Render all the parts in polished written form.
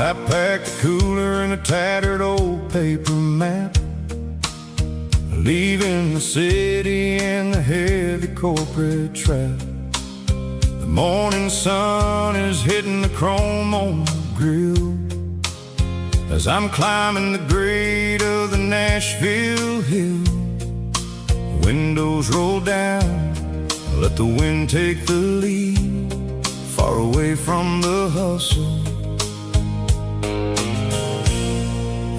I packed a cooler and a tattered old paper map, leaving the city and the heavy corporate trap. The morning sun is hitting the chrome on the grill as I'm climbing the grade of the Nashville hill. Windows roll down, let the wind take the lead, far away from the hustle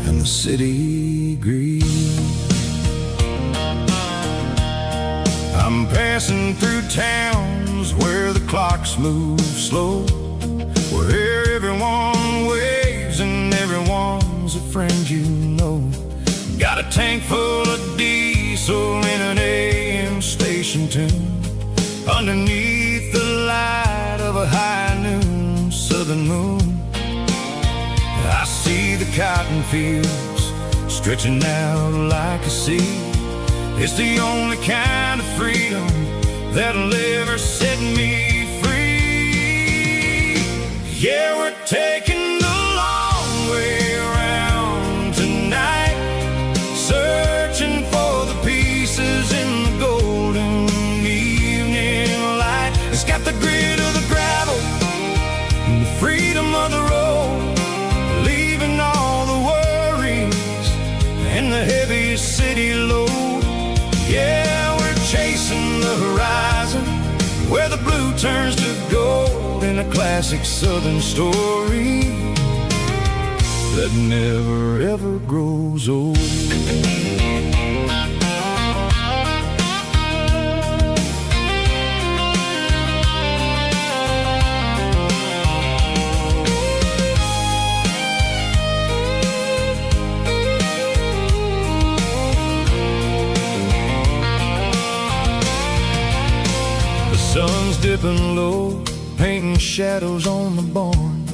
and the city greed. I'm passing through towns where the clocks move slow, where everyone waves and everyone's a friend you know. Got a tank full of diesel in an AM station tune, underneath the light of a high noon southern moon. I see the cotton fields stretching out like a sea. It's the only kind of freedom that'll ever set me free. Yeah, we're taking the long way around tonight, searching for the pieces in the golden evening light. It's got the grit of the gravel and the freedom of the road, leaving all the worries and the heavy city load. Yeah, we're chasing the horizon, where the blue turns to gold, in a classic southern story that never ever grows old. Sun's dipping low, painting shadows on the barn.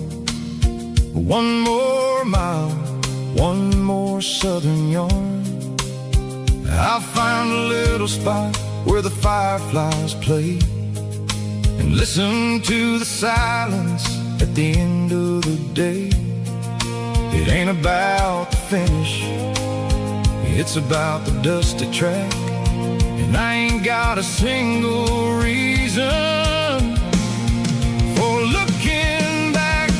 One more mile, one more southern yarn. I'll find a little spot where the fireflies play, and listen to the silence at the end of the day. It ain't about the finish, it's about the dusty track. And I ain't got a single reason for looking back.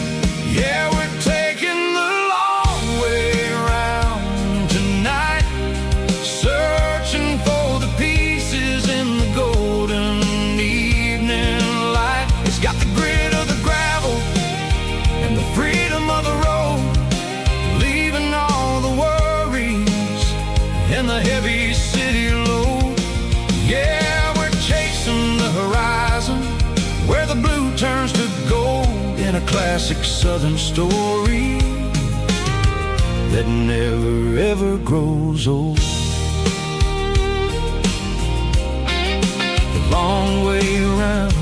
Yeah, we're taking the long way around tonight, searching for the pieces in the golden evening light. It's got the grit of the gravel and the freedom of the road, leaving all the worries and the heavy city load. Yeah, we're chasing the horizon, where the blue turns to gold, in a classic southern story that never ever grows old. The long way around,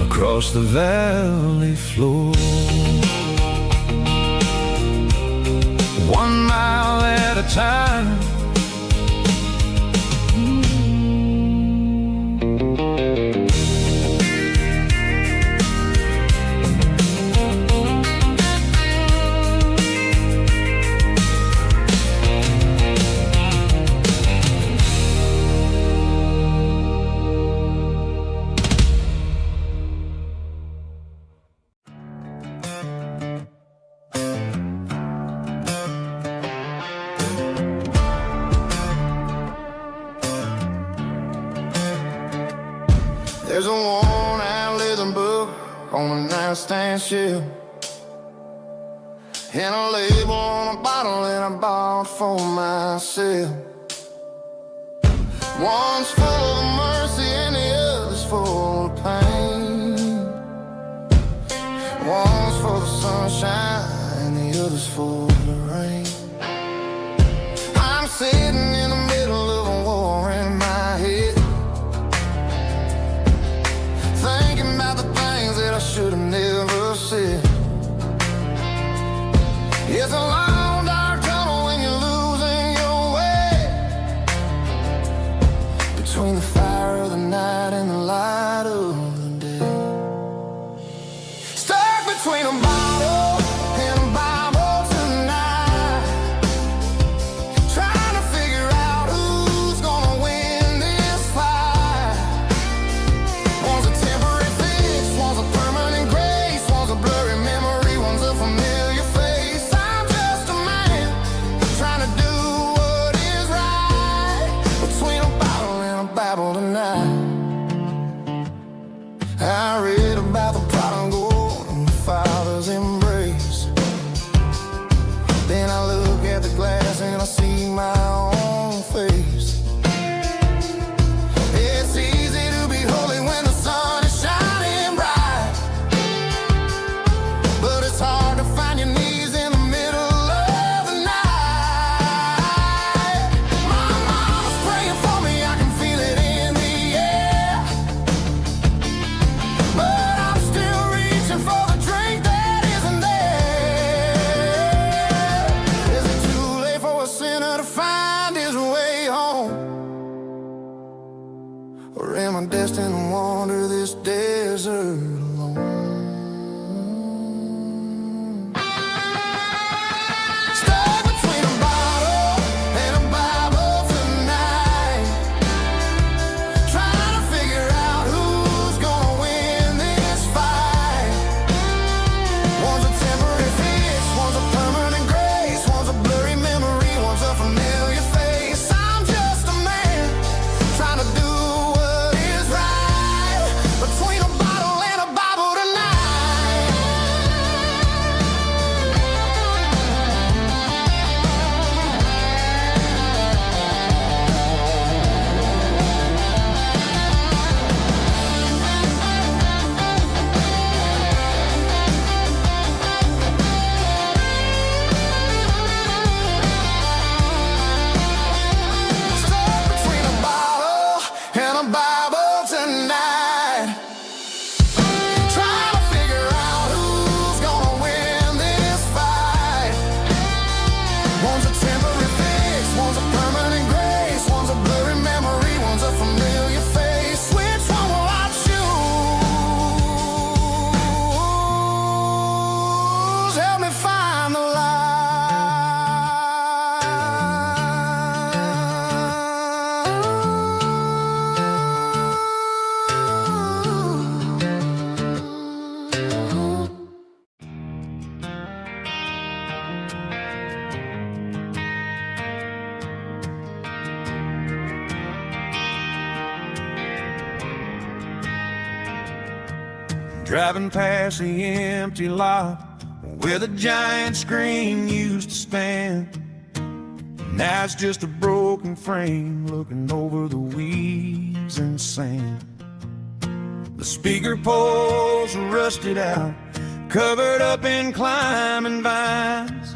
across the valley floor, 1 mile at a time. There's a worn-out leather book on the nightstand shelf, and a label on a bottle that I bought for myself. One's full of mercy and the other's full of pain. One's for the sunshine and the other's for the rain. I'm sitting in the middle of a war in my head, thinking about the things that I should have never said. It's a long dark tunnel when you're losing your way, between the fire of the night and the light of the day. Stay between a bottle and a Bible tonight, trying to figure out who's gonna win this fight. One's a temporary fix, one's a permanent grace, one's a blurry memory, one's a familiar face. I'm just a man trying to do what is right, between a bottle and a Bible tonight. I read about the prodigal and the Father's embrace. Then I look at the glass and I see my own face. It's easy to be holy when the sun is shining bright, but it's hard to find your knees in the middle of the night. My mama's praying for me, I can feel it in the air, but I'm still reaching for the drink that isn't there. Is it too late for a sinner to find his way home? Or am I destined to wander this desert alone? Stuck between a bottle and a Bible tonight, trying to figure out who's gonna win this fight. One's a temporary fix, one's a permanent grace, one's a blurry memory, one's a familiar face. I'm just a man trying to do what is right, between a bottle and a Bible tonight. Stuck between a bottle and a Bible tonight, trying to figure out who's gonna win this fight. One's a temporary fix, one's a permanent grace, one's a blurry memory, one's a familiar face. Which one will I choose? Help me find the light. Driving past the empty lot where the giant screen used to stand. Now it's just a broken frame looking over the weeds and sand. The speaker poles are rusted out, covered up in climbing vines.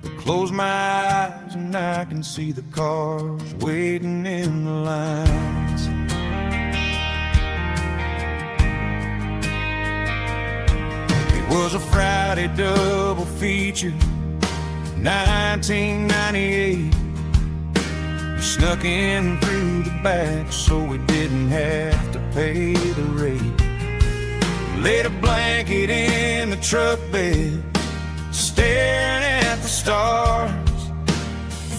I close my eyes and I can see the cars waiting in the lines. It was a Friday double feature, 1998. We snuck in through the back so we didn't have to pay the rate. Laid a blanket in the truck bed, staring at the stars,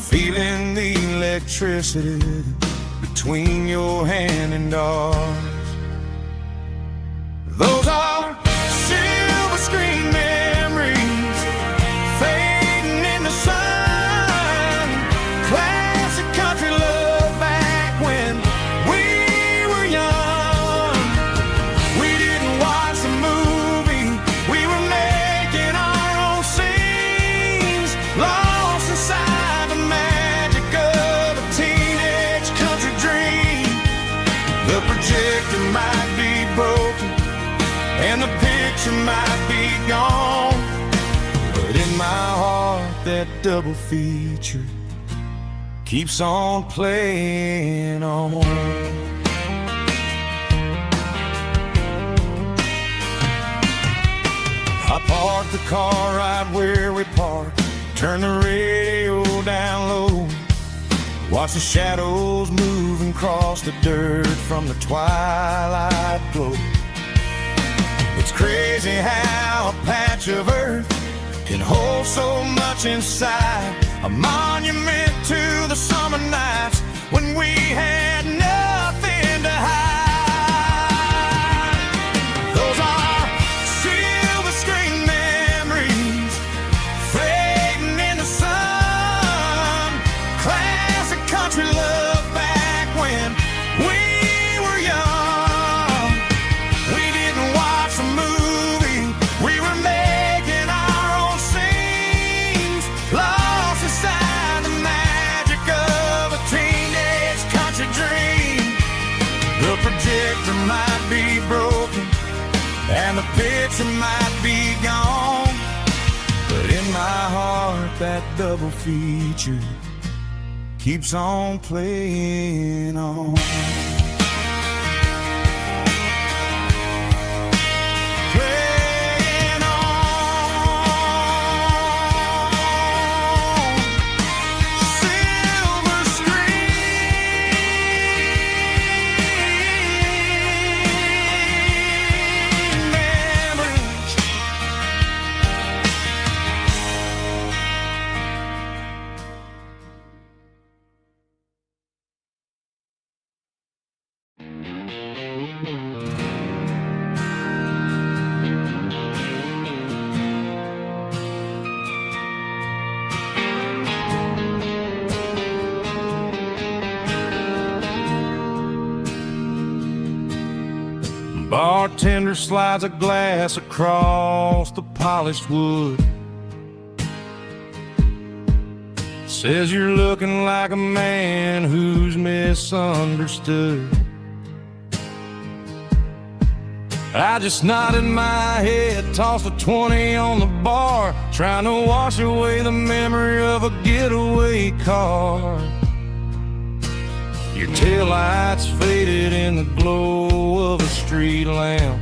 feeling the electricity between your hand and ours. Those are silver screen memories fading in the sun. Classic country love back when we were young. We didn't watch the movie, we were making our own scenes, lost inside the magic of a teenage country dream. The projector might be broken and the picture might be gone, but in my heart that double feature keeps on playing on. I parked the car right where we parked, turned the radio down low, watched the shadows moving across the dirt from the twilight glow. It It's crazy how a patch of earth can hold so much inside. A monument to the summer nights when we had nothing to hide. Those are silver screen memories fading in the sun. Classic country love back when we were young. We didn't watch a movie, we were making our own scenes, lost inside the magic of a teenage country dream. The projector might be broken and the picture might be gone, but in my heart that double feature keeps on playing on. Playing on. Silver screen memories. Bartender slides a glass across the polished wood. Says you're looking like a man who's misunderstood. I just nodded my head, tossed a 20 on the bar, trying to wash away the memory of a getaway car. Your taillights faded in the glow of a street lamp,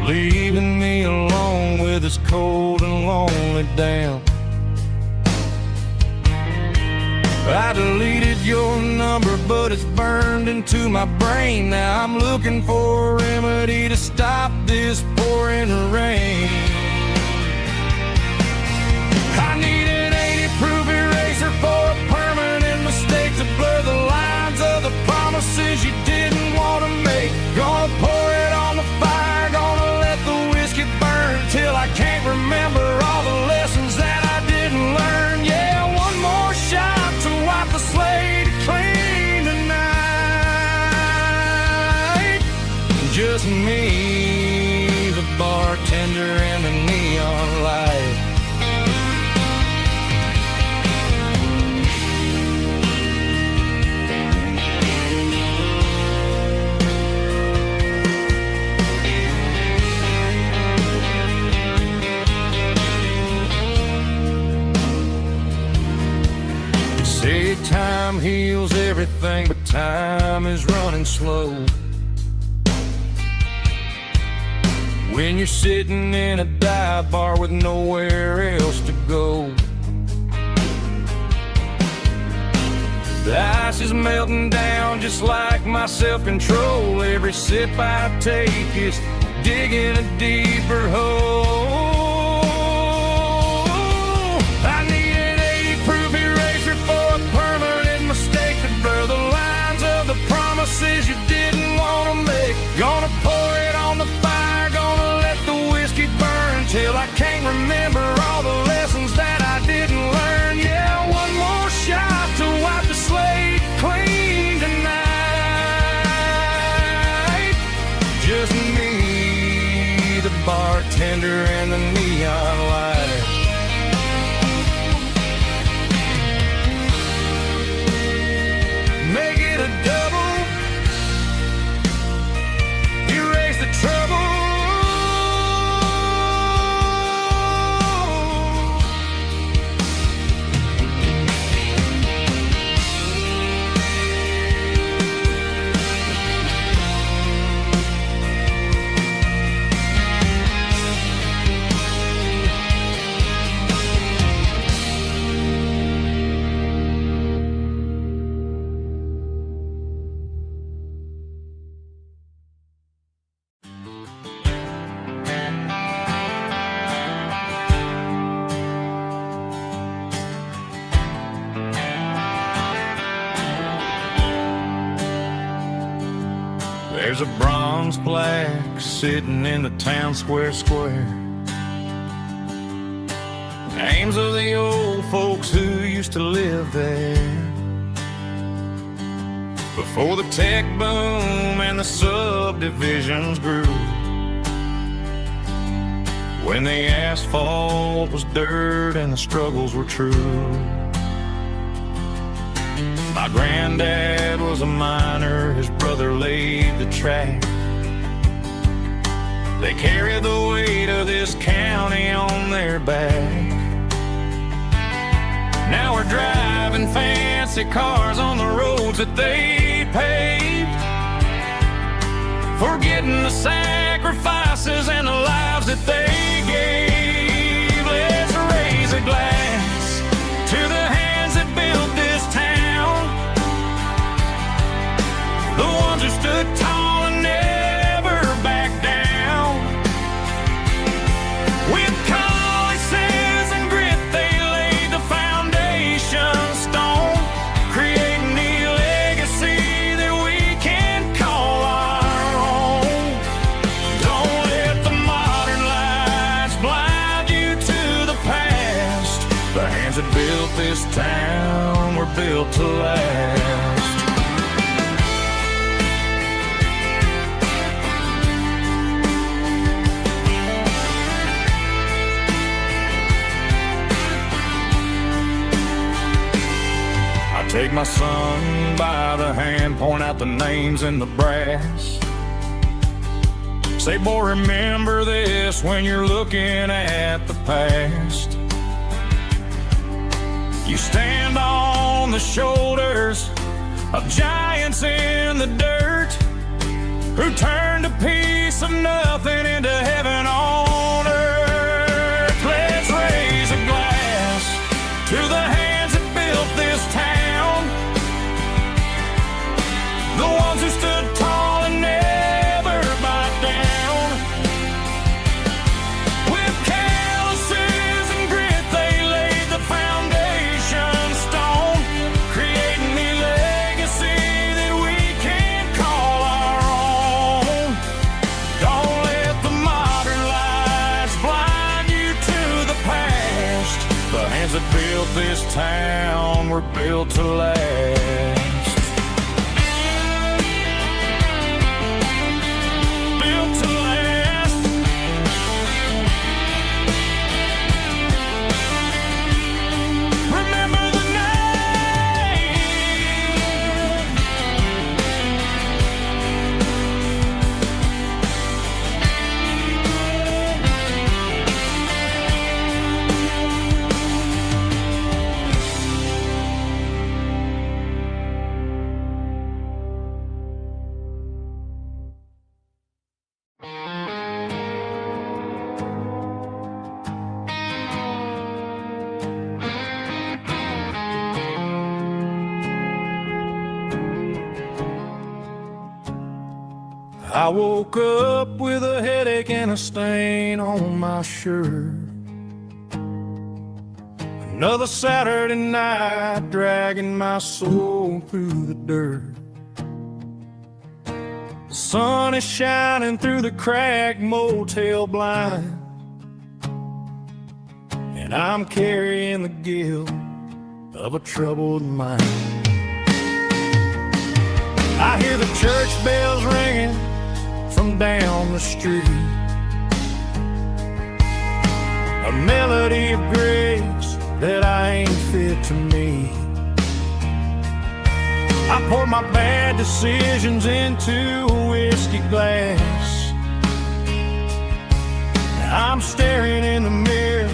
leaving me alone with this cold and lonely damp. I deleted your number, but it's burned into my brain. Now I'm looking for a remedy to stop this pouring rain. I need an 80-proof eraser for a permanent mistake to blur the lines of the promises you didn't want to make. Gonna pour it on the fire, gonna let the whiskey burn till I can't remember all the lessons that I didn't learn. Yeah, one more shot to wipe the slate clean tonight. Just me, the bartender, and the neon light. Say time heals everything, but time is running slow. When you're sitting in a dive bar with nowhere else to go, the ice is melting down just like my self-control. Every sip I take is digging a deeper hole. I need an 80-proof eraser for a permanent mistake to blur the lines of the promises you didn't want to make. Gonna pour it on the fire, gonna let the whiskey burn till I can't remember all the lessons that I didn't learn. Yeah, one more shot to wipe the slate clean tonight. Just me, the bartender, and the neon light. Make it a double, erase the trouble. There's a bronze plaque sitting in the town square. Names of the old folks who used to live there before the tech boom and the subdivisions grew. When the asphalt was dirt and the struggles were true. My granddad was a miner, his brother laid the track. They carried the weight of this county on their back. Now we're driving fancy cars on the roads that they paved, forgetting the sacrifices and the lives that they gave. Let's raise a glass to the hands that built this town, the ones who stood tall and never backed down. With calluses and grit they laid the foundation stone, creating the legacy that we can call our own. Don't let the modern lights blind you to the past. The hands that built this town were built to last. Take my son by the hand, point out the names in the brass. Say, boy, remember this when you're looking at the past. You stand on the shoulders of giants in the dirt, who turned a piece of nothing into heaven on earth. Let's raise a glass to the hands that built this town, the ones who stood tall and never backed down. With calluses and grit they laid the foundation stone, creating the legacy that we can call our own. Don't let the modern lights blind you to the past. The hands that built this town were built to last. I woke up with a headache and a stain on my shirt. Another Saturday night dragging my soul through the dirt. The sun is shining through the cracked motel blind, and I'm carrying the guilt of a troubled mind. I hear the church bells ringing from down the street, a melody of grace that I ain't fit to meet. I pour my bad decisions into a whiskey glass. I'm staring in the mirror,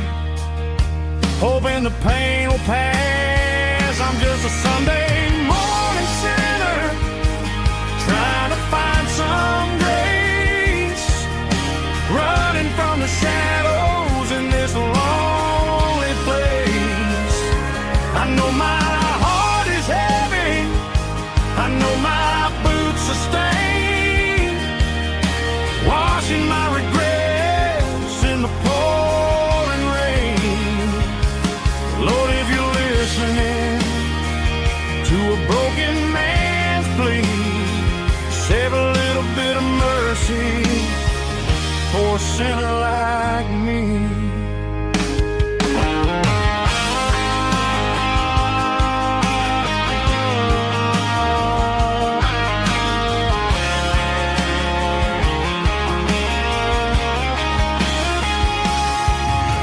hoping the pain will pass. I'm just a Sunday morning sinner, trying to find some grace, running from the shadows in this lonely place. I know my heart is heavy, I know my boots are stained, washing my regrets in the pouring rain. Lord, if you're listening to a broken man's plea, save a little bit mercy for a sinner like me.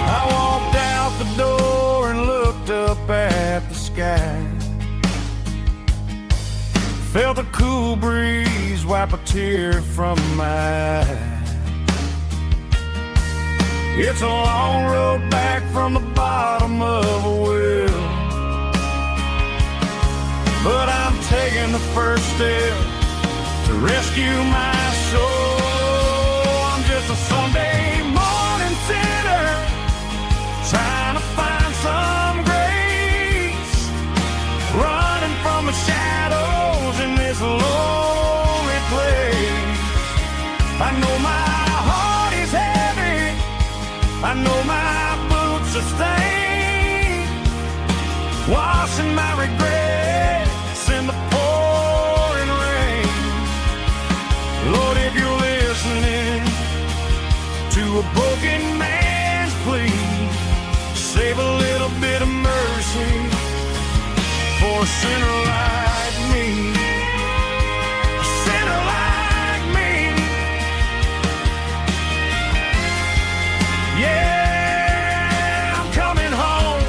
I walked out the door and looked up at the sky. Felt a cool breeze wipe a tear from my eye. It's a long road back from the bottom of a well, but I'm taking the first step to rescue my soul. I'm just a Sunday morning sinner trying to find some grace, running from the shadows in this lonely place. I know my heart is heavy, I know my boots are stained, washing my regrets in the pouring rain. Lord, if you're listening to a broken man's plea, save a little bit of mercy for a sinner like me. A sinner like me. Yeah, I'm coming home.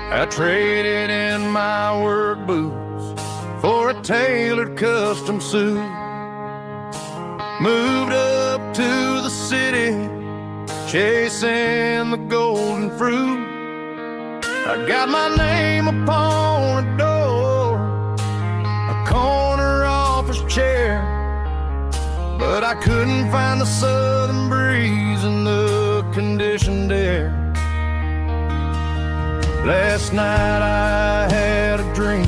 I traded in my work boots for a tailored custom suit. Moved up to the city, chasing the golden fruit. I got my name upon a door, a corner office chair, but I couldn't find the southern breeze in the conditioned air. Last night I had a dream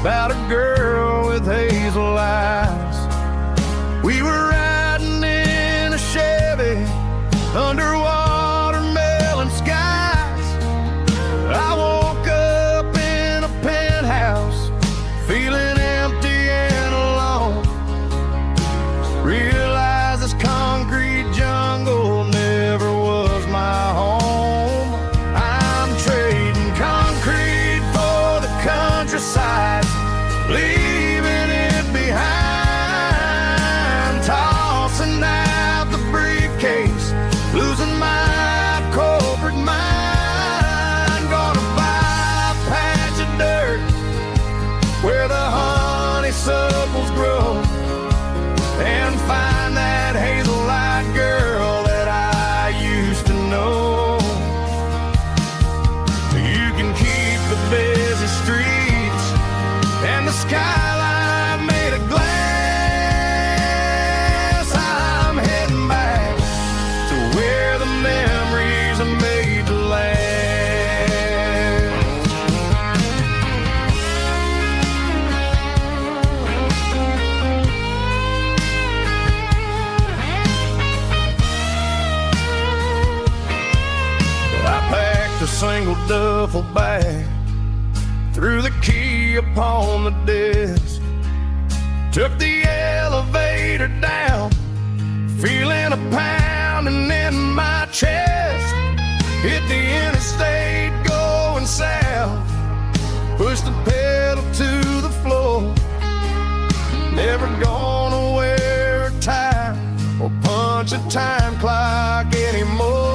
about a girl with hazel eyes. We were riding in a Chevy under watermelon skies. I woke up in a penthouse feeling empty and alone. Realized this concrete jungle never was my home. Countryside, leaving it behind, tossing out the briefcase, losing my corporate mind. Gonna buy a patch of dirt where the honeysuckles grow and find that hazel-eyed girl that I used to know. You can keep the busy streets and the skyline made of glass. I'm heading back to where the memories are made to last. I packed a single duffel bag, threw the key upon the desk, took the elevator down, feeling a pounding in my chest. Hit the interstate going south, pushed the pedal to the floor. Never gonna wear a tie or punch a time clock anymore.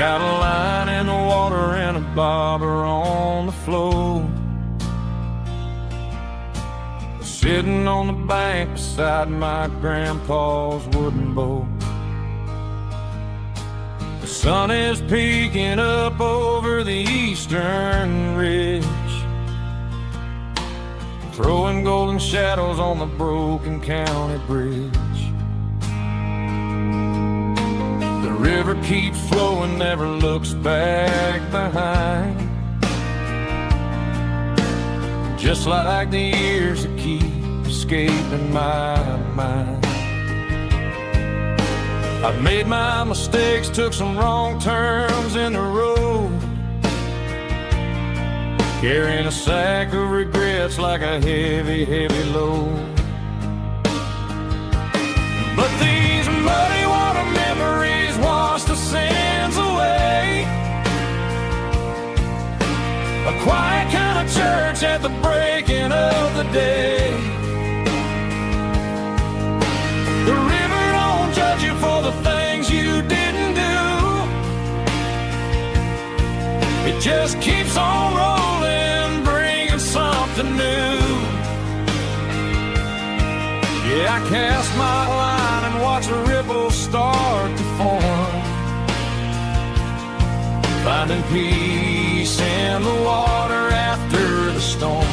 got a line in the water and a bobber on the floor. Sitting on the bank beside my grandpa's wooden boat. The sun is peeking up over the eastern ridge, throwing golden shadows on the broken county bridge. The river keeps flowing, never looks back behind, just like the years that keep escaping my mind. I've made my mistakes, took some wrong turns in the road, carrying a sack of regrets like a heavy, heavy load. But these muddy water memories wash the sins away. A quiet kind of church at the breaking of the day. The river don't judge you for the things you didn't do. It just keeps on rolling, bringing something new. Yeah, I cast my line and watch a ripple start to form, finding peace in the water after the storm.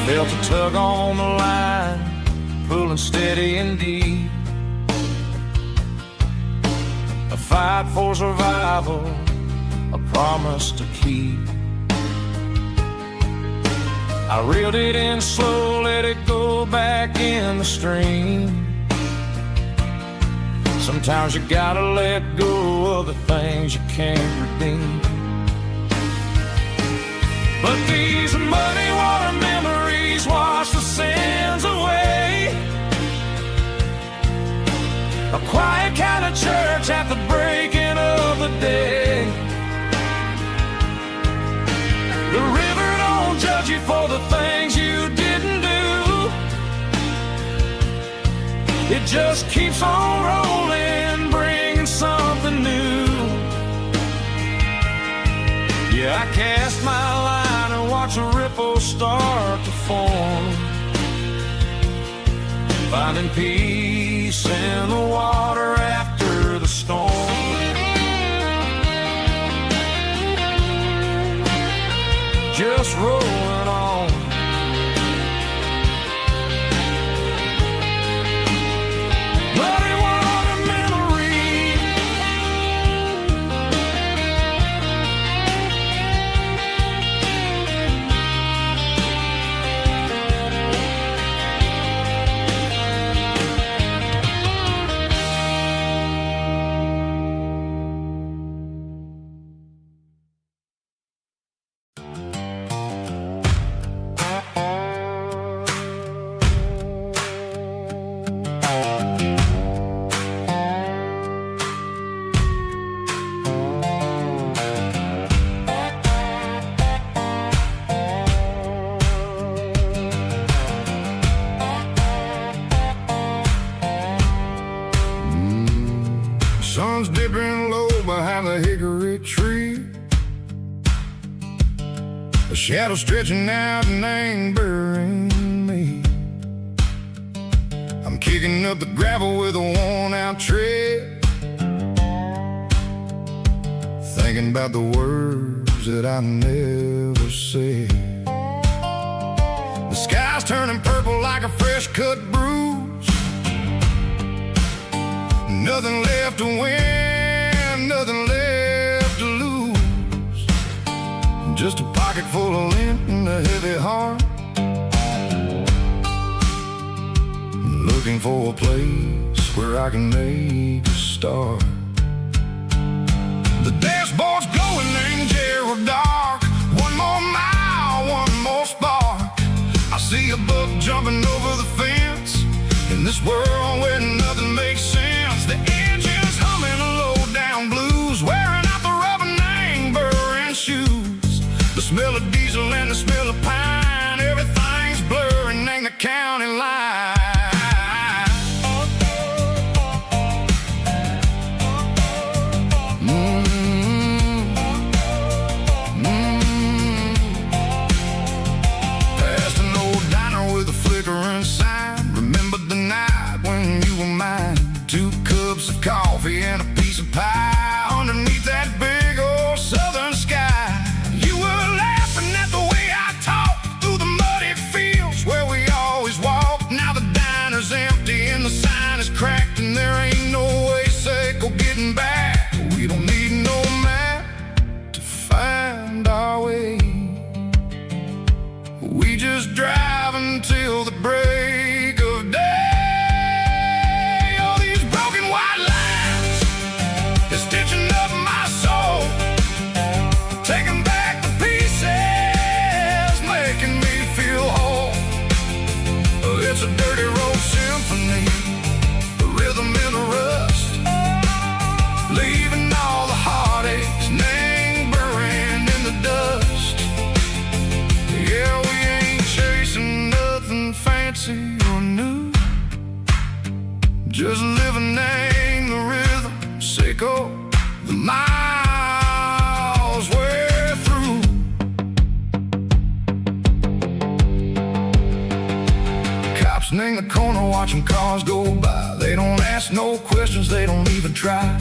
Felt a tug on the line, pulling steady and deep. A fight for survival, a promise to keep. I reeled it in slow, let it go back in the stream. Sometimes you gotta let go of the things you can't redeem. But these muddy water memories wash the sins away. A quiet kind of church at the breaking of the day. The river don't judge you for the things you didn't do. It just keeps on rolling, bringing something new. Yeah, I cast my line and watch a ripple start to form, finding peace in the water after the storm. Just rolling on. Muddy water memory. Sun's dipping low behind the hickory tree. A shadow stretching out and angering me. I'm kicking up the gravel with a worn-out tread, thinking about the words that I never said. The sky's turning purple like a fresh-cut bruise. Nothing left to win, nothing left to lose. Just a pocket full of lint and a heavy heart, looking for a place where I can make a start. The dashboard's glowing in Gerald dark. One more mile, one more spark. I see a buck jumping over the fence in this world where nothing makes sense. The engine's humming a low down blues, wearing out the rubber name burring shoes. smell of diesel and the smell of pine. Everything's blurring, ain't the county line. Past an old diner with a flickering sign. Remember the night when you were mine. 2 cups of coffee and a piece of pie underneath that big old southern sky. You were laughing at the way I talked through the muddy fields where we always walked. Now the diner's empty and the sign is cracked, and there ain't no way safe of getting back. We don't need no map to find our way. We just drive until the break of day. All these broken white lines is stitching up my soul, taking back the pieces, making me feel whole. It's a dirty road symphony, the rhythm in the rust, leaving all the heartaches lingering in the dust. Yeah, we ain't chasing nothing fancy or new, just living in the rhythm, sicko, the miles we're through. Cops in the corner watching cars go by. They don't ask no questions, they don't even try.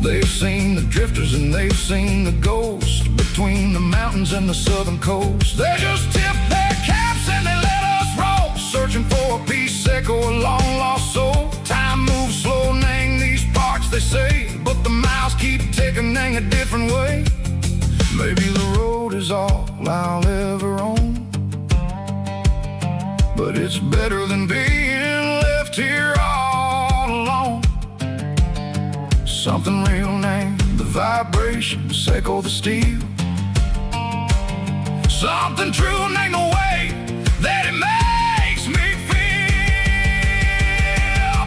They've seen the drifters and they've seen the ghosts between the mountains and the southern coast. They just tip their caps and they let us roll, searching for a piece echo, a long lost soul. Time moves slow, nang these parts they say, but the miles keep ticking a different way. Maybe the road is all I'll ever own, but it's better than being left here all alone. Something real named the vibrations echo the steel. Something true named the way that it makes me feel.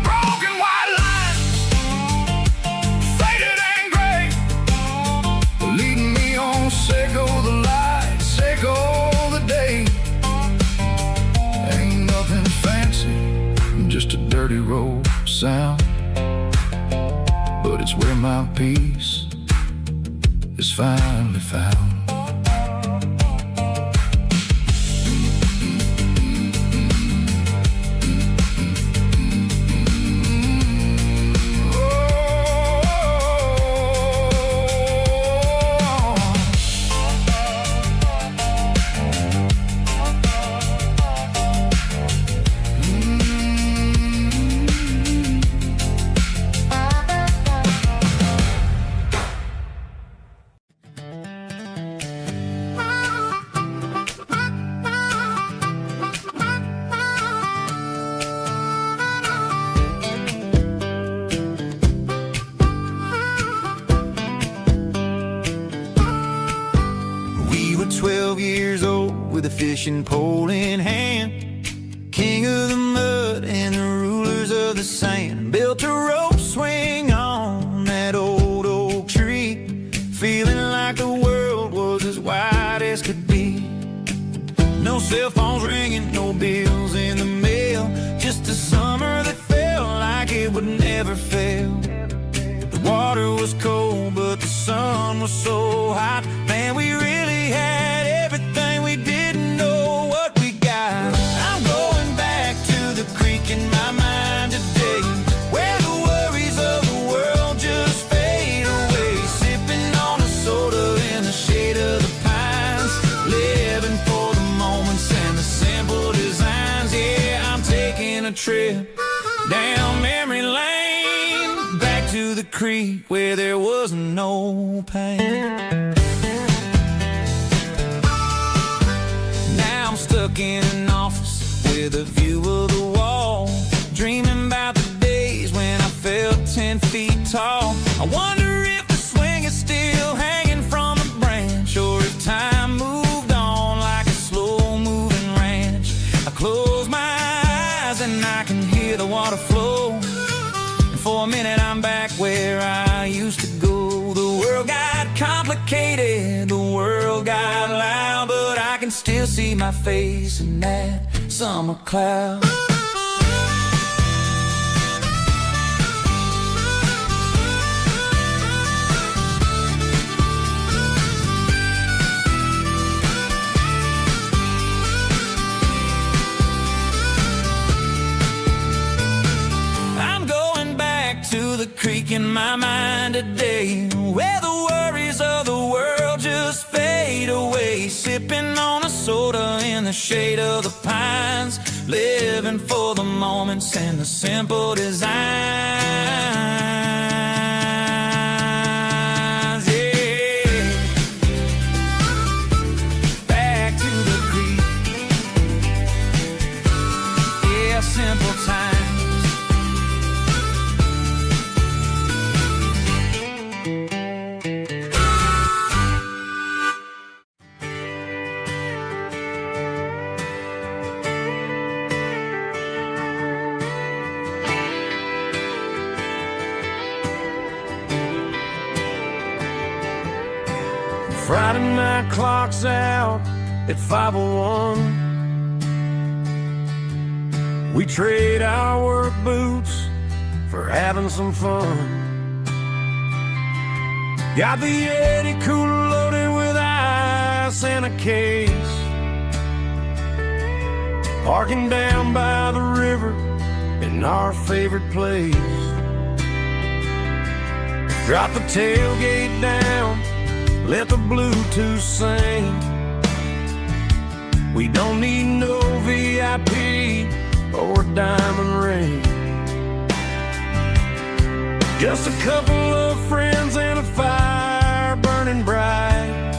Broken white lines, faded and gray, leading me on, Seco the light, Seco the day. Ain't nothing fancy, just a dirty road sound, but it's where my peace is finally found. We were 12 years old with a fishing pole in hand, king of the mud and the rulers of the sand. Built a rope swing on that old oak tree, feeling like the world was as wide as could be. No cell phones ringing, no bills in the mail, just a summer that felt like it would never fail. The water was cold, but the sun was so hot. Man, we really had everything, we didn't know what we got. I'm going back to the creek in my mind today, where the worries of the world just fade away. Sipping on a soda in the shade of the pines, living for the moments and the simple designs. Yeah, I'm taking a trip down memory lane, back to the creek where there was no pain. Now I'm stuck in an office with a view of the wall, dreaming about the days when I felt 10 feet tall. I wonder if the swing is still hanging from a branch, or if time moved on like a slow-moving ranch. I close my eyes and I can hear the water flow, and for a minute I'm back where I used to go. The world got complicated suffocated, the world got loud, but I can still see my face in that summer cloud. To the creek in my mind today, where the worries of the world just fade away, sipping on a soda in the shade of the pines, living for the moments and the simple designs. Yeah, back to the creek. Yeah, simple times. Friday night clock's out at 5:01. We trade our work boots for having some fun. Got the Yeti cooler loaded with ice and a case, parking down by the river in our favorite place. Drop the tailgate down, let the Bluetooth sing. We don't need no VIP or a diamond ring. Just a couple of friends and a fire burning bright,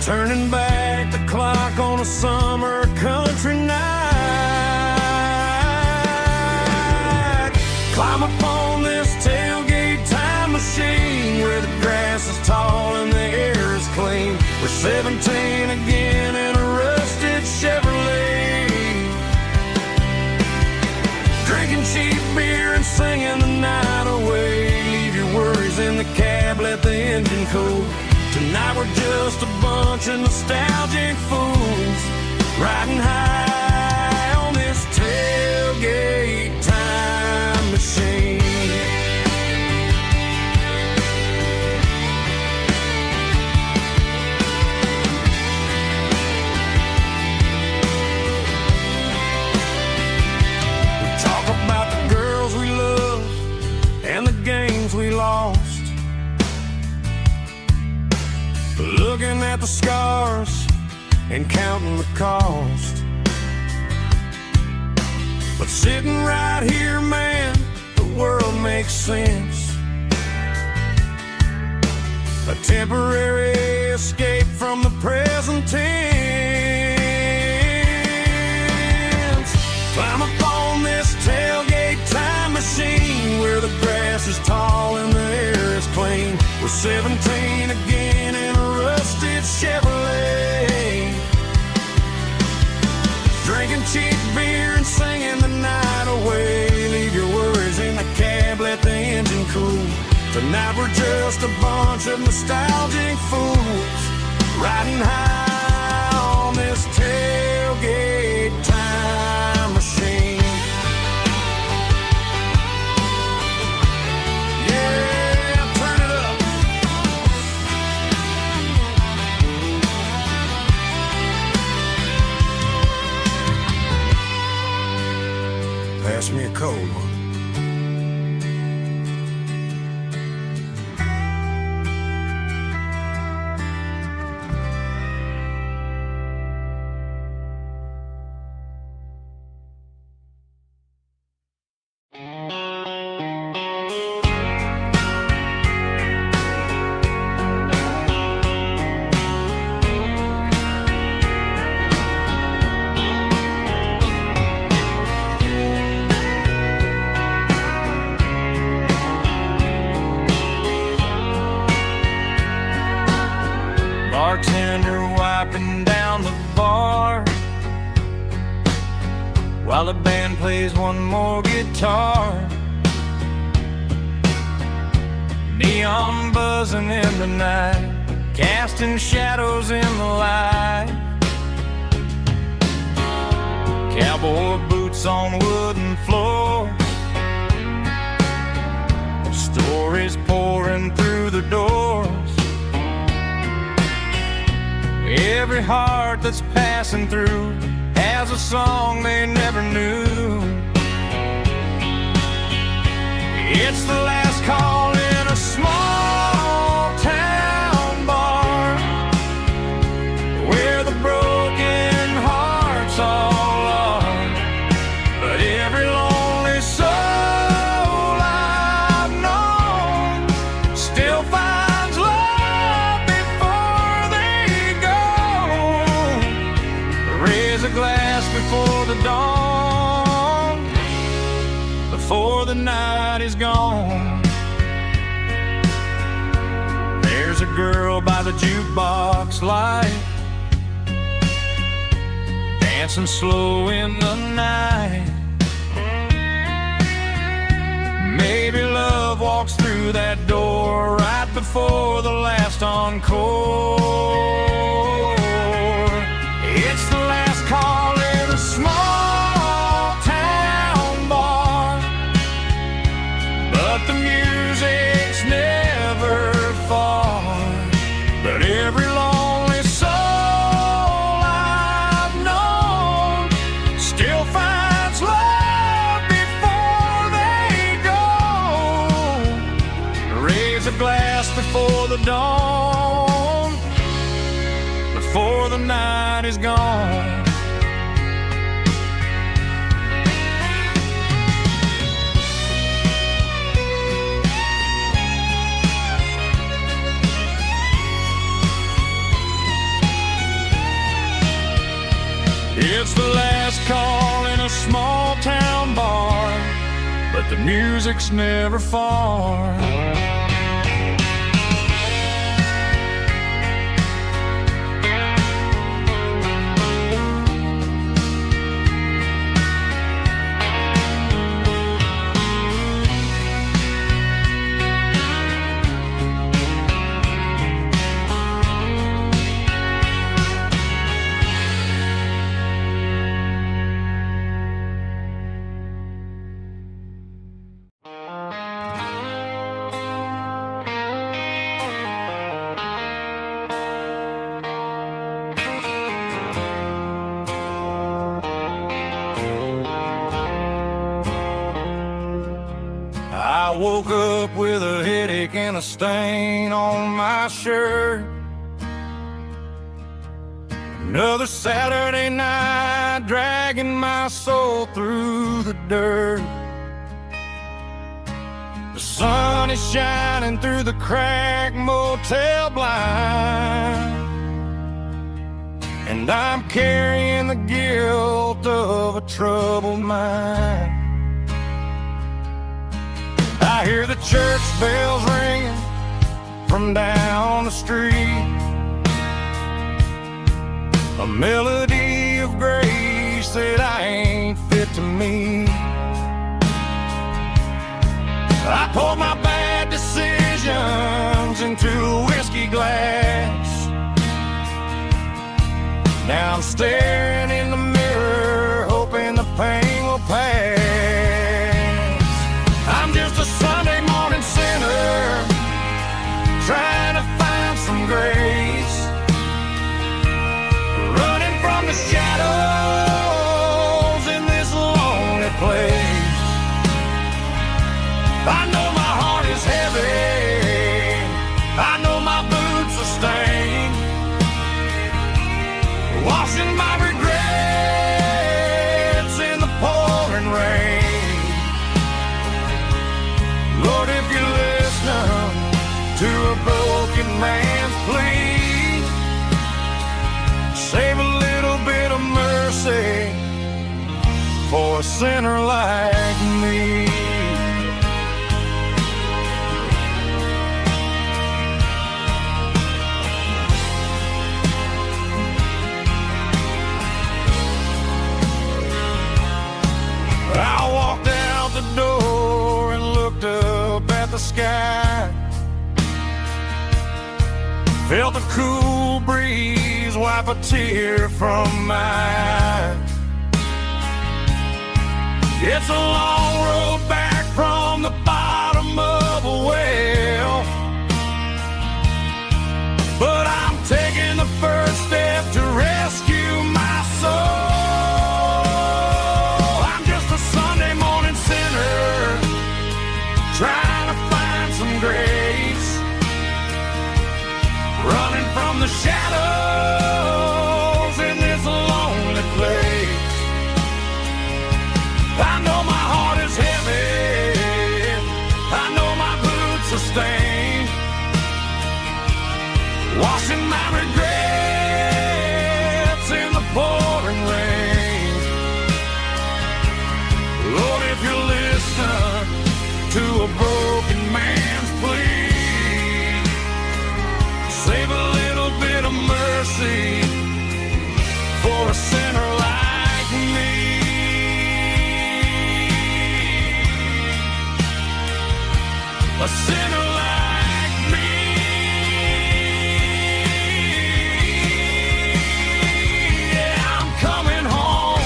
turning back the clock on a summer country night. Climb up on this tailgate time machine, where the grass is tall and the air is clean. We're 17 again in a rusted Chevrolet, drinking cheap beer and singing the night away. Leave your worries in the cab, let the engine cool. Tonight we're just a bunch of nostalgic fools, riding high on this tailgate time machine. We lost, looking at the scars and counting the cost. But sitting right here, man, the world makes sense. A temporary escape from the present tense. Climb up on this tailgate time machine, where the grass is tall and the air is clean. We're 17 again in a rusted Chevrolet, drinking cheap beer and singing the night away. Leave your worries in the cab, let the engine cool. Tonight we're just a bunch of nostalgic fools, riding high on this tailgate time machine. Pass me a cold one. Bartender wiping down the bar while the band plays one more guitar. Neon buzzing in the night, casting shadows in the light. Cowboy boots on wooden floors, stories pouring through the doors. Every heart that's passing through has a song they never knew. It's the last call in a small town bar, where the broken hearts all are. But every lonely soul I've known still finds love before they go. Raise a glass before the dawn, before the night is gone. There's a girl by the jukebox light, dancing slow in the night. Maybe love walks through that door right before the last encore. It's the last call in a small town bar, but the music's never far. But every lonely soul I've known still finds love before they go. Raise a glass before the dawn, before the night is gone. It's the last call in a small town bar, but the music's never far. I woke up with a headache and a stain on my shirt. Another Saturday night dragging my soul through the dirt. The sun is shining through the cracked motel blind, and I'm carrying the guilt of a troubled mind. I hear the church bells ringing from down the street, a melody of grace that I ain't fit to meet. I poured my bad decisions into a whiskey glass. Now I'm staring in the mirror, hoping the pain will pass. I'm just a Sunday morning sinner, trying to find some grace, running from the shadows in this lonely place. I know my heart is heavy, I know my boots are stained, washing my regrets in the pouring rain. Lord, if you're listening to a broken man's plea, save a little bit of mercy for a sinner like me. I walked out the door and looked up at the sky. cool breeze wipe a tear from my eye. It's a long road back from the bottom of a well, but I'm taking the first step to rescue my soul. I'm just a Sunday morning sinner trying to find some grace, running from the shadows in this lonely place. I know my heart is heavy, I know my boots are stained, washing my regrets in the pouring rain. Lord, if you listen to a broken man's plea, save a little bit of mercy for a sinner like me. A sinner like me. Yeah, I'm coming home.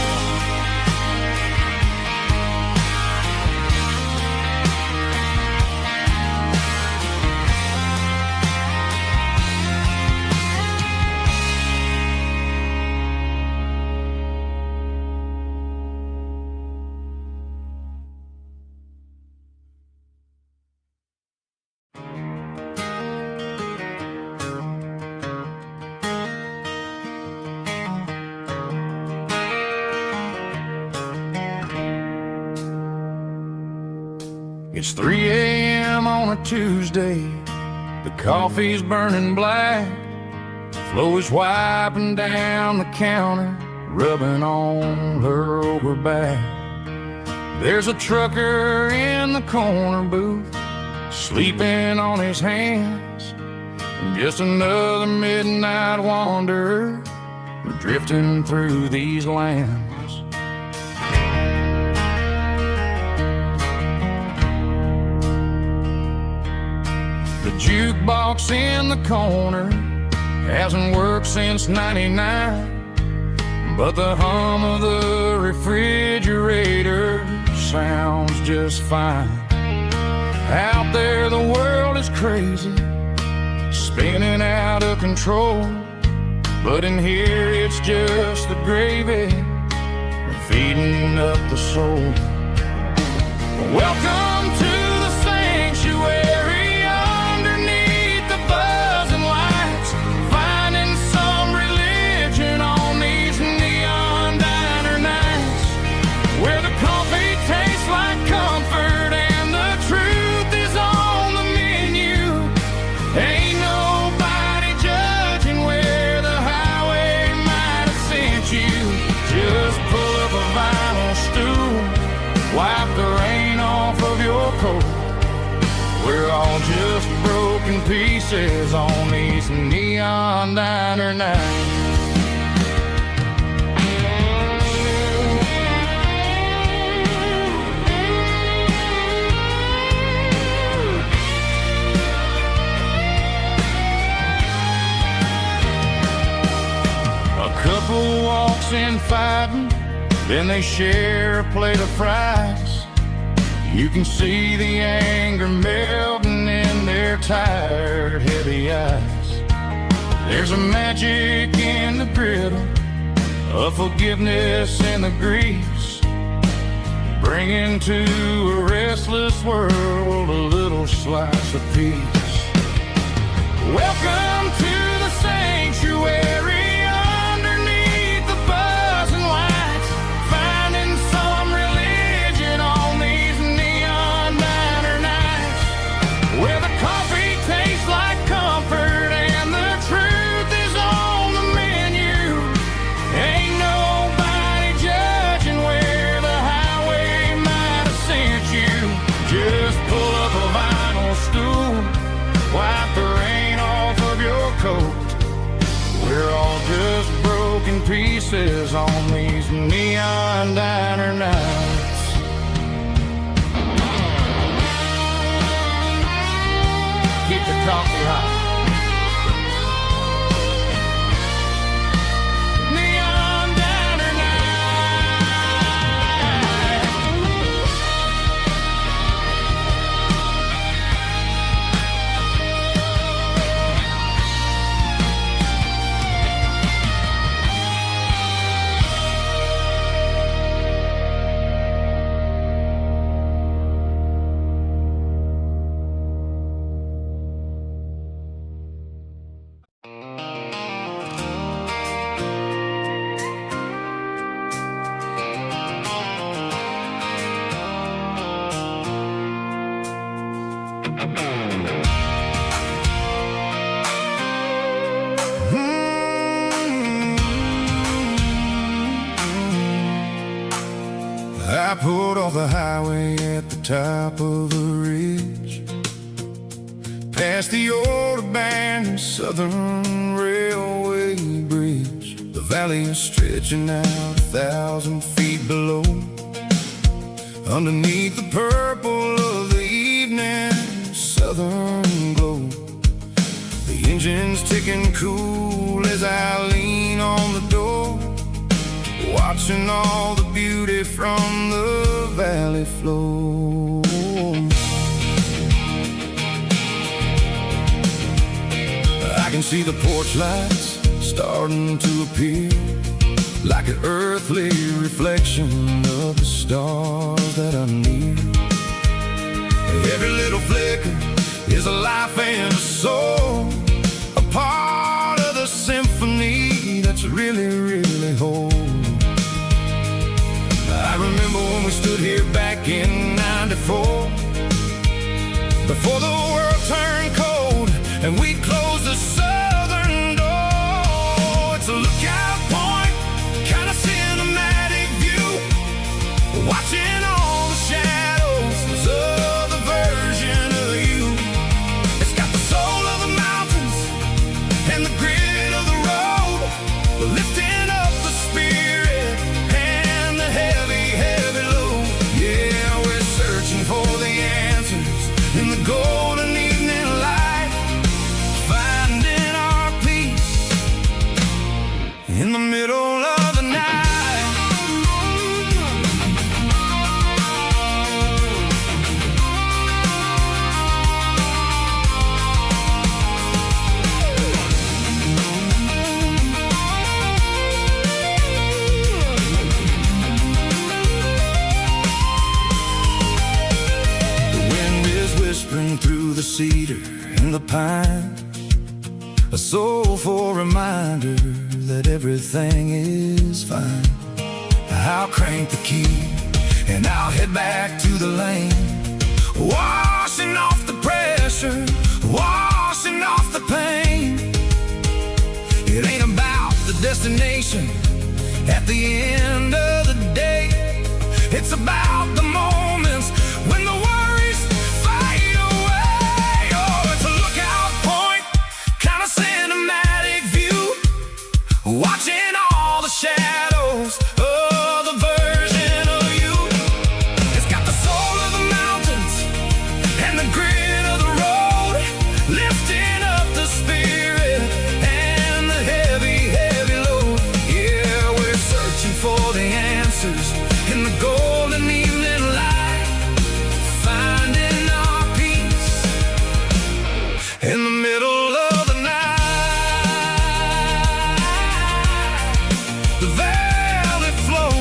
It's 3 a.m. on a Tuesday. The coffee's burning black. Flo is wiping down the counter, rubbing on her over back. There's a trucker in the corner booth, sleeping on his hands. And just another midnight wanderer, drifting through these lands. The jukebox in the corner hasn't worked since '99, but the hum of the refrigerator sounds just fine. Out there the world is crazy, spinning out of control, but in here it's just the gravy feeding up the soul. Welcome to the sanctuary, underneath the buzzing lights, finding some religion on these neon diner nights, where the coffee tastes like comfort and the truth is on the menu. Ain't nobody judging where the highway might have sent you. Just pull up a vinyl stool, wipe the rain off of your coat. We're all just broken pieces on these neon diner nights. A couple walks in fighting, then they share a plate of fries. You can see the anger melting in their tired, heavy eyes. There's a magic in the griddle, a forgiveness in the grease, bringing to a restless world a little slice of peace. Welcome to the sanctuary, underneath the buzzing lights, finding some religion on these neon diner nights, where the coffee tastes like comfort and the truth is on the menu. Ain't nobody judging where the highway might have sent you. Just pull up a vinyl stool, wipe the rain off of your coat. We're all just broken pieces on these neon diner nights. Keep the coffee hot. I pulled off the highway at the top of a ridge, past the old abandoned Southern Railway bridge. The valley is stretching out 1,000 feet below, underneath the purple of the evening southern glow. The engine's ticking cool as I lean on the door, watching all the beauty from the valley flow. I can see the porch lights starting to appear, like an earthly reflection of the stars that are near. Every little flicker is a life and a soul, a part of the symphony that's really, really whole. I remember when we stood here back in '94, before the world turned cold and we closed the southern door. It's a lookout point, kind of cinematic view, watching all the shadows of the version of you. It's got the soul of the mountains and the grit of the road, lifting up the spirit and the heavy, heavy load. Yeah, we're searching for the answers in the golden evening light, finding our peace in the middle of the night. Whispering through the cedar and the pine, a soulful reminder that everything is fine. I'll crank the key and I'll head back to the lane, washing off the pressure, washing off the pain. It ain't about the destination at the end of the day, it's about the moments when the worries fade away. Oh, it's a lookout point, kind of cinematic view, watching all the shadows of the version of you. It's got the soul of the mountains and the grit of the road, lifting up the spirit and the heavy, heavy load. Yeah, we're searching for the answers in the golden evening light, finding our peace in the middle of the night. The valley flow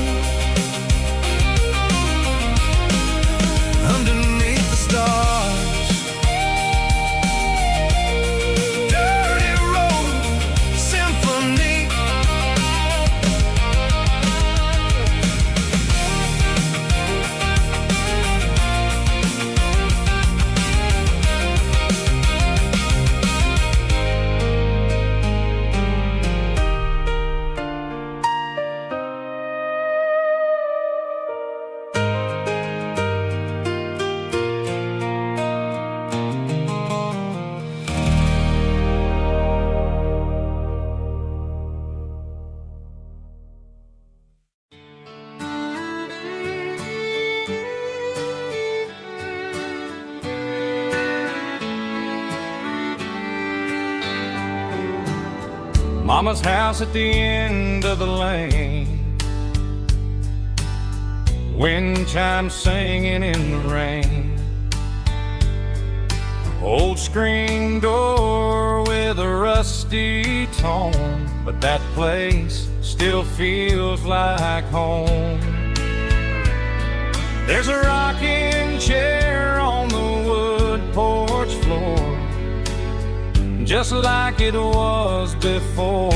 underneath the stars, dirty road symphony. Mama's house at the end of the lane, wind chimes singing in the rain. Old screen door with a rusty tone, but that place still feels like home. There's a rocking chair on the wood porch floor, just like it was before.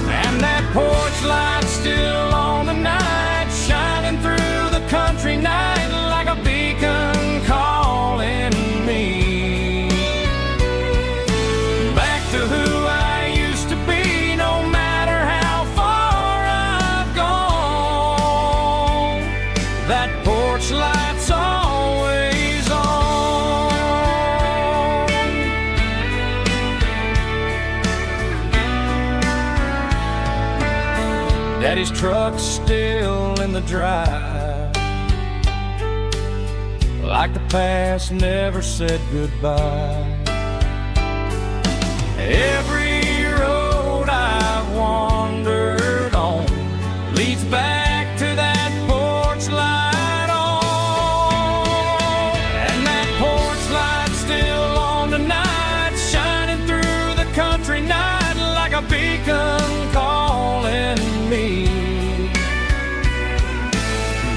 And that porch light's still on the night, shining through the country night like a beacon calling me back to who I used to be, no matter how far I've gone. that porch light's always on. Daddy's truck's still in the drive, like the past never said goodbye. Every road I've wandered on leads back to that porch light on. And that porch light's still on tonight, shining through the country night like a beacon calling me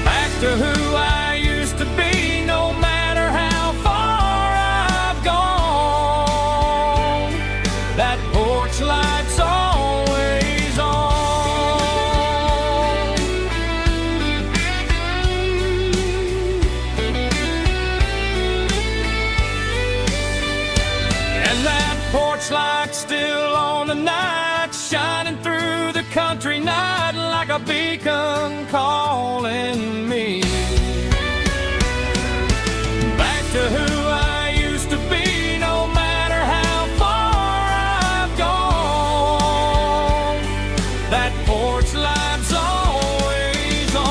back to who I used to be, no matter how far I've gone. That porch light's always on. And that porch light's still on tonight, shining through the country night like a beacon calling me back to who I used to be, no matter how far I've gone. That porch light's always on,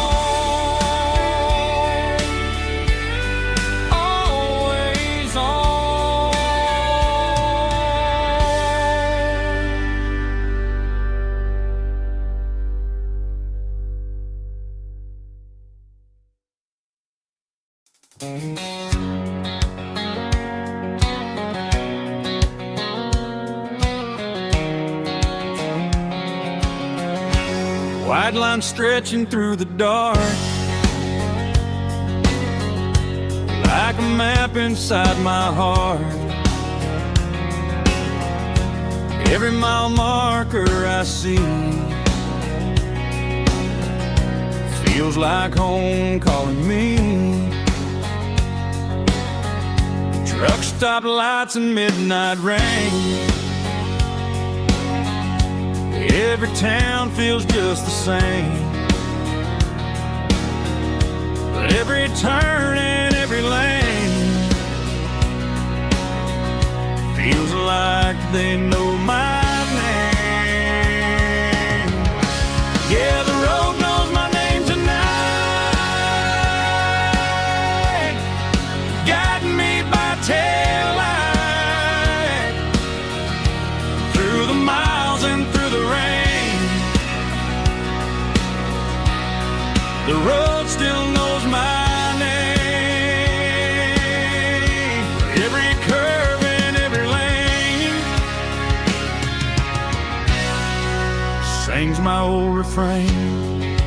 always on. White line stretching through the dark, like a map inside my heart. Every mile marker I see feels like home calling me. Truck stop lights and midnight rain, every town feels just the same. But every turn and every lane feels like they know my name. Yeah, the road knows my name tonight, guiding me by taillight through the miles and through the rain. The road still knows my name. Every curve and every lane sings my old refrain.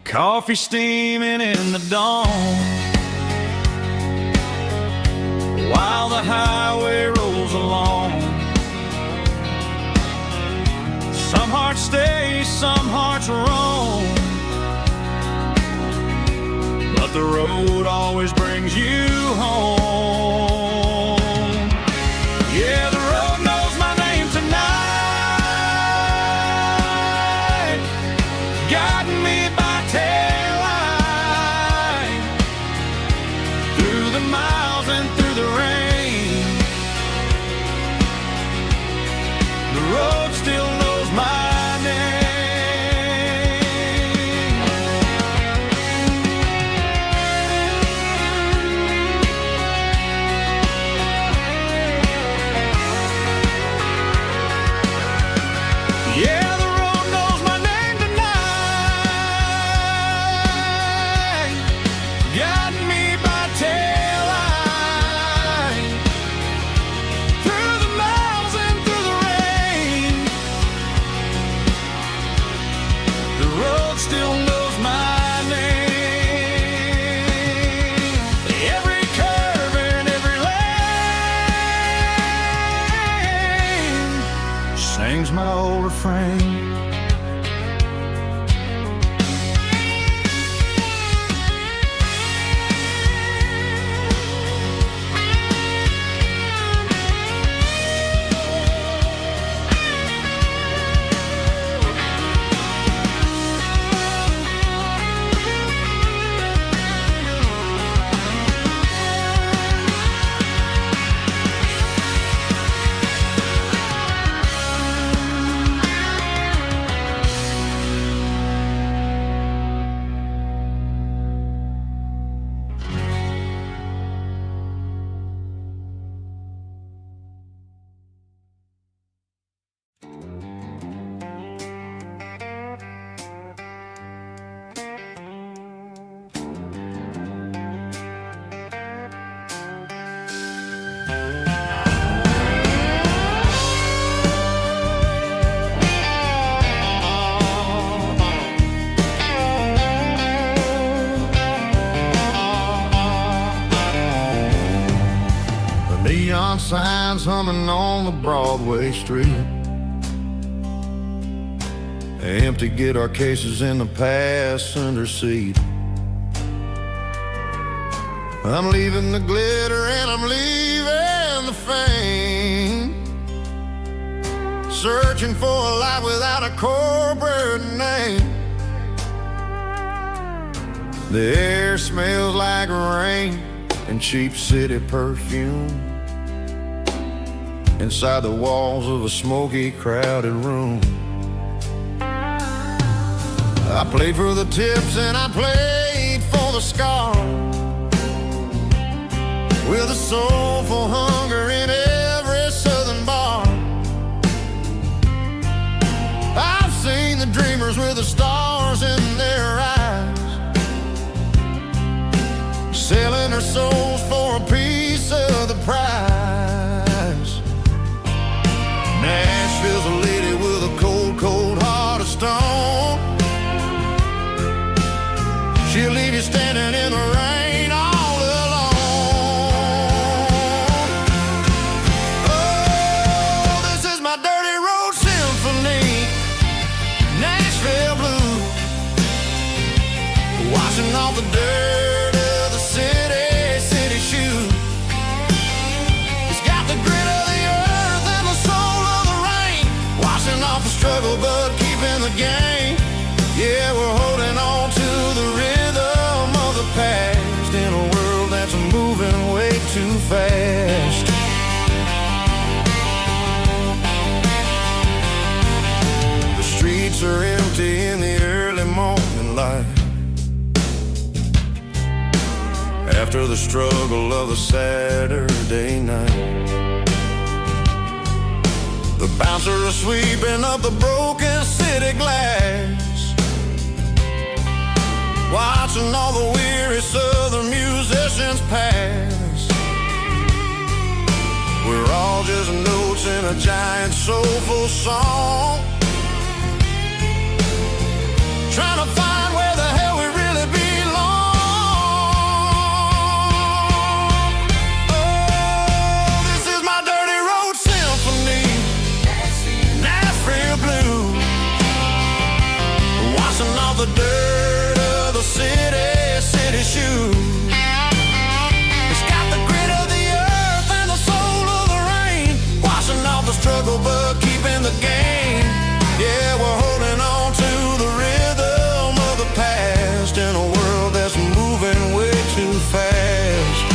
Coffee steaming in the dawn, while the highway rolls along. Some hearts stay, some hearts roam, but the road always brings you home. Yeah, the road knows my name tonight, guiding me by taillight through the miles and through the rain. The road still knows my name. Yeah, the road knows my name tonight, guiding me by taillight through the miles and through the rain. The road still knows my name. Every curve and every lane sings my old refrain. neon signs humming on the Broadway street. Empty guitar cases in the passenger seat. I'm leaving the glitter and I'm leaving the fame, searching for a life without a corporate name. The air smells like rain and cheap city perfume inside the walls of a smoky, crowded room. I played for the tips and I played for the scars, with a soulful hunger in every southern bar. I've seen the dreamers with the stars in their eyes, selling their souls for a piece of the prize. Nashville's a lady with a cold, cold heart of stone. She'll leave you standing in the rain all alone. Oh, this is my dirty road symphony, Nashville blues, washing off the dirt of the city shoes. It's got the grit of the earth and the soul of the rain, washing off the struggle but keeping the game. Yeah, we're holding on to the rhythm of the past in a world that's moving way too fast. The streets are empty in the early morning light, after the struggle of the Saturday night. The bouncers are sweeping up the broken city glass, watching all the weary southern musicians pass. We're all just notes in a giant soulful song, trying to find where the hell we really belong. Oh, this is my dirty road symphony, Nashville blues, washing off the dirt of the city shoes. It's got the grit of the earth and the soul of the rain, washing off the struggle but keeping the game. Yeah, we're holding on to the rhythm of the past in a world that's moving way too fast.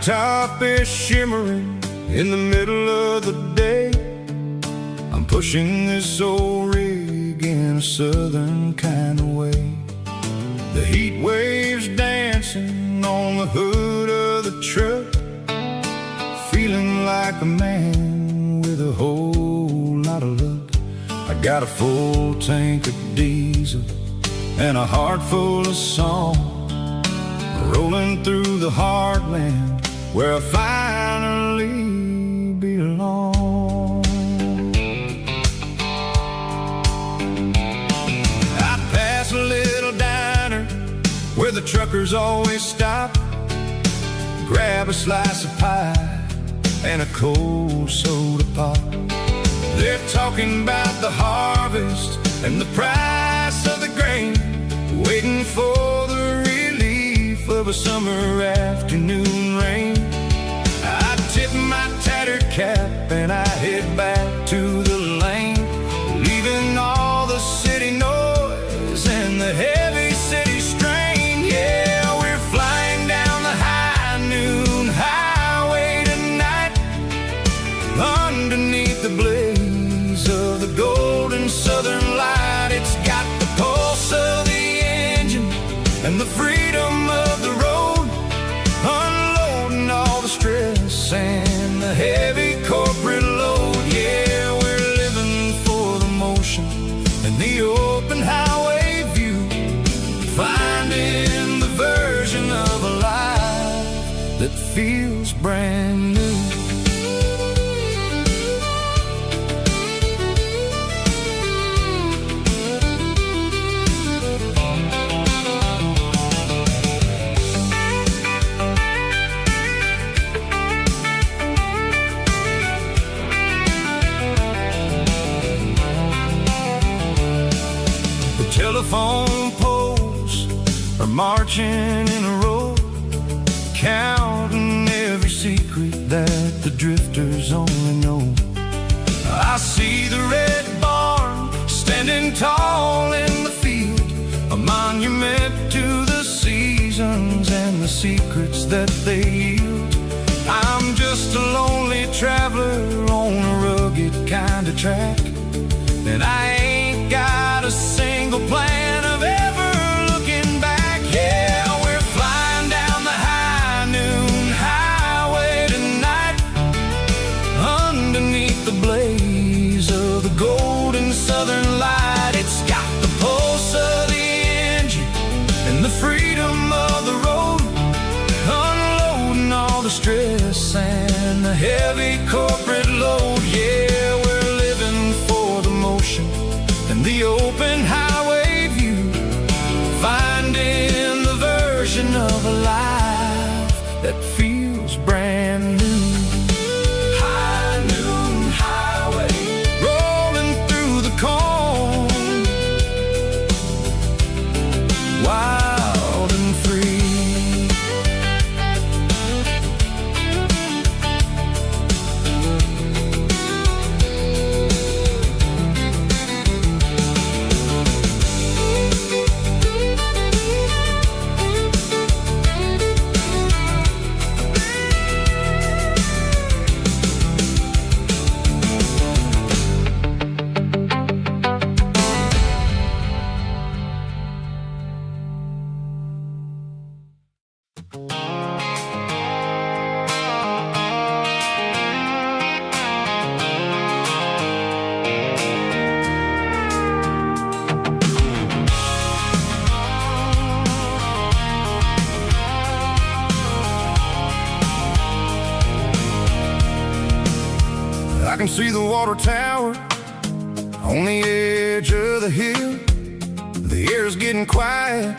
blacktop is shimmering in the middle of the day. I'm pushing this old rig in a southern kind of way. The heat waves dancing on the hood of the truck, feeling like a man with a whole lot of luck. I got a full tank of diesel and a heart full of song, rolling through the heartland where I finally belong. I pass a little diner where the truckers always stop, grab a slice of pie and a cold soda pop. They're talking about the harvest and the price of the grain, waiting for the relief of a summer afternoon rain. I tip my tattered cap and I head back to the lane, leaving all the city noise and the heavy city strain. Yeah, we're flying down the high noon highway tonight, underneath the blaze of the golden southern light. It's got the pulse of the engine and the freedom of the road, unloading all the stress and the heavy corporate load. Yeah, we're living for the motion and the open highway view, finding the version of a life that feels brand new. Telephone poles are marching in a row, counting every secret that the drifters only know. I see the red barn standing tall in the field, a monument to the seasons and the secrets that they yield. I'm just a lonely traveler on a rugged kind of track, and I ain't got a single plan of ever looking back. Yeah, we're flying down the high noon highway tonight, underneath the blaze of the golden southern light. It's got the pulse of the engine and the freedom of the road, unloading all the stress and the heavy corporate load. Yeah, we're living for the motion and the open highway view, finding the version of a life that feels brand new. High noon highway, rolling through the corn, wild and free. I can see the water tower on the edge of the hill. The air's getting quiet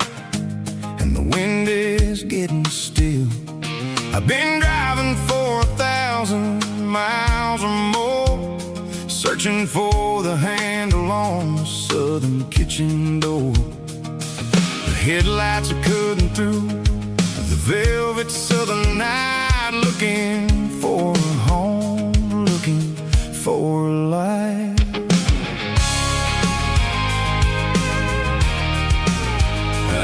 and the wind is getting still. I've been driving for 1,000 miles or more, searching for the handle on the southern kitchen door. The headlights are cutting through the velvet southern night, looking for a home, looking for a life.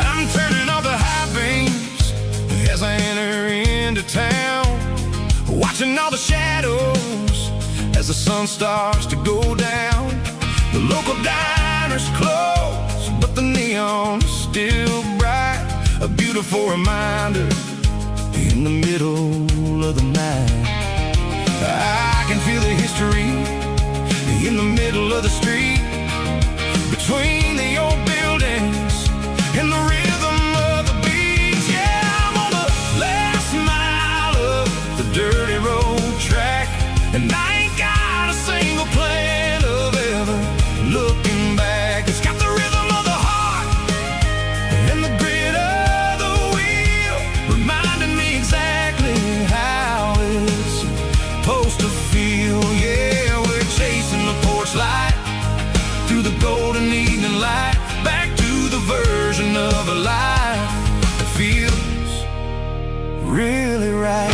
I'm turning off the high beams as I enter into town. sun starts to go down. The local diner's closed, but the neon's still bright. A beautiful reminder in the middle of the night. I can feel the history in the middle of the street, between the old buildings and the rhythm of the beats. Yeah, I'm on the last mile of the dirty road track, and I ain't got a single plan of ever looking back. It's got the rhythm of the heart and the grit of the wheel, reminding me exactly how it's supposed to feel. Yeah, we're chasing the porch light through the golden evening light, back to the version of a life that feels really right.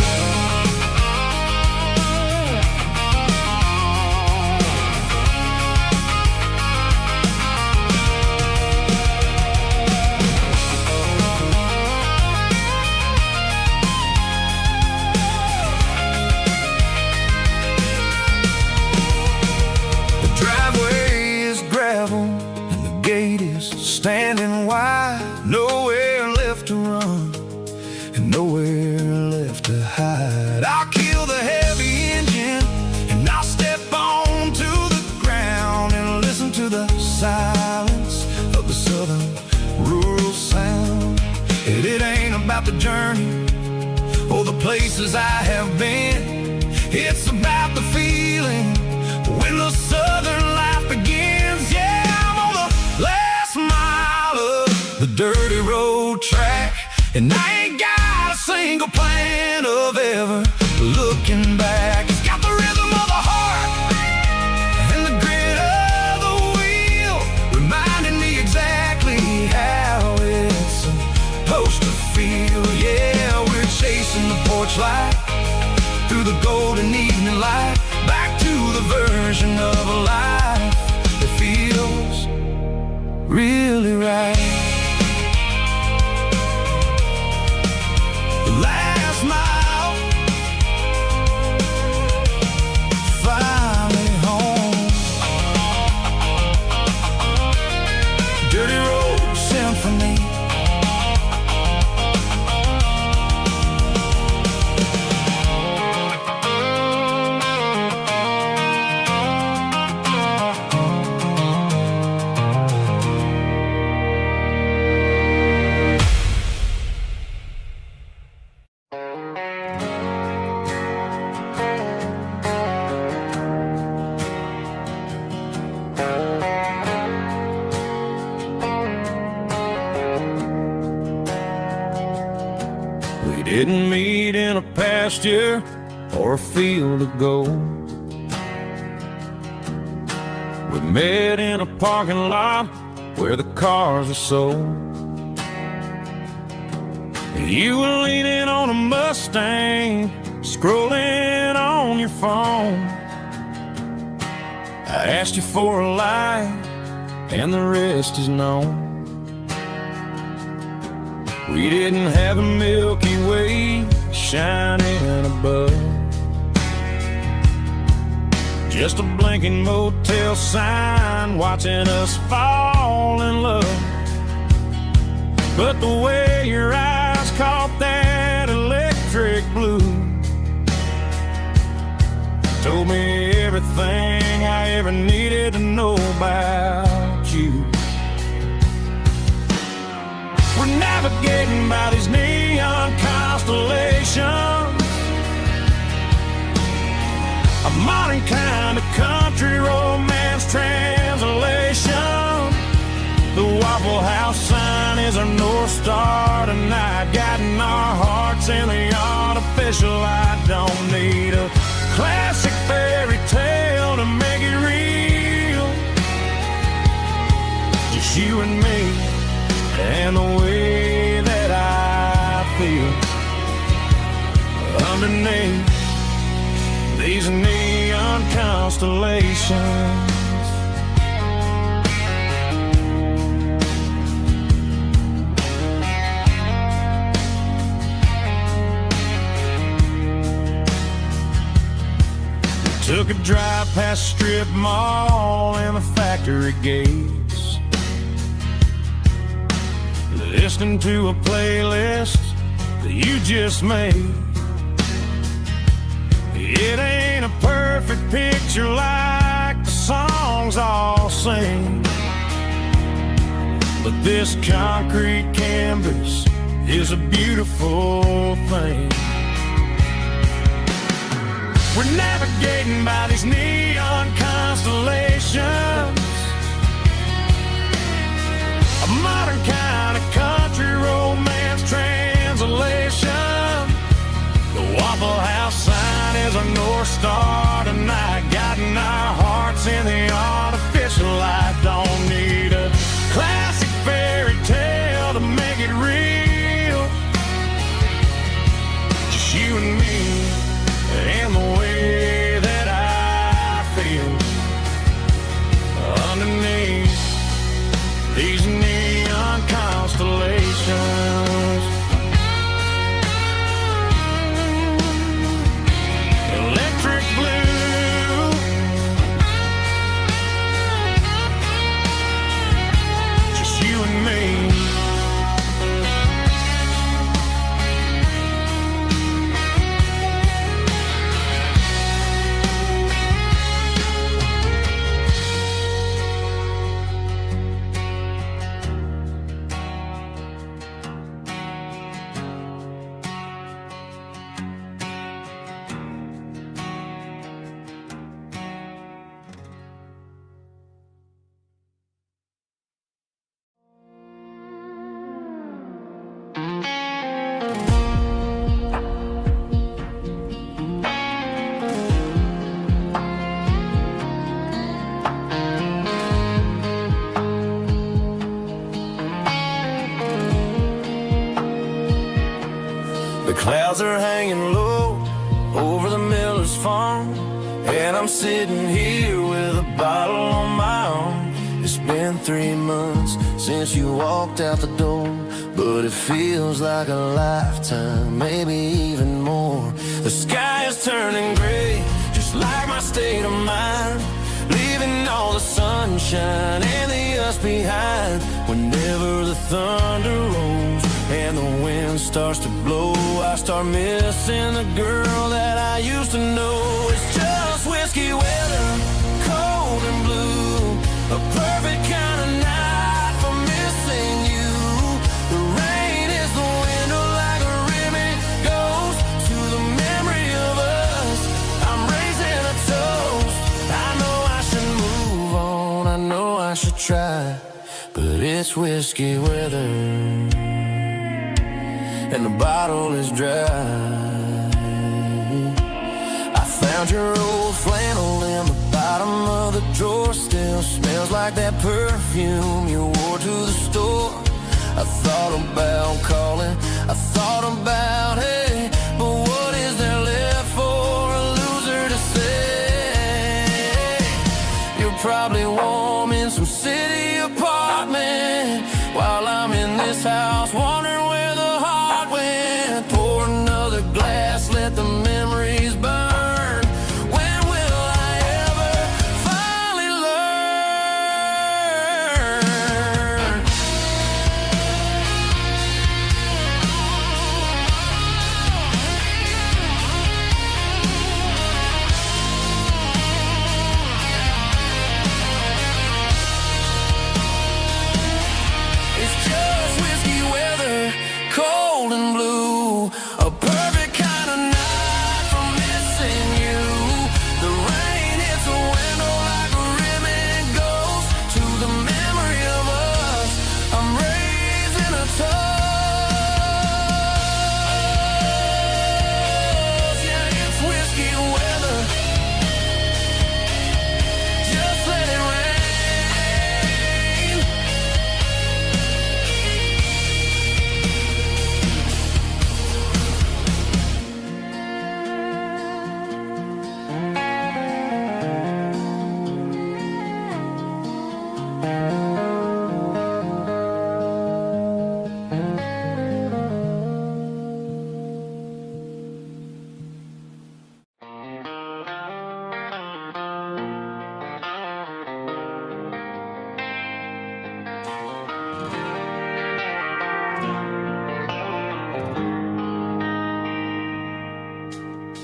And the gate is standing wide. Nowhere left to run and nowhere left to hide. I'll kill the heavy engine and I'll step onto the ground and listen to the silence of the southern rural sound. It ain't about the journey or the places I have been. It's about the feeling when the southern life begins. Yeah, I'm on the last mile of the dirty road track, and I ain't got a single plan of ever looking back. It's got the rhythm of the heart and the grit of the wheel, reminding me exactly how it's supposed to feel. Yeah, we're chasing the porch light through the golden evening light, back to the version of a life that feels really right. The last mile, finally home. Dirty road symphony. We didn't meet in a pasture or a field of gold. We met in a parking lot where the cars are sold. You were leaning on a Mustang, scrolling on your phone. I asked you for a light, and the rest is known. We didn't have a Milky Way shining above, just a blinking motel sign watching us fall in love. But the way your eyes caught that electric blue told me everything I ever needed to know about you. We're navigating by these neon constellations, a modern kind of country romance translation. The Waffle House sign is our North Star tonight, guiding our hearts in the artificial. I don't need a classic fairy tale to make it real, just you and me and the way that I feel underneath these neon constellations. Took could drive past strip mall and the factory gates, listening to a playlist that you just made. It ain't a perfect picture like the songs all sing, but this concrete canvas is a beautiful thing. We're navigating by these neon constellations, a modern kind of country romance translation. The Waffle House sign is a North Star tonight, guiding our hearts in the artificial light. Don't need a classic fairy tale to make it real, just you and me and the way that I feel underneath these neon constellations. Electric blue, just you and me. The clouds are hanging low over the miller's farm, and I'm sitting here with a bottle on my arm. It's been 3 months since you walked out the door, but it feels like a lifetime, maybe even more. The sky is turning gray, just like my state of mind, leaving all the sunshine and the us behind. Whenever the thunder rolls and the wind starts to blow, I start missing the girl that I used to know. It's just whiskey weather, cold and blue, a perfect kind of night for missing you. The rain is the window like a ribbon goes to the memory of us. I'm raising a toast. I know I should move on, I know I should try, but it's whiskey weather and the bottle is dry. I found your old flannel in the bottom of the drawer, still smells like that perfume you wore to the store. I thought about calling, I thought about, hey, but what is there left for a loser to say? You're probably warm in some city apartment, while I'm in this house wondering where the heart went. Pour another glass, let the memories burn. When will I ever finally learn? It's just whiskey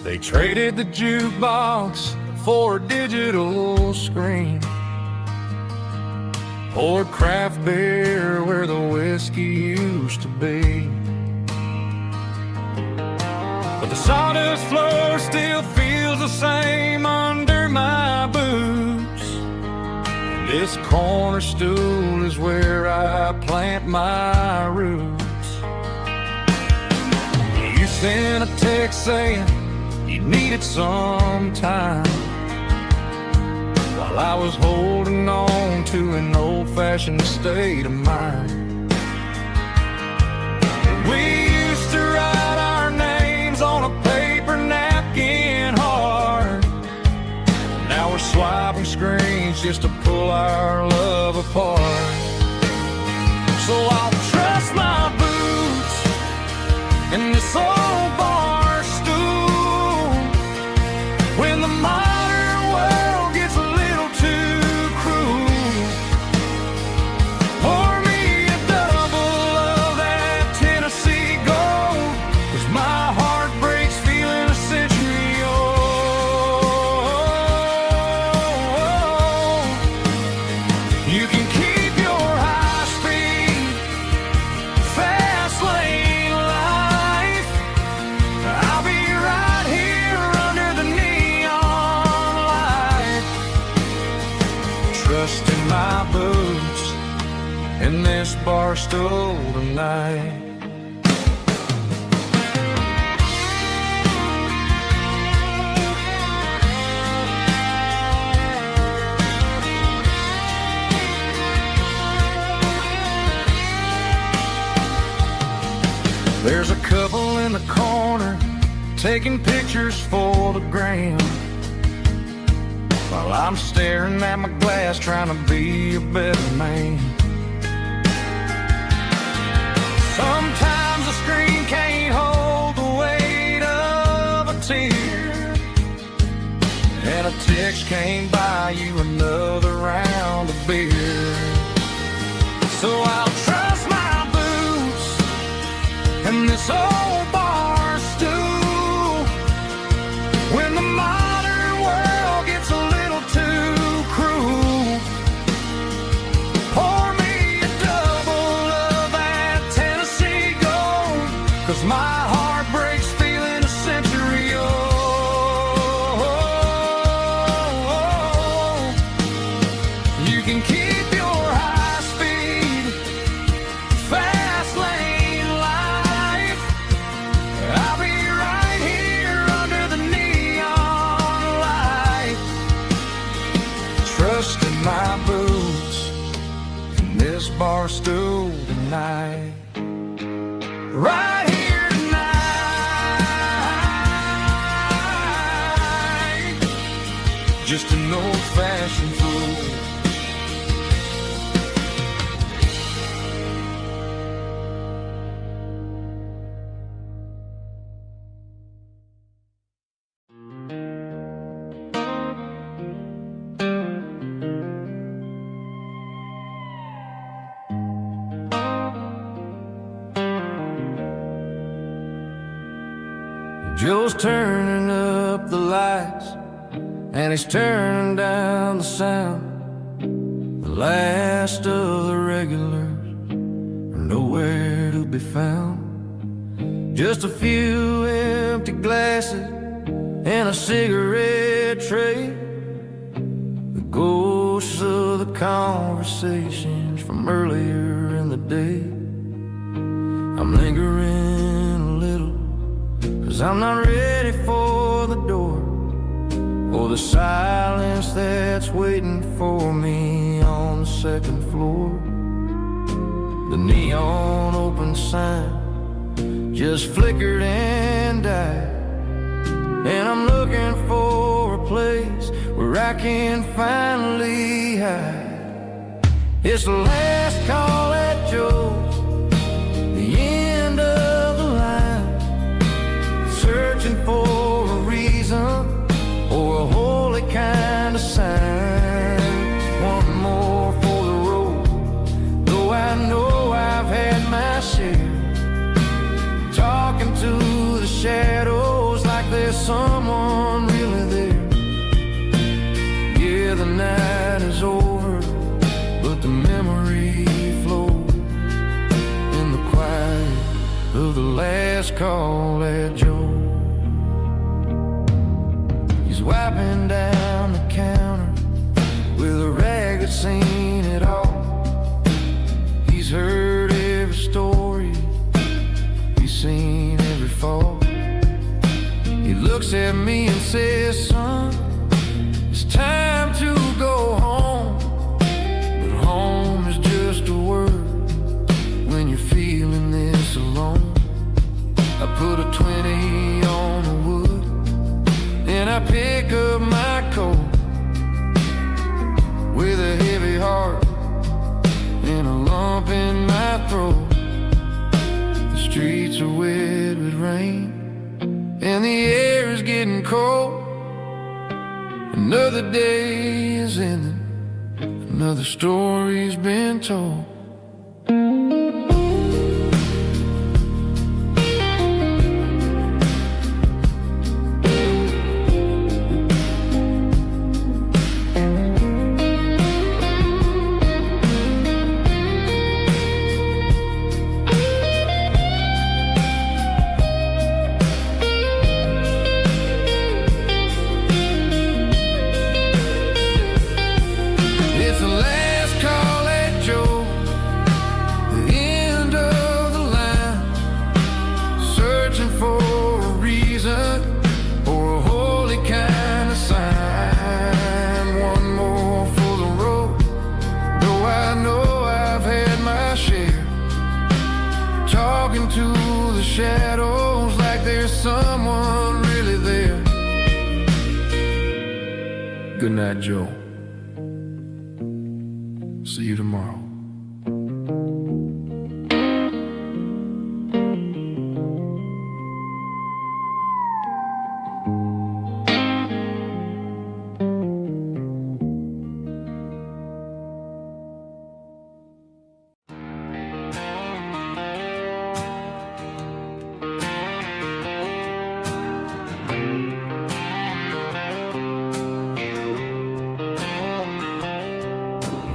They traded the jukebox for a digital screen, poured craft beer where the whiskey used to be. But the sawdust floor still feels the same under my boots. This corner stool is where I plant my roots. You sent a text saying you needed some time, while I was holding on to an old-fashioned state of mind. We used to write our names on a paper napkin hard. Now we're swiping screens just to pull our love apart. So I'll trust my boots in this old bar stool when the modern world gets a little too cruel. Pour me a double of that Tennessee Gold, 'cause my heart breaks feeling a century old. You can keep your high-speed, fast lane life. I'll be right here under the neon light, trusting my boots in this bar stool tonight. There's a couple in the corner taking pictures for the gram, while I'm staring at my glass trying to be a better man. Sometimes the screen can't hold the weight of a tear, and a text can't buy you another round of beer. So I'll trust my boots in this old bar stool when the modern world gets a little too cruel. Pour me a double of that Tennessee Gold, 'cause my heart breaks feeling a century old. You can keep your high-speed, fast lane life. I'll be right here under the neon light, trusting my boots in this bar stool tonight. Right here tonight, just an old-fashioned fool. Joe's turning up the lights and he's turning down the sound. The last of the regulars are nowhere to be found. Just a few empty glasses and a cigarette tray, the ghosts of the conversations from earlier in the day. I'm lingering a little, 'cause I'm not ready for the door, or the silence that's waiting for me on the second floor. The neon open sign just flickered and died, and I'm looking for a place where I can finally hide. It's the last call at Joe's, the end of the line, searching for a reason or a holy kind of sign. One more for the road, though I know I've had my share, talking to the shadows like there's some last call at Joe. He's wiping down the counter with a rag that's seen it all. He's heard every story, he's seen every fall. He looks at me and says, son, it's time to go home. But home is just a word when you're feeling this alone. I put a 20 on the wood, and I pick up my coat with a heavy heart and a lump in my throat. The streets are wet with rain and the air is getting cold. Another day is ending, another story's been told. Talking to the shadows like there's someone really there. Good night, Joe. See you tomorrow.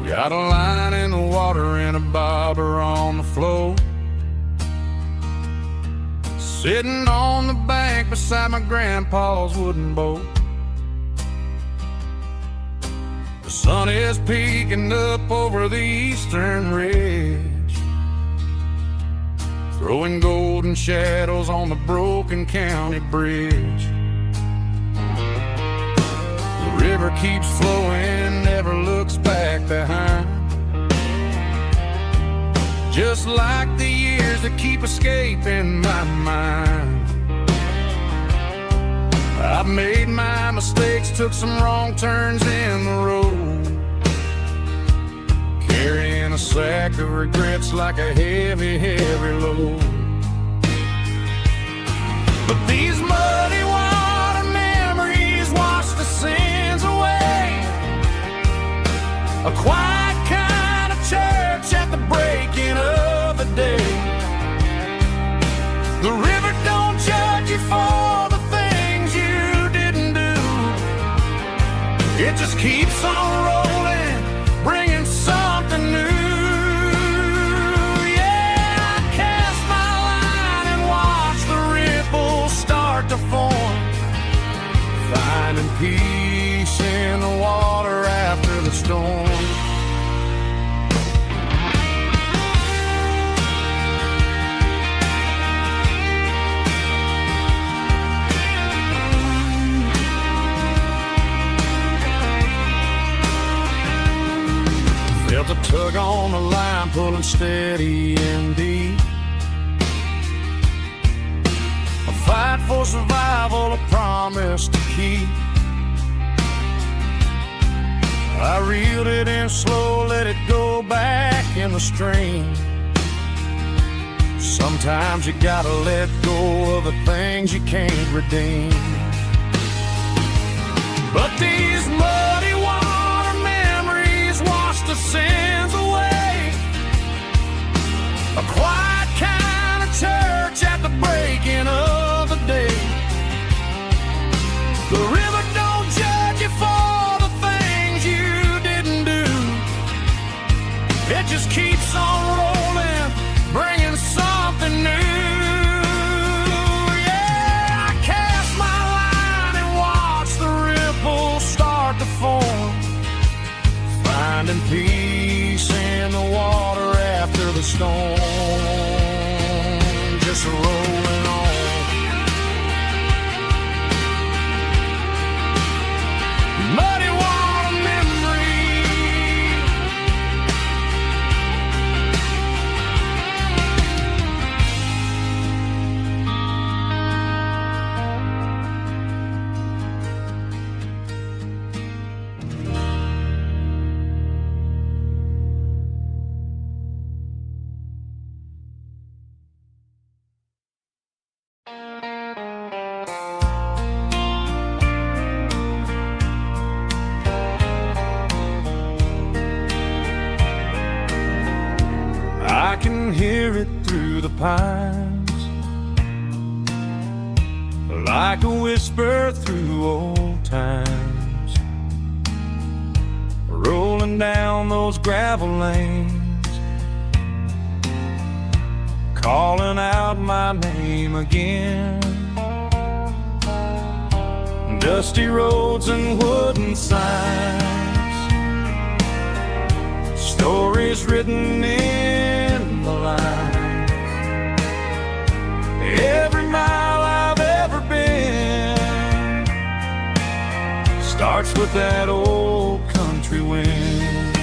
Got a line in the water and a bobber on the floor, sitting on the bank beside my grandpa's wooden boat. The sun is peeking up over the eastern ridge, throwing golden shadows on the broken county bridge. The river keeps flowing, never looks back behind, just like the years that keep escaping my mind. I've made my mistakes, took some wrong turns in the road, carrying a sack of regrets like a heavy, heavy load. But these muddy water memories wash the sins away. A quiet kind of church at the breaking of the day. The river don't judge you for the things you didn't do. It just keeps on rolling, bringing something new. Yeah, I cast my line and watch the ripples start to form, finding peace in the water after the storm. Felt a tug on the line, pulling steady and deep. A fight for survival, a promise to keep. I reeled it in slow, let it go back in the stream. Sometimes you gotta let go of the things you can't redeem. But these muddy water memories wash the sins away. A quiet kind of church at the breaking of the day. The river don't judge you for the things you didn't do. It just keeps on rolling, bringing something new. on, just rolling on. Muddy water memory. I can hear it through the pines, like a whisper through old times, rolling down those gravel lanes, calling out my name again. Dusty roads and wooden signs, stories written in the lines. Every mile I've ever been starts with that old country wind.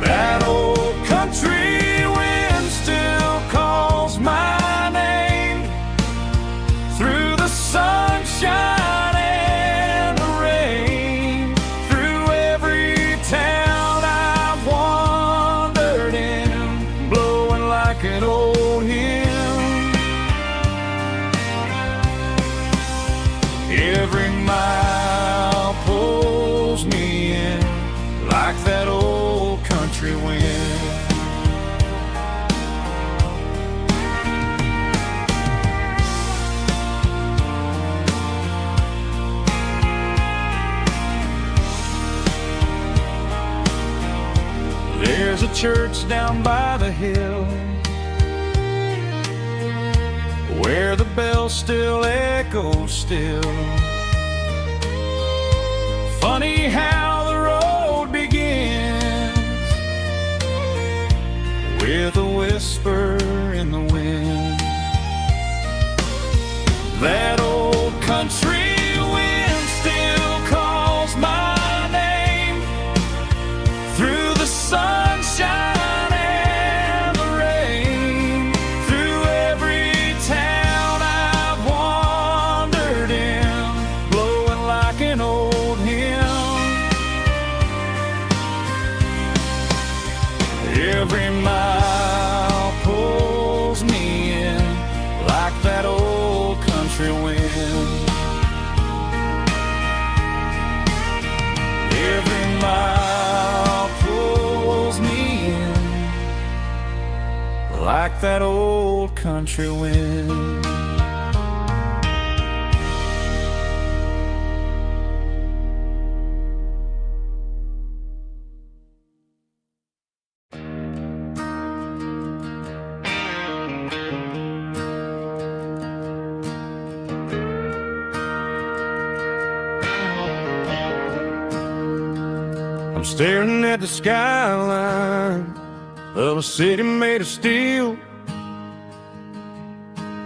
That old country wind still calls my name through the sunshine and the rain, through every town I've wandered in, blowing like an old hymn. Every mile pulls me in like that old country wind. There's a church down by the hill where the bells still echo still. Funny how the road begins with a whisper in the wind. That old country wind still calls my name through the sunshine and the rain, through every town I've wandered in, blowing like an old hymn. Every mile pulls me in like that old country wind. Every mile pulls me in like that old country wind. I'm staring at the skyline of a city made of steel,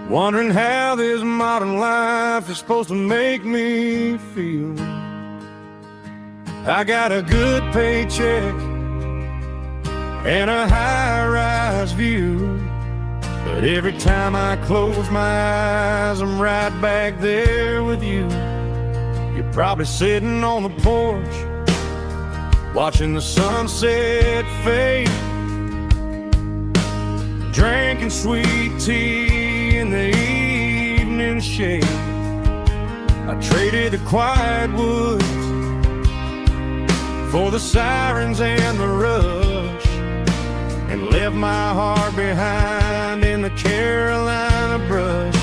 wondering how this modern life is supposed to make me feel. I got a good paycheck and a high-rise view, but every time I close my eyes, I'm right back there with you. You're probably sitting on the porch watching the sunset fade, drinking sweet tea in the evening shade. I traded the quiet woods for the sirens and the rush, and left my heart behind in the Carolina brush.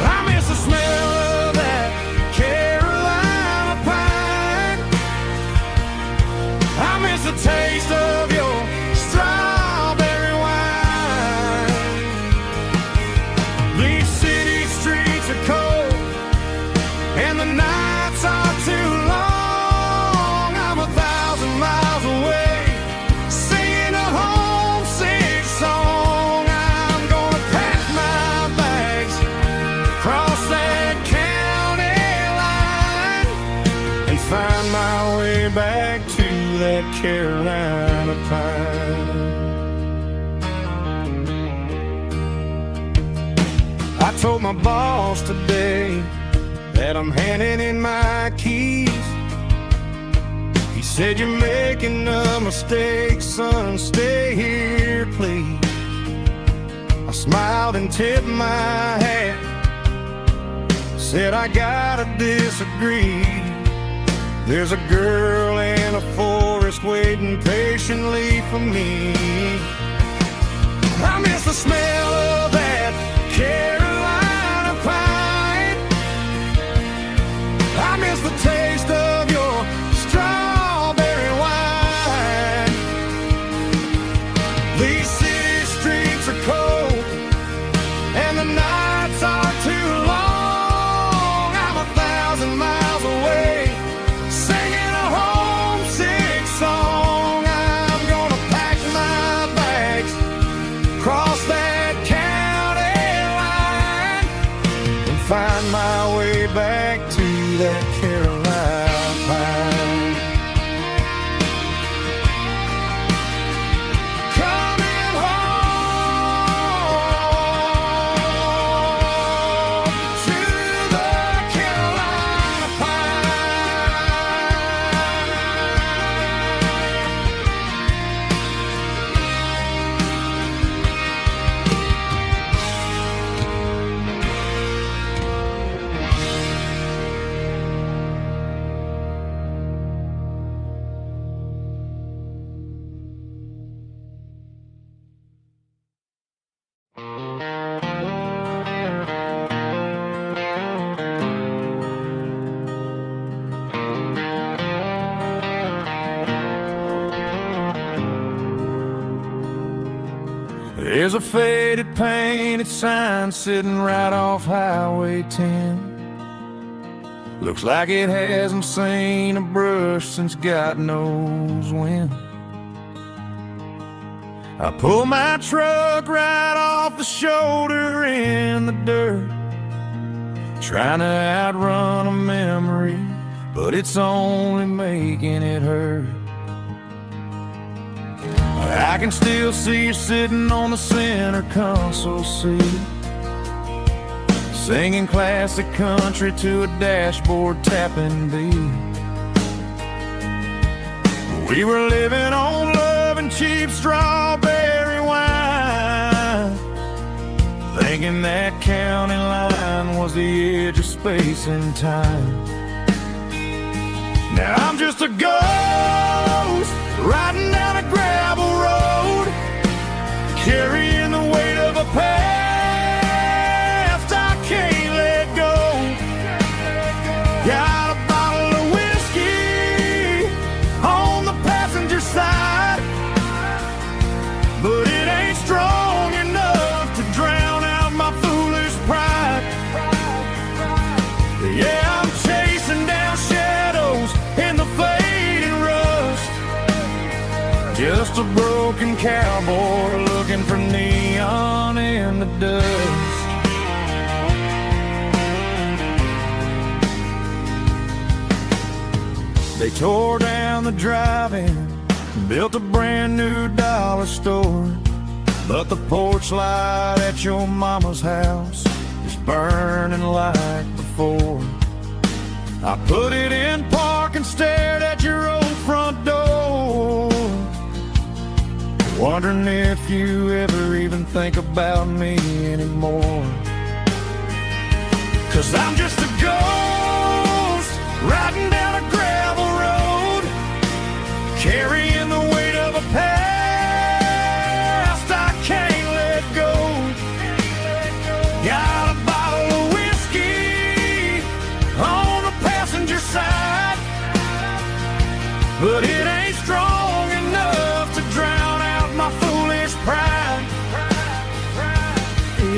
I miss the smell of that Carolina pine. I miss the taste of your strawberry wine. These city streets are cold and the nights are too long. I'm 1,000 miles away, singing told my boss today that I'm handing in my keys. He said, "You're making a mistake, son, stay here, please." I smiled and tipped my hat, said, "I gotta disagree. There's a girl in a forest waiting patiently for me. I miss the smell of that Carolina pine. I miss the taste of your strawberry wine. These city streets are cold and the nights are too long. I'm 1,000 miles away, singing a homesick song. I'm gonna pack my bags, cross that county line, and find my way back to that Carolina pine. Coming home to the Carolina There's a faded painted sign sitting right off Highway 10. Looks like it hasn't seen a brush since God knows when. I pull my truck right off the shoulder in the dirt, trying to outrun a memory, but it's only making it hurt. I can still see you sitting on the center console seat, singing classic country to a dashboard tapping beat. We were living on love and cheap strawberry wine, thinking that county line was the edge of space and time. Now I'm just a ghost riding down a gravel road, carrying the weight of a past I can't let go. Got a bottle of whiskey on the passenger side, but it ain't strong enough to drown out my foolish pride. Yeah, I'm chasing down shadows in the fading rust, just a broken cowboy looking for neon in the dust. They tore down the drive-in, built a brand new dollar store, but the porch light at your mama's house is burning like before. I put it in park and stared at your old front door, wondering if you ever even think about me anymore. 'Cause I'm just a ghost riding down a gravel road, carrying the weight of a past I can't let go. Got a bottle of whiskey on the passenger side, but it ain't strong enough to drown out my foolish pride.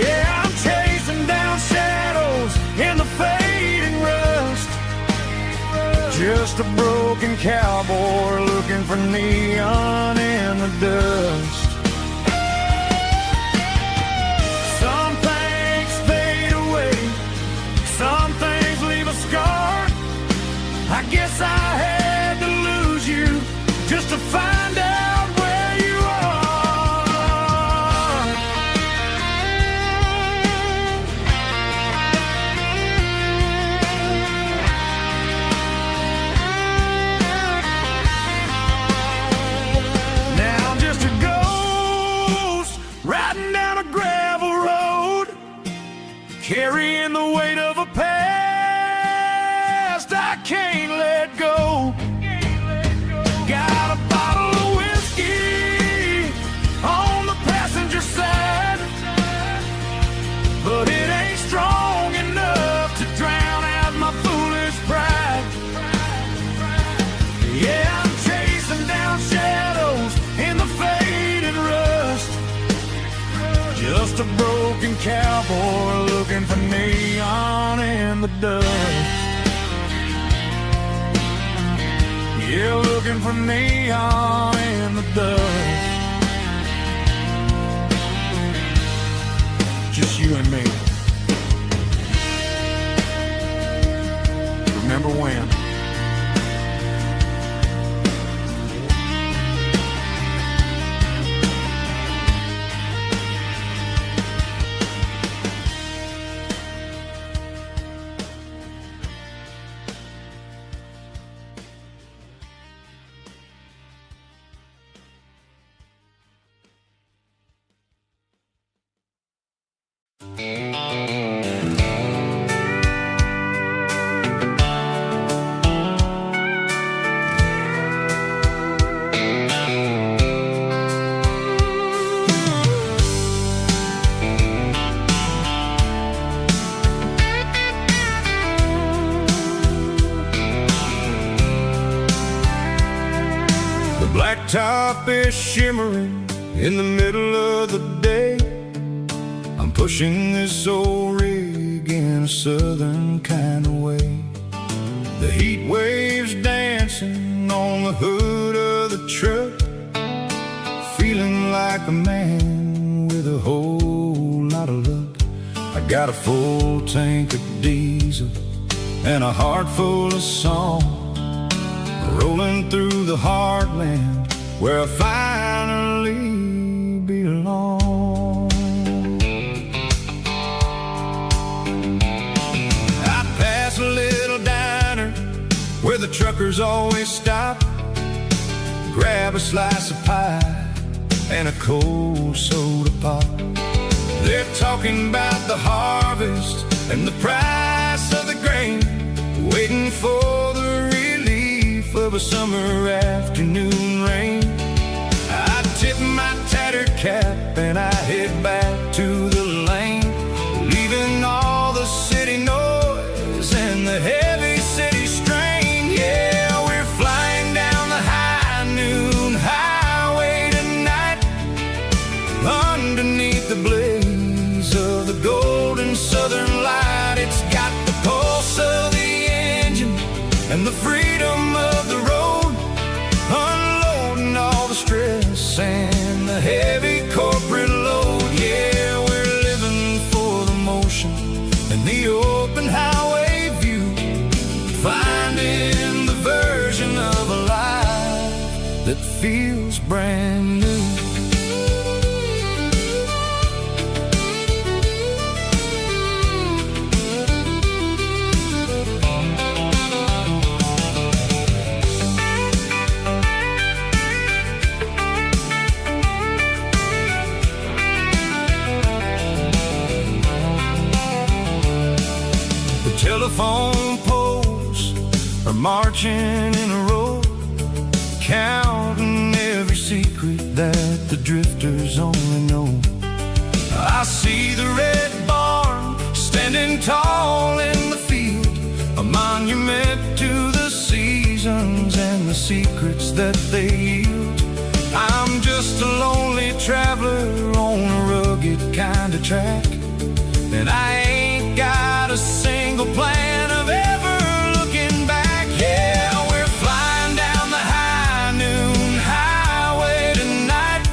Yeah, I'm chasing down shadows in the fading rust, just a broken cowboy looking for neon in the dust. Some things fade away, some things leave a scar. I guess I had to lose you just to find out where you are. carrying the weight of a past I can't let go. Got a bottle of whiskey on the passenger side, but it ain't strong enough to drown out my foolish pride. Yeah, I'm chasing down shadows in the faded rust, just a broken cowboy looking for neon in the dust. Yeah, looking for neon in the dust. Just you and me. Remember when? Blacktop is shimmering in the middle of the day. I'm pushing this old rig in a southern kind of way. The heat waves dancing on the hood of the truck, feeling like a man with a whole lot of luck. I got a full tank of diesel and a heart full of song, rolling through the heartland where I finally belong. I pass a little diner where the truckers always stop, grab a slice of pie and a cold soda pop. They're talking about the harvest and the price of the grain, waiting for the relief of a summer afternoon rain. I tip my tattered cap and I head back to the lane, leaving all the city noise and the heavy city strain. Yeah, we're flying down the high noon highway tonight, underneath the blaze of the golden southern light. It's got the pulse of the engine and the freedom of the road, unloading all the stress and the heavy corporate load. Yeah, we're living for the motion and the open highway view, finding the version of a life that feels brand new. Telephone poles are marching in a row, counting every secret that the drifters only know. I see the red barn standing tall in the field, a monument to the seasons and the secrets that they yield. I'm just a lonely traveler on a rugged kind of track, and I ain't got a single plan of ever looking back. Yeah, we're flying down the high noon highway tonight,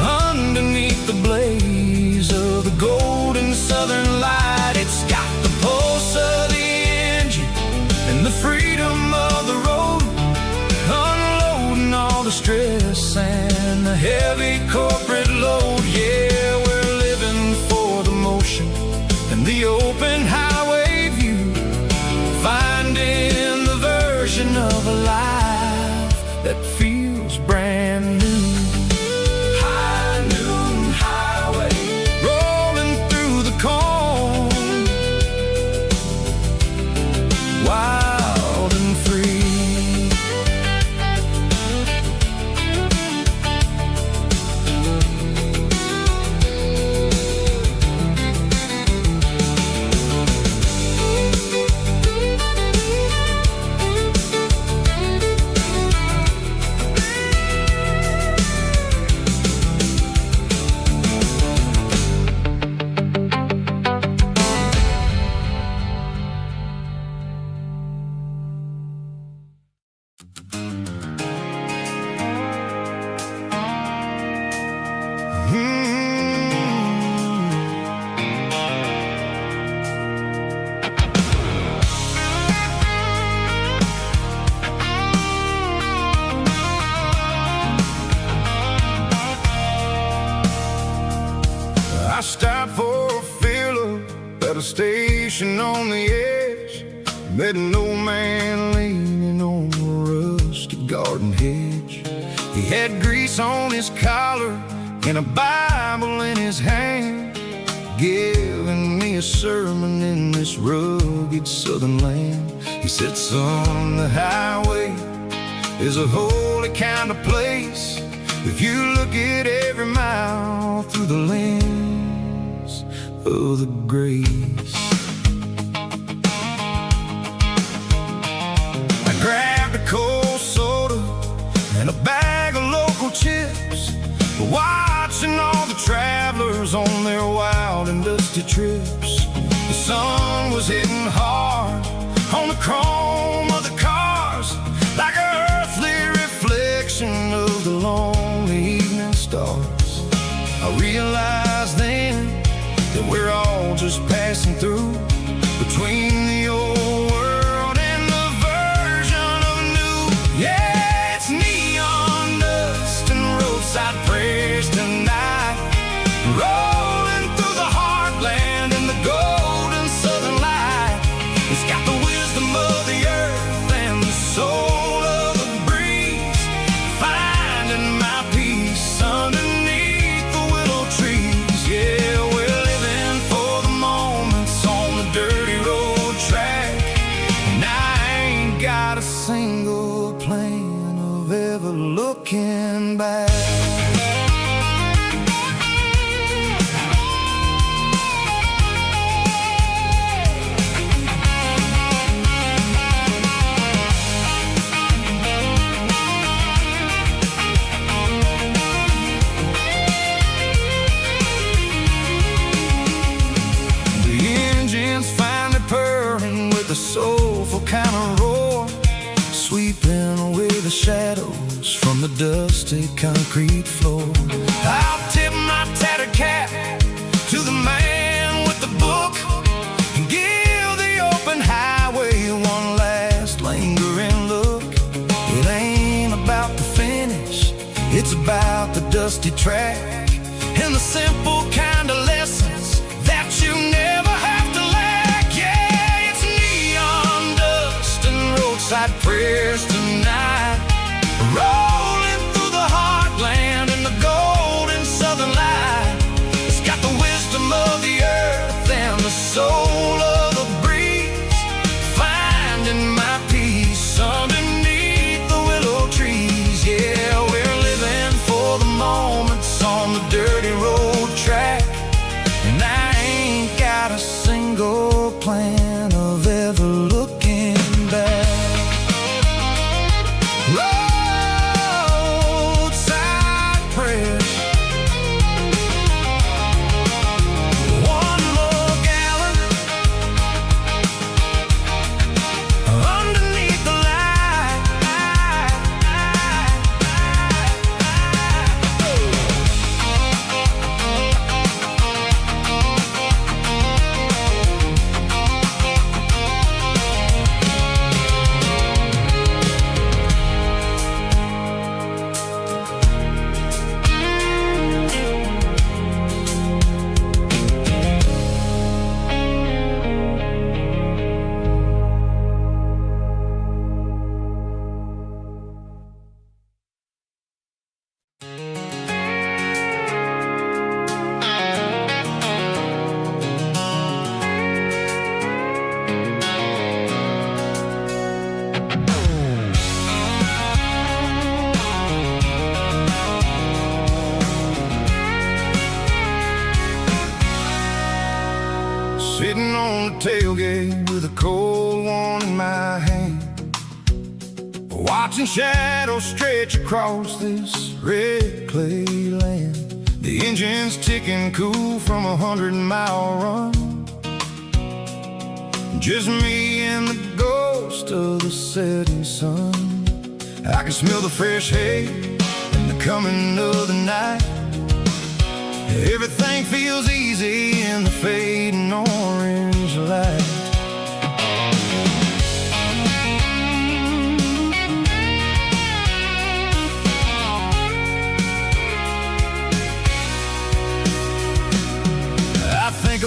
underneath the blaze of the golden southern light. It's got the pulse of the engine and the freedom of the road, unloading all the stress and the heavy corporate load. Yeah, we're living for the motion and the open highway view, finding the version of a life that feels brand new. High noon highway, rolling through the corn, stopped for a fill-up at a station on the edge. Met an old man leaning on a rusty garden hedge. He had grease on his collar and a Bible in his hand, giving me a sermon in this rugged southern land. He said, son, the highway is a holy kind of place if you look at every mile through the lens of the grace. I grabbed a cold soda and a bag of local chips, watching all the travelers on their wild and dusty trips. The sun was hitting hard on the chrome of the cars, like an earthly reflection of the lonely evening stars. I realized then that we're all just passing through, between the old world and the version of new. Yeah, it's neon dust and roadside prayers tonight, rolling through the heartland in the golden southern light. It's got the wisdom of the earth and the soul of the breeze, finding my peace underneath the willow trees. Yeah, we're living for the moments on the dirty road track, and I ain't got a single plan of ever looking back. A soulful kind of roar, sweeping away the shadows from the dusty concrete floor. I'll tip my tattered cap to the man with the book and give the open highway one last lingering look. It ain't about the finish, it's about the dusty track and the simple kind of lessons that you never have to lack. Yeah, it's neon dust and roadside prayers tonight, rolling through the heartland in the golden southern light. It's got the wisdom of the earth and the soul of the breeze, finding my peace underneath the willow trees. Yeah, we're living for the moments on the dirty road track, and I ain't got a single plan of ever looking back. Roadside prayers, one more gallon underneath the light. Sitting on the tailgate with a cold one in my hand, watching shadows stretch across this red clay land. The engine's ticking cool from 100-mile run, just me and the ghost of the setting sun. I can smell the fresh hay and the coming of the night. Everything feels easy in the fading orange light.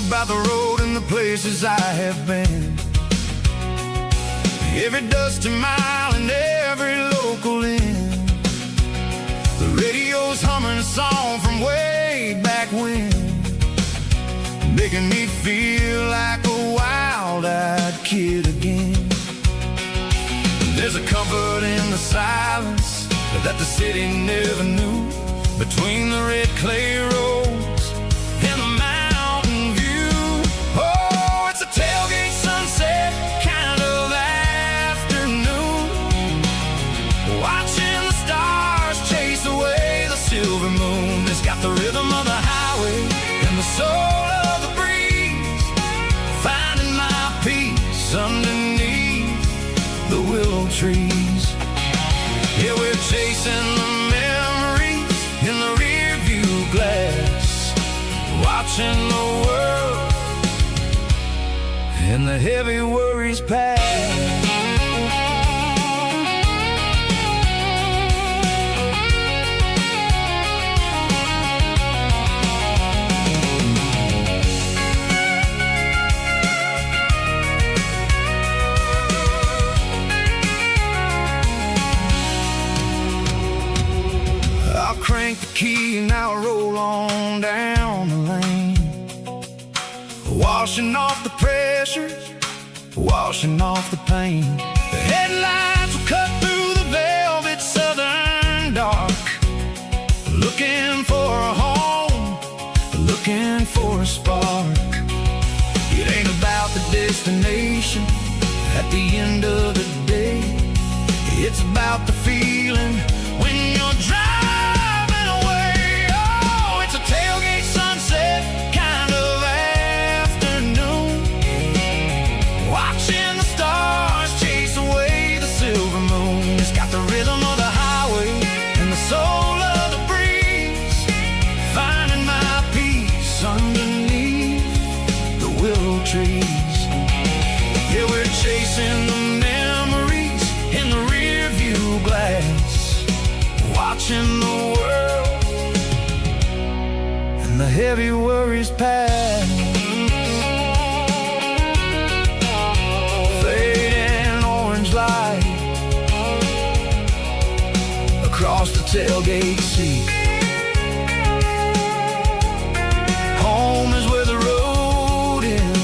about the road and the places I have been. Every dusty mile and every local inn. The radio's humming a song from way back when, making me feel like a wild-eyed kid again. There's a comfort in the silence that the city never knew, between the red clay roads and the mountain view. Oh, it's a tailgate sunset kind of afternoon, watching the stars chase away the silver moon. It's got the rhythm of the highway and the soul of the breeze, finding my peace underneath the willow trees. Yeah, we're chasing the memories in the rear view glass, watching the world and the heavy worries pass. Crank the key and I'll roll on down the lane, washing off the pressure, washing off the pain. The headlights will cut through the velvet southern dark, looking for a home, looking for a spark. It ain't about the destination at the end of the day, it's about the feeling when you're driving. Tailgate sunset kind of afternoon, watching the stars chase away the silver moon. It's got the rhythm of the highway and the soul of the breeze, finding my peace underneath the willow trees. Yeah, we're chasing the memories in the rear view glass, watching the world and the heavy worries pass. Fading orange light across the tailgate seat. Home is where the road ends.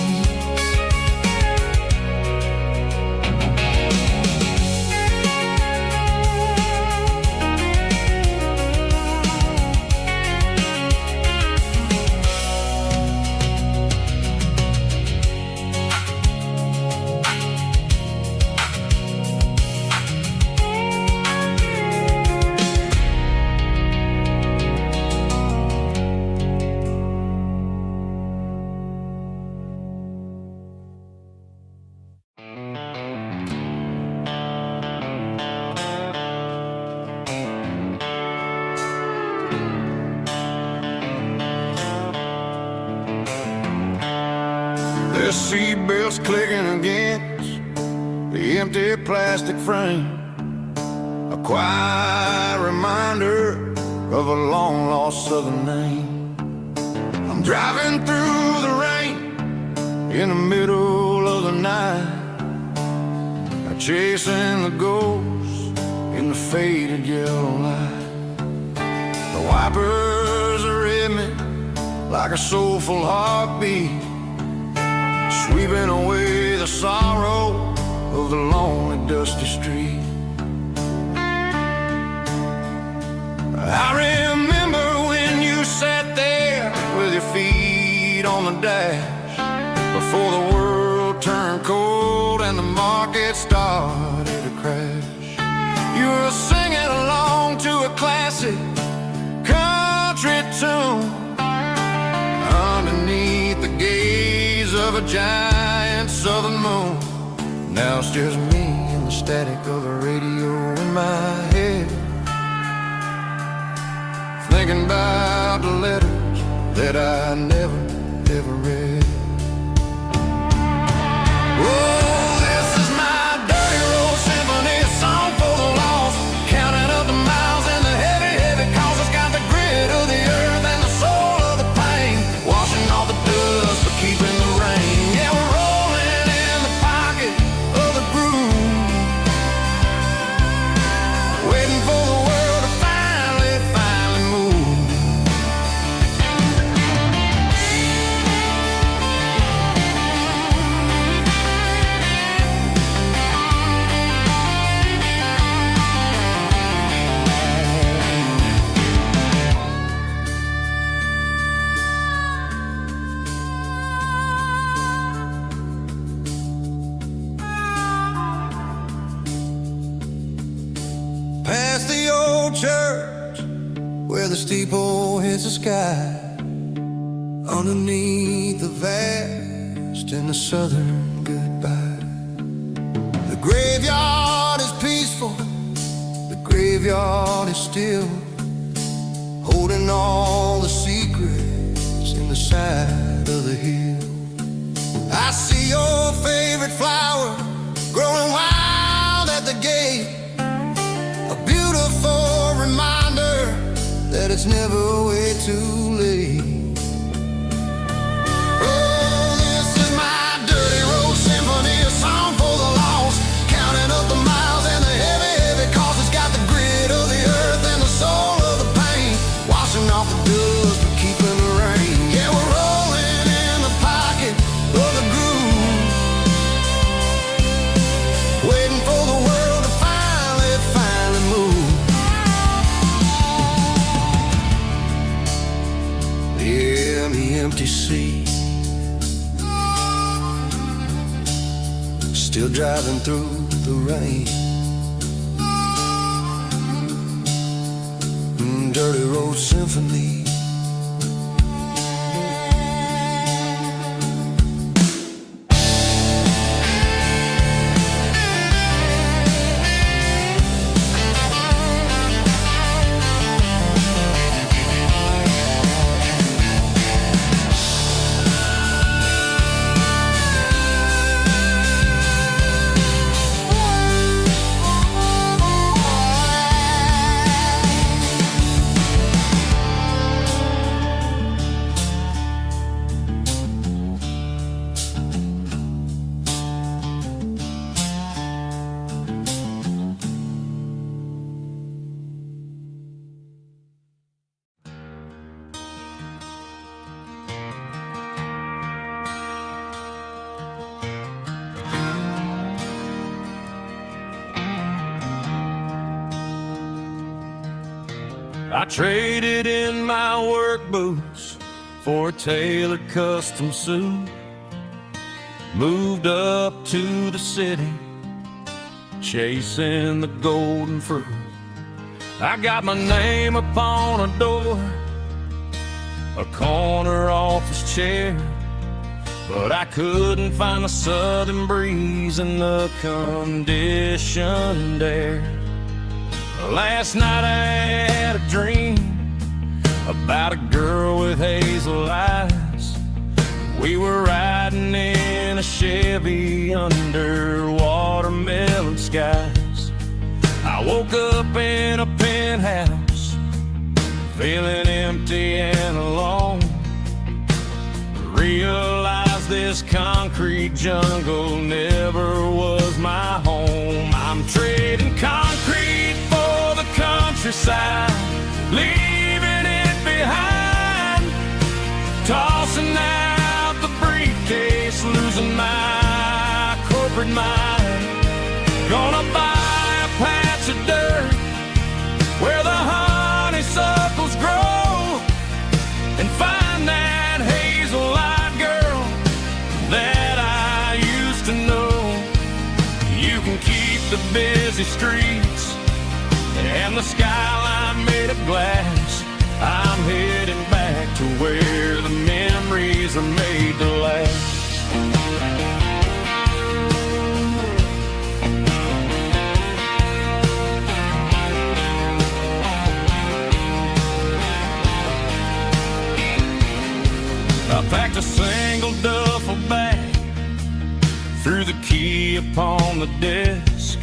The seatbelts clicking against the empty plastic frame, a quiet reminder of a long-lost southern name. I'm driving through the rain in the middle of the night, chasing the ghosts in the faded yellow light. The wipers are in me like a soulful heartbeat, sweeping away the sorrow of the lonely, dusty street. I remember when you sat there with your feet on the dash, before the world turned cold and the market started to crash. You were singing along to a classic country tune underneath the gaze of a giant southern moon. Now it's just me and the static of the radio in my head, thinking about the letters that I never, ever read. Oh, this is my dirty road symphony, a song for the lost, counting up the miles and the heavy, heavy calls. It's got the grit of the earth and the soul of the pain, washing all the dust but keep steeple hits the sky, underneath the vast and the southern goodbye. The graveyard is peaceful, the graveyard is still, holding all the secrets in the side of the hill. I see your favorite flower growing wild at the gate, a beautiful reminder that it's never way too late. Oh, this is my dirty road symphony, a song for the lost, counting up the miles and the heavy, heavy cost. It's got the grit of the earth and the soul of the pain, washing off the dust but keeping the rain. Yeah, we're rolling in the pocket of the groove, waiting for the world to finally move. Yeah, the empty sea, still driving through the rain. Dirty road symphony. I traded in my work boots for a tailored custom suit, moved up to the city, chasing the golden fruit. I got my name upon a door, a corner office chair, but I couldn't find the southern breeze in the conditioned air. Last night I had a dream about a girl with hazel eyes. We were riding in a Chevy under watermelon skies. I woke up in a penthouse, feeling empty and alone. Realized this concrete jungle never was my home. I'm trading concrete for the countryside, leaving it behind, tossing out the briefcase, losing my corporate mind. Gonna buy a patch of dirt where the honeysuckles grow and find that hazel-eyed girl that I used to know. You can keep the busy streets and the skyline made of glass. I'm heading back to where the memories are made to last. I packed a single duffel bag, threw the key upon the desk,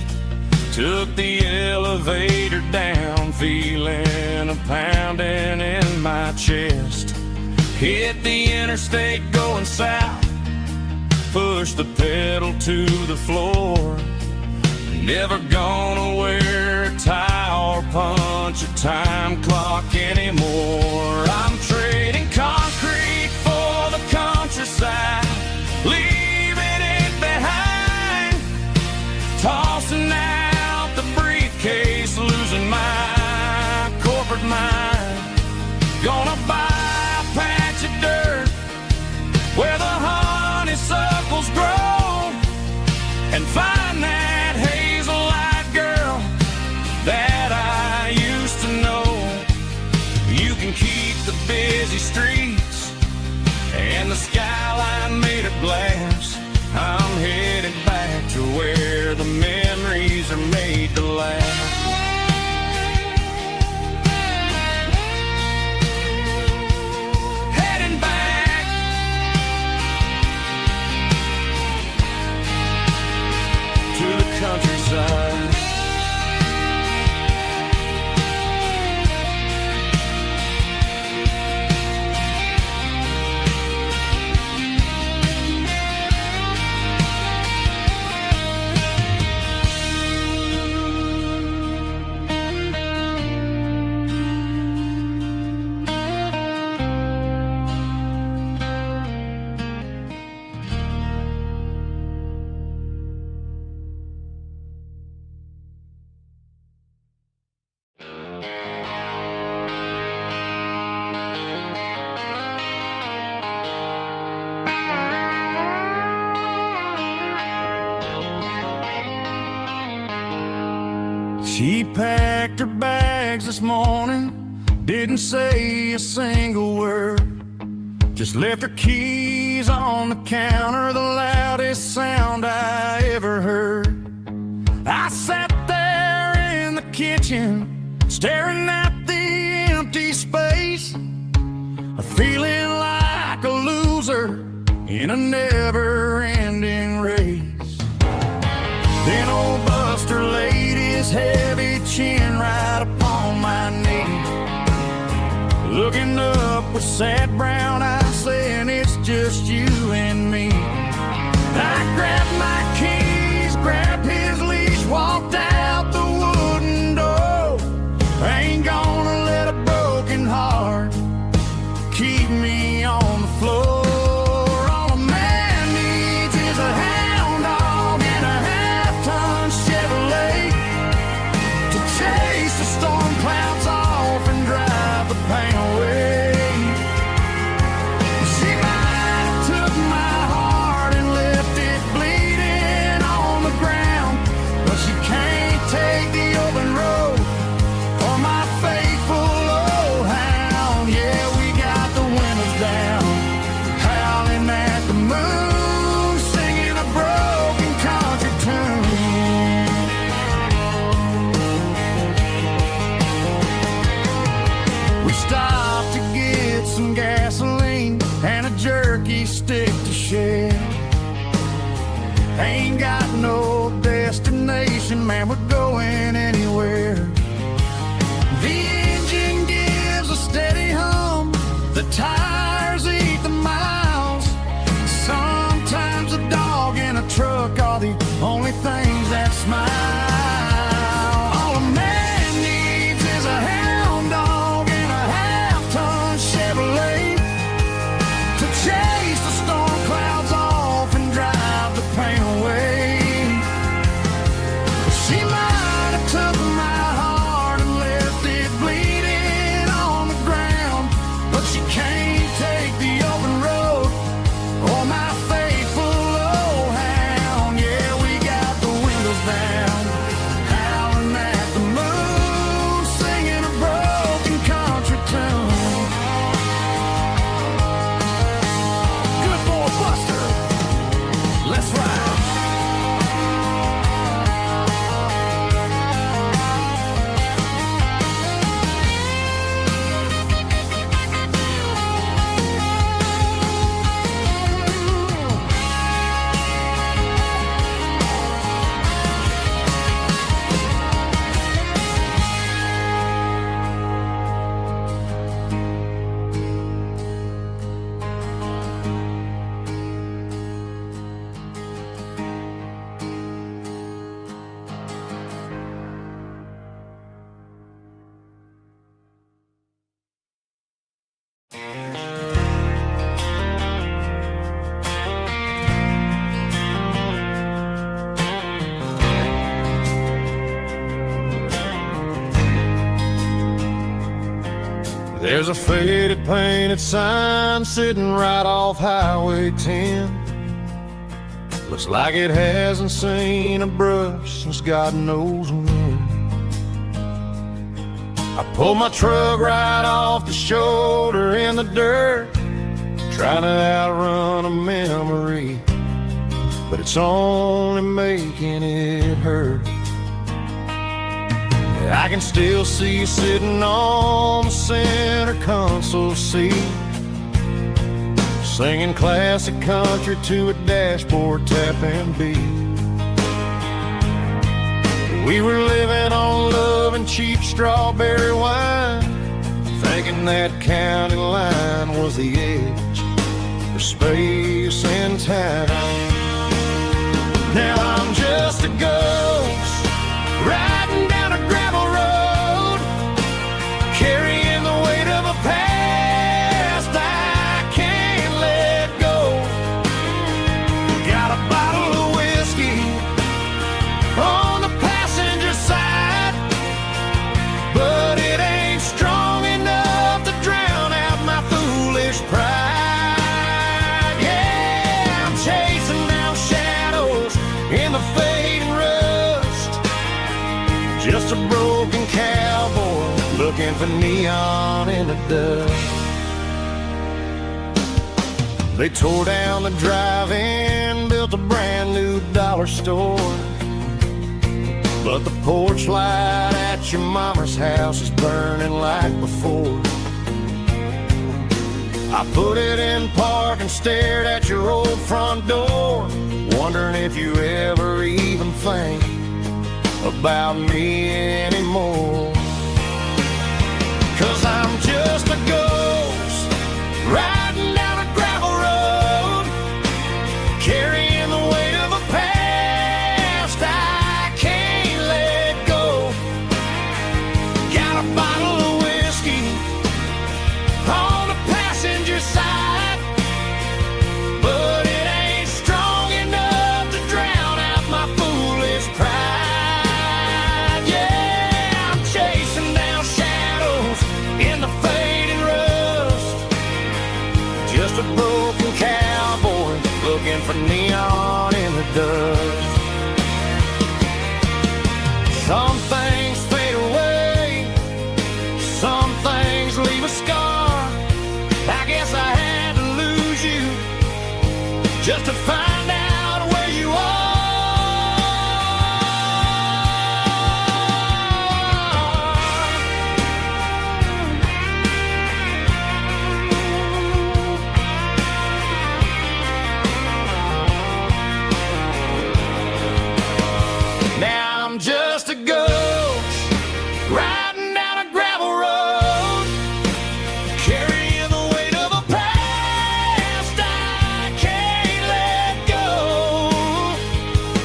took the elevator down, feeling a pounding in my chest. Hit the interstate going south, pushed the pedal to the floor. Never gonna wear a tie or punch a time clock anymore. I'm trading concrete for the countryside, leaving it behind, tossing out the briefcase, losing my corporate mind. Gonna buy a patch of dirt where the honeysuckles grow and find that hazel-eyed girl that I used to know. You streets and the skyline made of glass. I'm headed back to where the memories are made to last. Heading back to the countryside. She packed her bags this morning, didn't say a single word, just left her keys on the counter, the loudest sound I ever heard. I sat there in the kitchen, staring at the empty space, feeling like a loser in a never-ending race. Then old Buster laid his heavy chin right upon my knee, looking up with sad brown eyes, saying it's just you and me. I grabbed my keys, grabbed his leash, walked out the wooden door. I ain't gonna let a broken heart keep me on the floor. All a man needs is a hound dog and a half-ton Chevrolet to chase the storm clouds off and drive the pain away. She might have took my heart and left it bleeding on the ground, but she can't take the open road for my faithful old hound. Yeah, we got the windows down, howling at the moon, singing a broken country tune. We stopped to get some gasoline and a jerky stick to share. Ain't got no destination, man, we're going anywhere. The engine gives a steady hum, the tires eat the miles. Sometimes a dog and a truck are the only things that smile. All a man needs is a hound dog and a half-ton Chevrolet to chase the storm clouds off and drive the pain away. She might have took my heart and left it bleeding on the ground, but she can't take the open road or my faithful old hound. Yeah, we got the windows down, howling at the moon, singing a broken country tune. Good boy, Buster, let's ride. There's a faded painted sign sitting right off Highway 10. Looks like it hasn't seen a brush since God knows when. I pulled my truck right off the shoulder in the dirt, trying to outrun a memory, but it's only making it hurt. I can still see you sitting on the center console seat, singing classic country to a dashboard tapping beat. We were living on love and cheap strawberry wine, thinking that county line was the edge for space and time. Now I'm just a ghost riding down a gravel road, carrying the weight of a past I can't let go. Got a bottle of whiskey on the passenger side, but it ain't strong enough to drown out my foolish pride. Yeah, I'm chasing down shadows in the fading rust, just a broken cowboy looking for neon in the dust. They tore down the drive-in, built a brand new dollar store, but the porch light at your mama's house is burning like before. I put it in park and stared at your old front door, wondering if you ever even think about me anymore. 'Cause I'm just a ghost riding down a gravel road, carrying the weight of a past I can't let go. Got a bottle of whiskey on the passenger side, but it ain't strong enough to drown out my foolish pride. Yeah, I'm chasing down shadows in the fading rust, just a broken cowboy looking for neon in the dust. Some things fade away, some things leave a scar. I guess I had to lose you just to find out where you are. Now I'm just a ghost riding down a gravel road, carrying the weight of a past I can't let go.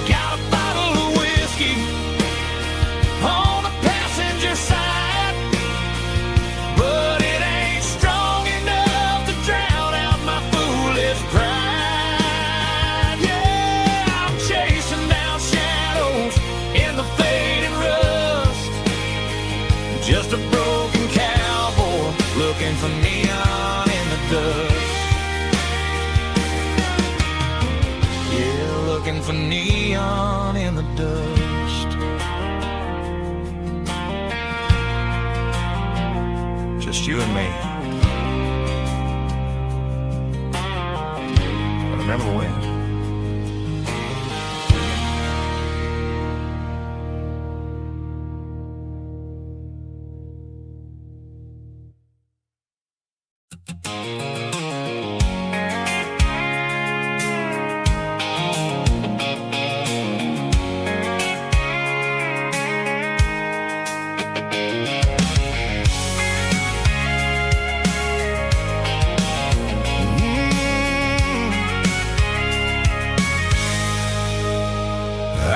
Got a bottle of whiskey on the passenger side, but it ain't strong enough to drown out my foolish pride. Yeah, I'm chasing down shadows in the fading rust, just a broken cowboy looking for neon in the dust. Yeah, looking for neon in the dust. Just you and me. I remember when.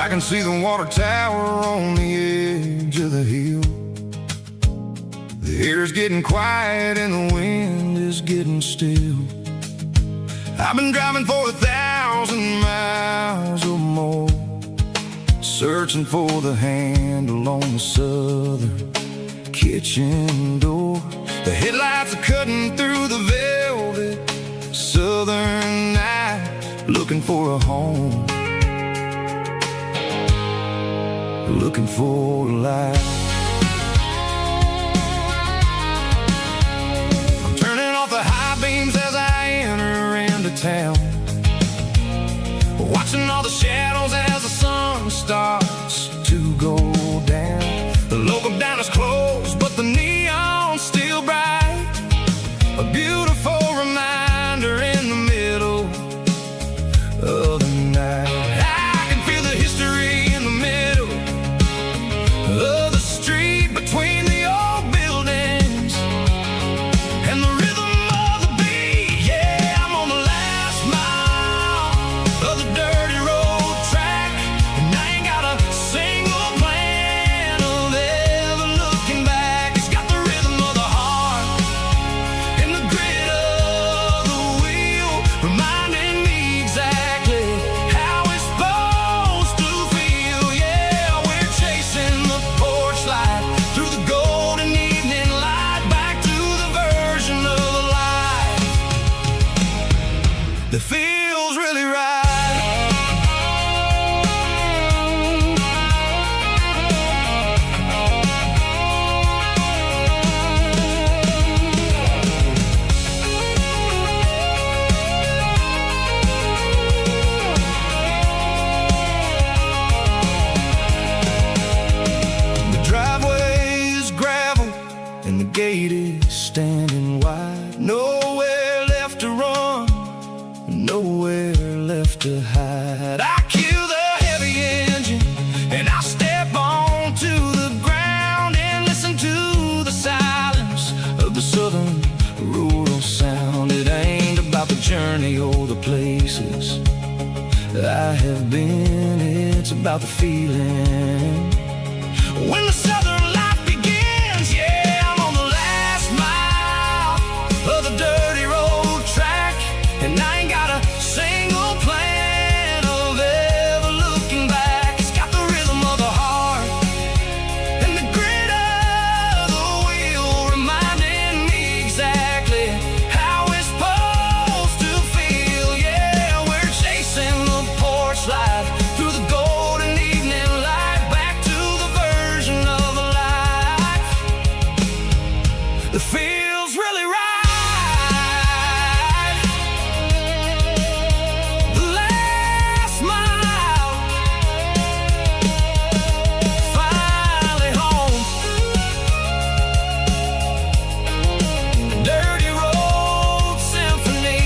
I can see the water tower on the edge of the hill. The air's getting quiet and the wind is getting still. I've been driving for 1,000 miles or more, searching for the handle on the southern kitchen door. The headlights are cutting through the velvet southern night, looking for a home, looking for a life. that feels really right. The driveway is gravel and the gate is standing wide. Nowhere left to run, nowhere left to hide. I kill the heavy engine and I step onto the ground and listen to the silence of the southern rural sound. It ain't about the journey or the places I have been, it's about the feeling when the southern life begins. Yeah, I'm on the last mile of the dirty road track, and I ain't got a single plan of ever looking back. It's got the rhythm of the heart and the grit of the wheel, reminding me exactly how it's supposed to feel. Yeah, we're chasing the porch light through the golden evening light, back to the version of a life that feels really right. The last mile, finally home. Dirty road symphony.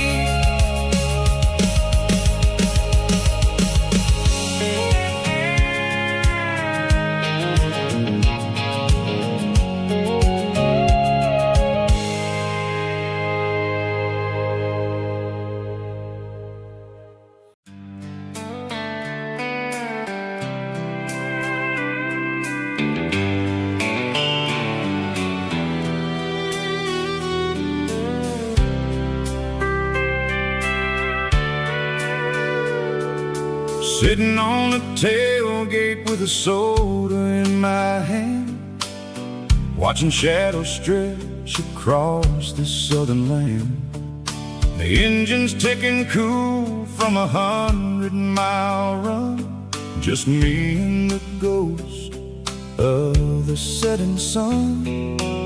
Sitting on the tailgate with a soda in my hand, watching shadows stretch across this southern land. The engine's ticking cool from 100-mile run, just me and the ghost of the setting sun.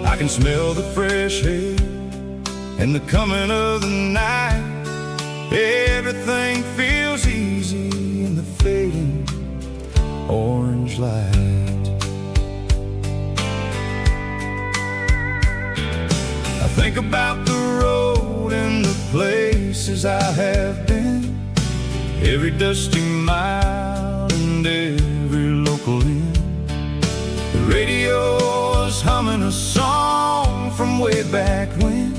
I can smell the fresh air and the coming of the night. Everything feels easy in the fading orange light. I think about the road and the places I have been, every dusty mile and every local inn. The radio is humming a song from way back when,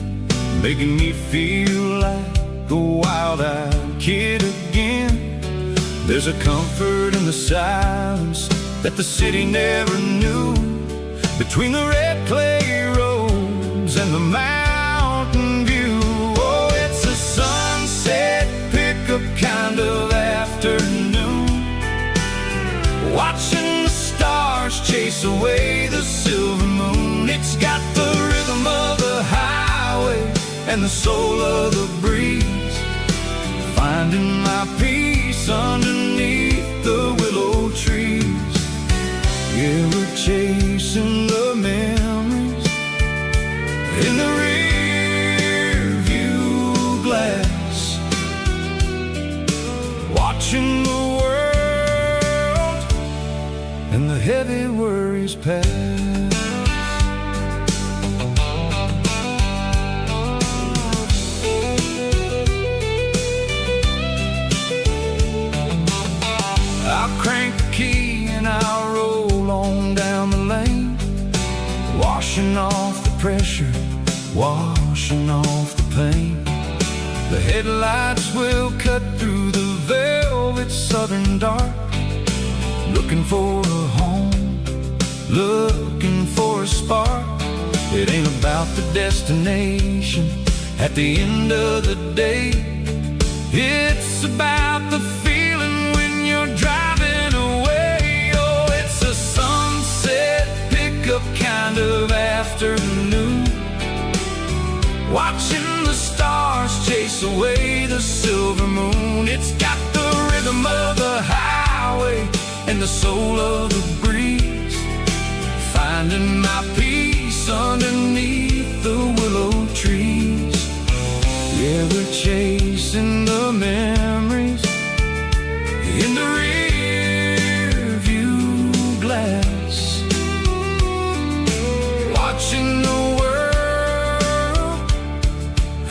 making me feel like a wild-eyed kid again. There's a comfort in the silence that the city never knew, between the red clay roads and the mountain view. Oh, it's a sunset pickup kind of afternoon, watching the stars chase away the silver moon. It's got the rhythm of the highway and the soul of the breeze, finding my peace underneath the willow trees. Yeah, we're chasing the memories in the rear view glass, watching the world and the heavy worries pass. I'll crank the key and I'll roll on down the lane, washing off the pressure, washing off the pain. The headlights will cut through the velvet southern dark, looking for a home, looking for a spark. It ain't about the destination at the end of the day, it's about the feeling when you're driving away. Oh, it's a sunset pickup kind of afternoon, watching the stars chase away the silver silver moon. It's got the rhythm of the highway and the soul of the breeze. Finding my peace underneath the willow trees. Yeah, we're chasing the memories in the rear view glass, watching the world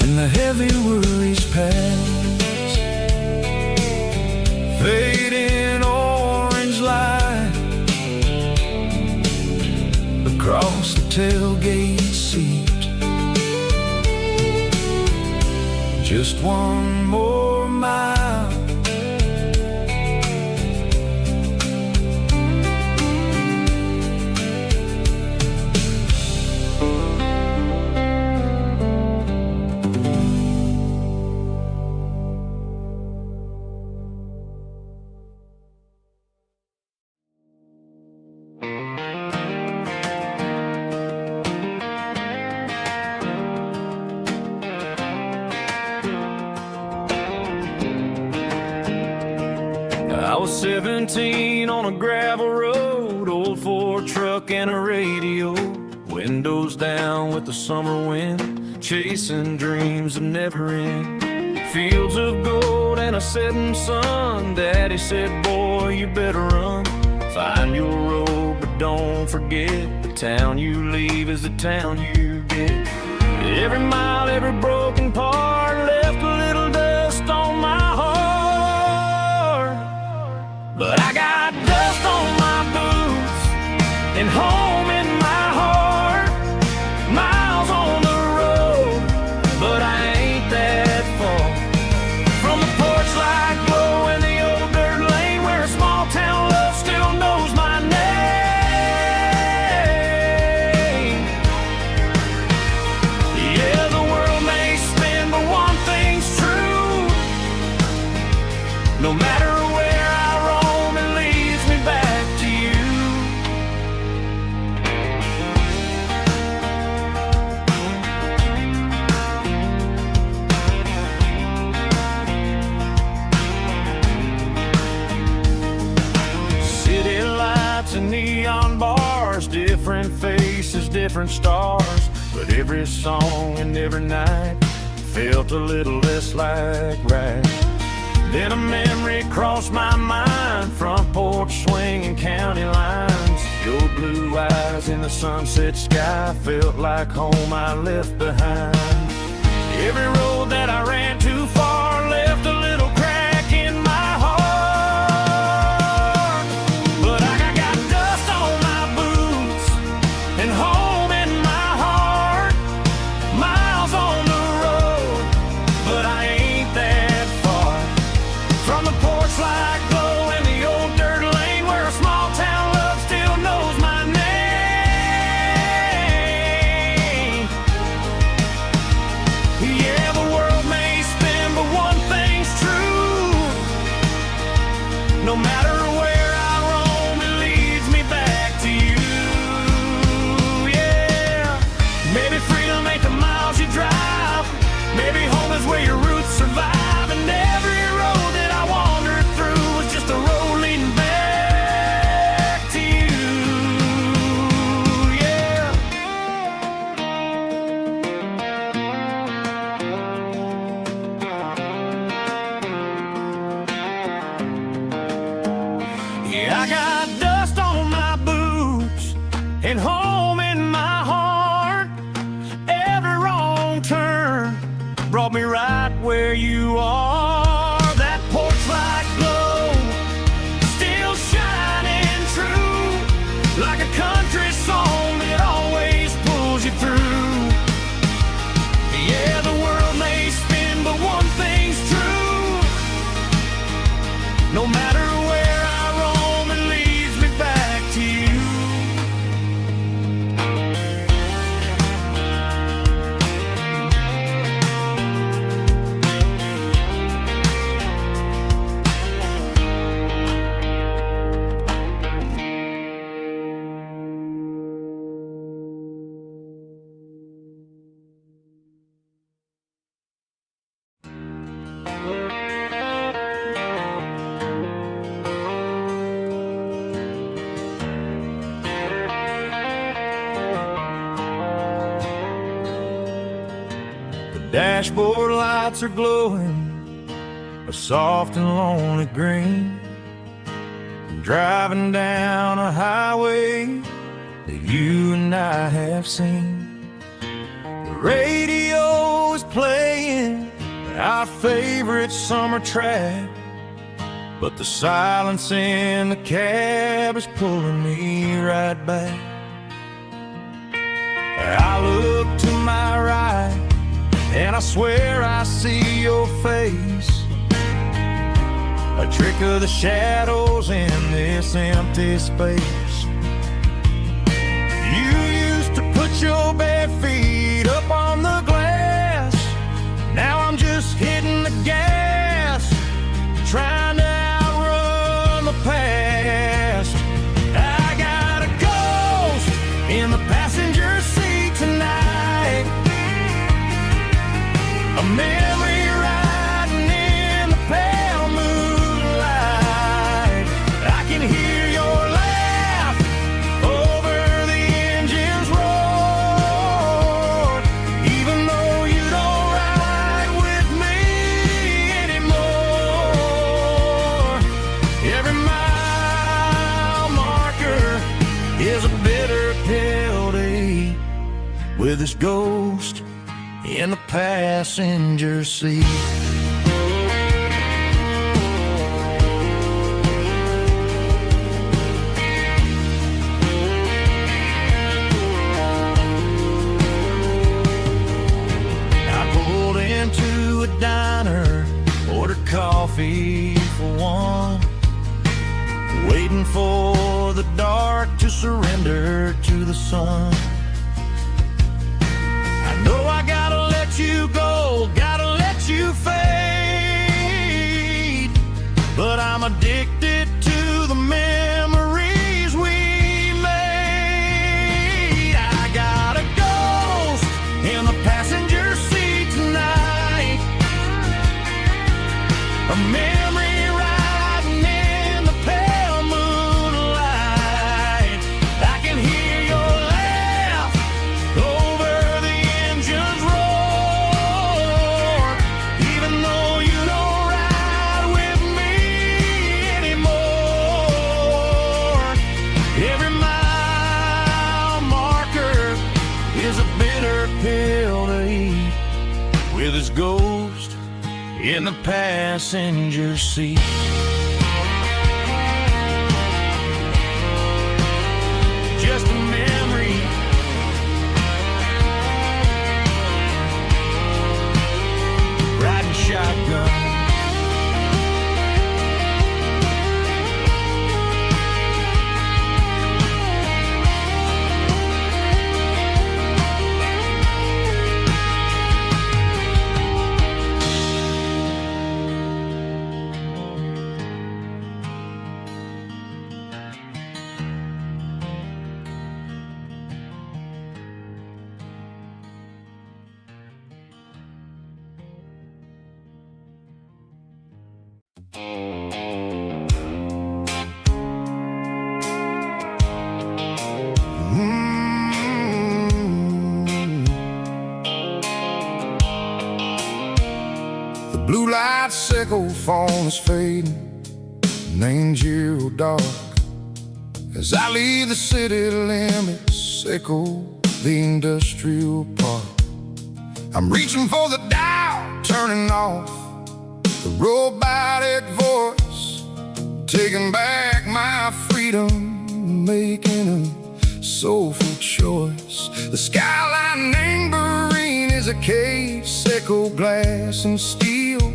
and the heavy worries pass. Fading orange light across the tailgate seat. Just one more mile. I was 17 on a gravel road, old Ford truck and a radio, windows down with the summer wind, chasing dreams that never end. Fields of gold and a setting sun. Daddy said, boy, you better run. Find your road, but don't forget, the town you leave is the town you get. Every mile, every broken part left a little dust on my heart. But I got dust on my boots and home in my heart. Miles on the road, but I ain't that far from the porch light glow and the old dirt lane where a small town love still knows my name. Yeah, the world may spin, but one thing's true. No matter where I roam, it leads me back to you. City lights and neon bars, different faces, different stars, but every song and every night felt a little less like right. Then a memory crossed my mind, front porch swinging county lines. Your blue eyes in the sunset sky felt like home I left behind. Every road that I ran too far left a little crack in my heart. But I got dust on my boots and home in my heart. Miles on the road, but I ain't that far from the porch light glow and the old dirt lane where a small town love still knows my name. Yeah, the world may spin, but one thing's true. No matter where I roam, it leads me back to you. Yeah, maybe freedom ain't the miles you drive. Maybe home is where your roots survive. And every road that I wandered through was just a road leading back to you. Yeah. Yeah, I got dust on my boots and home in my heart. Every wrong turn brought me right where you are. That porch light glow still shining true, like a country song that always pulls you through. Yeah, the world may spin, but one thing's true. No matter where I roam, it leads me back to you. dashboard lights are glowing a soft and lonely green. I'm driving down a highway that you and I have seen. The radio is playing our favorite summer track, but the silence in the cab is pulling me right back. I look to my right and I swear I see your face, a trick of the shadows in this empty space. You used to put your bare feet up on the glass. Now I'm just hitting the gas, trying to outrun the past. I got a ghost in the passenger seat tonight, a memory riding in the pale moonlight. I can hear your laugh over the engine's roar, even though you don't ride with me anymore. Every mile marker is a bitter pill to eat, with this ghost in the passenger seat. I pulled into a diner, ordered coffee for one, waiting for the dark to surrender to the sun. I know I gotta let you go, gotta let you fade, but I'm addicted to the memories we made. I got a ghost in the passenger seat tonight, a memory riding in the pale moonlight. I can hear your laugh over the engine's roar, even though you don't ride with me anymore. Every mile marker is a bitter pill to eat, with his ghost in the passenger seat. Just a memory, riding shotgun. The blue light sickle phone is fading, named zero dark. As I leave the city limits, sickle the industrial park. I'm reaching for the dial, turning off the robotic voice, taking back my freedom, making a soulful choice. The skyline anchorine is a cage, sickle glass and steel,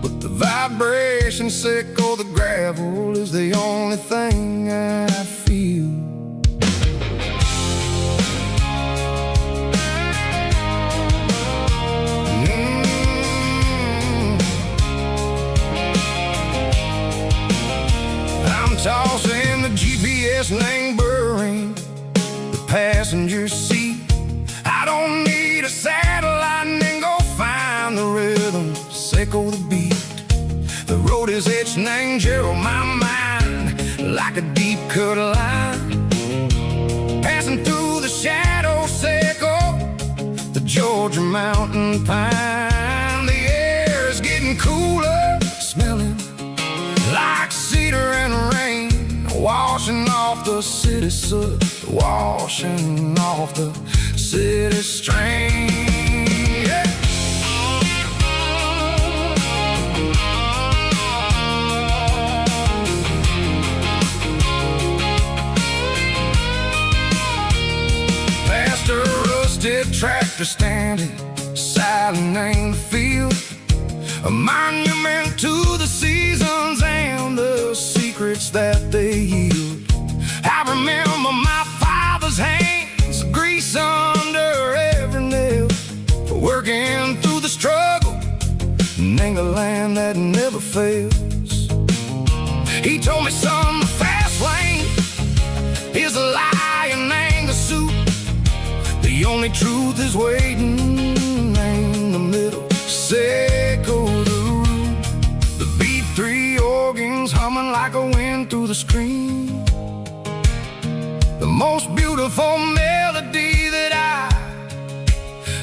but the vibration sickle, the gravel, is the only thing I feel. I'm tossing the GPS neighboring the passenger seat. I don't need a satellite and go find the rhythm, sickle the beat. The road is etched and angel on my mind like a deep cut line, passing through the shadow sickle, the Georgia mountain pine. getting cooler, smelling like cedar and rain, washing off the city soot, washing off the city strain. Yeah. Past a rusted tractor standing silent in the field, a monument to the seasons and the secrets that they yield. I remember my father's hands, grease under every nail, working through the struggle, name a land that never fails. He told me, son, the fast lane is a lie and ain't the suit. The only truth is waiting in the middle. Say go the root. The B3 organs humming like a wind through the screen. The most beautiful melody that I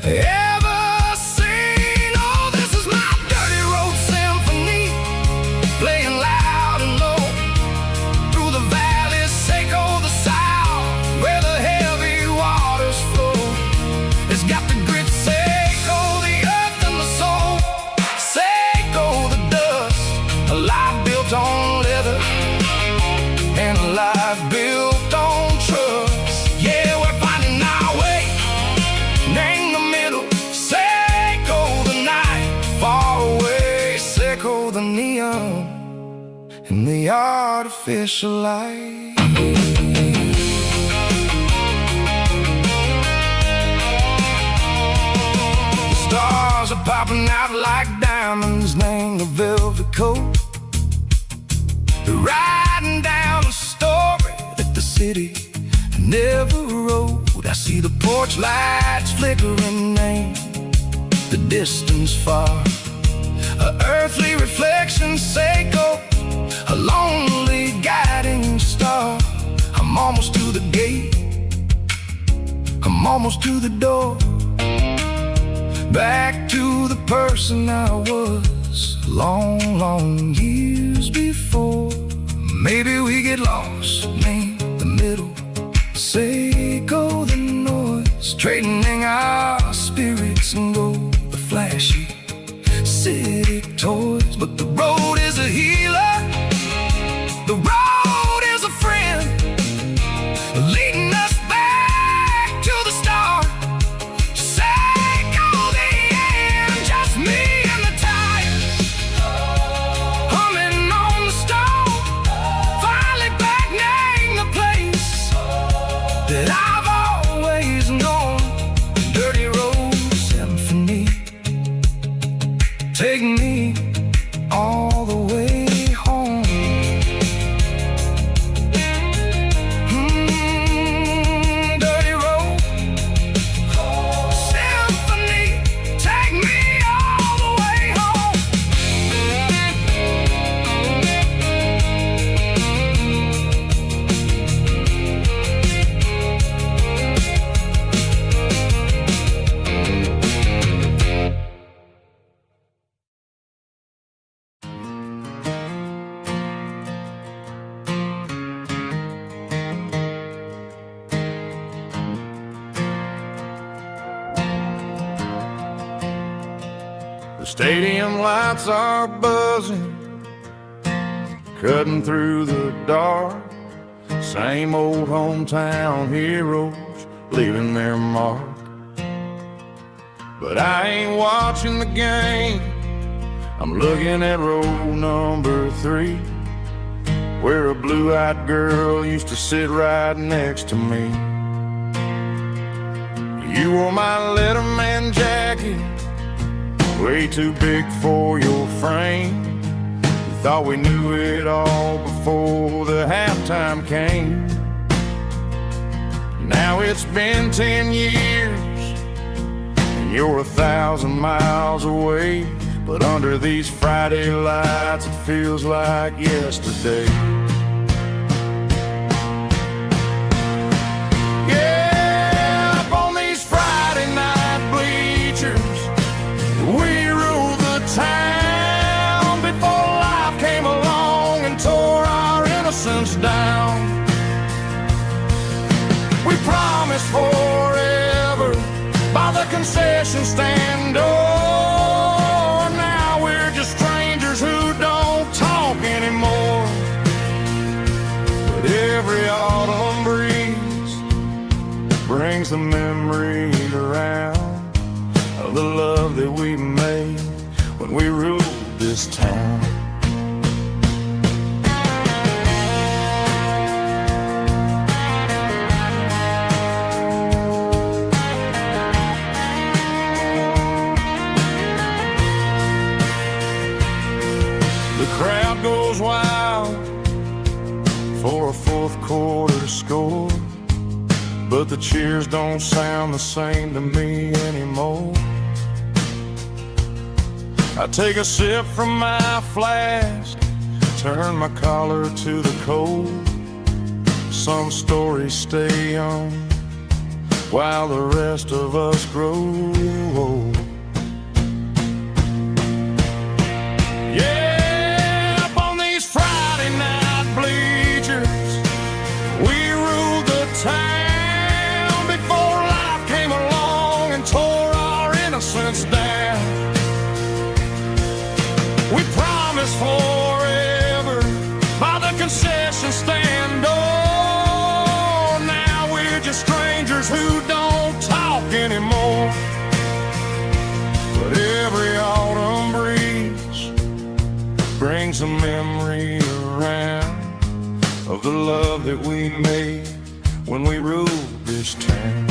ever seen. Oh, this is my dirty road symphony, playing loud and low through the valleys, Seco the south, where the heavy waters flow. It's got the grit, Seco the earth and the soul, Seco the dust, a life built on leather and a life built on trust. Yeah, we're finding our way, name the middle, Seco the night, far away, Seco the neon and the artificial light. The stars are popping out like diamonds, name the velvet coat. They're riding down a story that the city never wrote. I see the porch lights flickering, name the distance far, a earthly reflection, Seco, a lonely guiding star. I'm almost to the gate, I'm almost to the door, back to the person I was long, long years before. Maybe we get lost, name the middle, Seco the noise, trading our spirits and go the flashy city toys. But the road is a healer, the road is a friend, leading us back to the start. Seco the end, just me and the tires, humming on the stove, finally back, name the place that I've always known. Dirty road symphony, take me all the way home. Dirty road symphony, take me all the way home. The stadium lights are buzzing, cutting through the dark. Same old hometown heroes leaving their mark. But I ain't watching the game, I'm looking at row number 3, where a blue-eyed girl used to sit right next to me. You wore my Letterman jacket, way too big for your frame. We thought we knew it all before the halftime came. Now it's been 10 years and you're 1,000 miles away, but under these Friday lights it feels like yesterday. Yeah, up on these Friday night bleachers, we rule the town. the memories around of the love that we made when we ruled this town. The crowd goes wild for a fourth quarter score, but the cheers don't sound the same to me anymore. I take a sip from my flask, turn my collar to the cold. Some stories stay young while the rest of us grow old. Yeah, up on these Friday night bleachers, we ruled the town before life came along and tore our innocence down. We promised forever by the concession stand door. Now we're just strangers who don't talk anymore. But every autumn breeze brings a memory around of the love that we made when we ruled this town.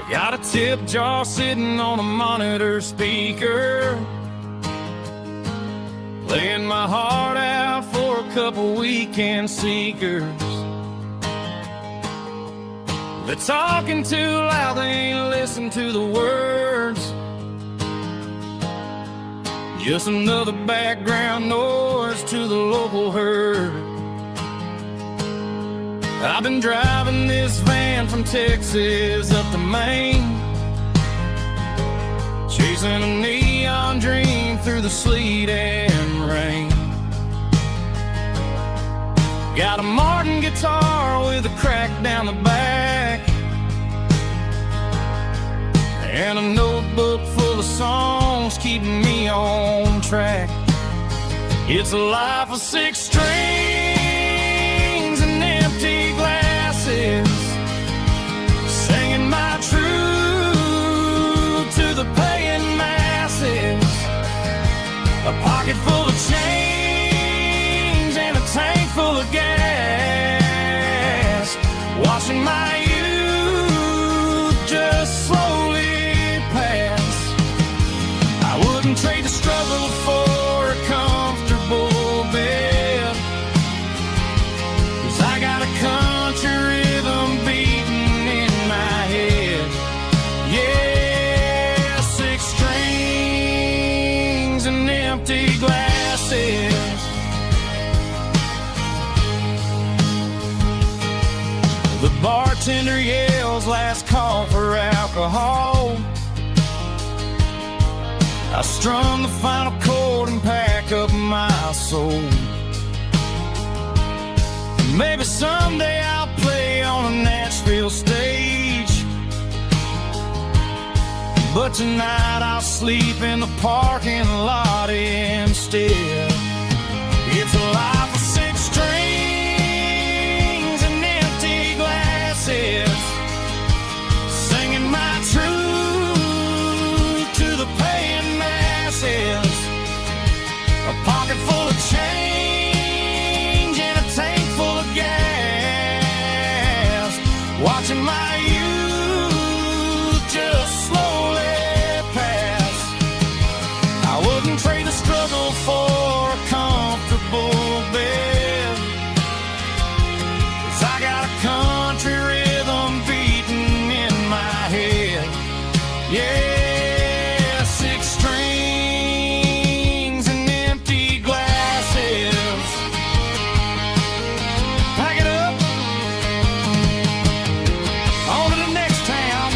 Got a tip jar sitting on a monitor speaker, playing my heart out for a couple weekend seekers. They're talking too loud, they ain't listen to the words. Just another background noise to the local herd. I've been driving this van from Texas up to Maine, chasing a neon dream through the sleet and rain. Got a Martin guitar with a crack down the back, and a notebook full of songs keeping me on track. It's a life of 6 strings and empty glasses, singing my truth to the paying masses. A pocket full of change and a tank full of gas, watching my youth just slowly pass. I wouldn't trade the struggle for a comfortable bed, 'cause I got a country rhythm beating in my head. Yeah, 6 strings and empty glasses. The bartender yells last call for alcohol. I strum the final chord and pack up my soul. Maybe someday I'll play on a Nashville stage, but tonight I'll sleep in the parking lot instead. It's a life of six strings and empty glasses, singing my truth to the paying masses. A pocket full of change and a tank full of gas, watching my youth just slowly pass. I wouldn't trade the struggle for a comfortable bed, 'cause I got a country rhythm beating in my head. Yeah, six strings and empty glasses. Pack it up, on to the next town.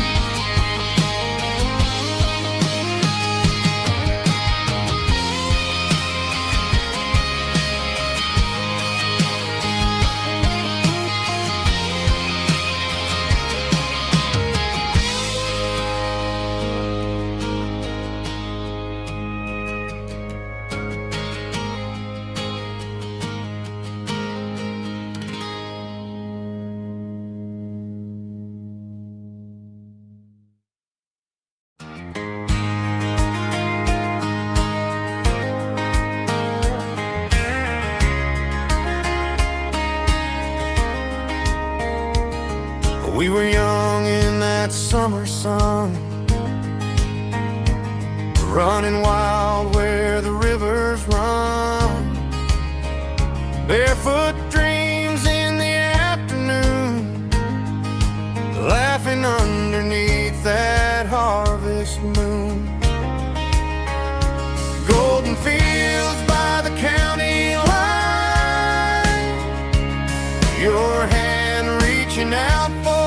We were young in that summer sun, running wild where the rivers run, barefoot dreams in the afternoon, laughing underneath that harvest moon. Golden fields by the county line, your hand reaching out for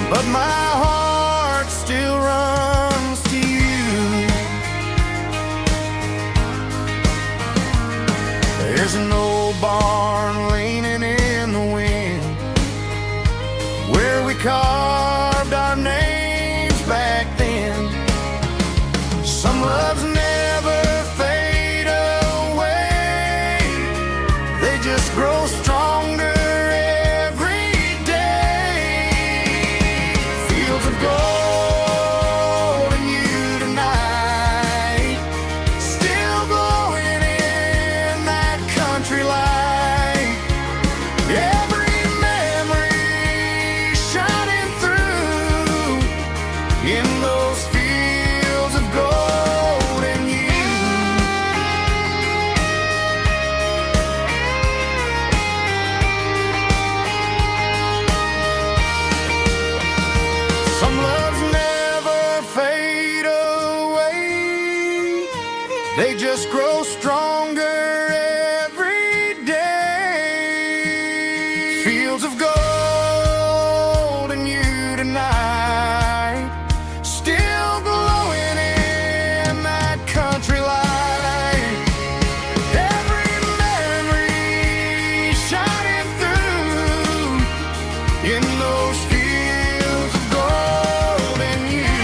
but my heart still runs to you. There's an old barn leaning in the wind, where we carved our names back then. Some loves never fade away, they just grow stronger. Some loves never fade away, they just grow stronger every day. Fields of gold and you tonight, still glowing in that country light. Every memory shining through in those fields of gold and you.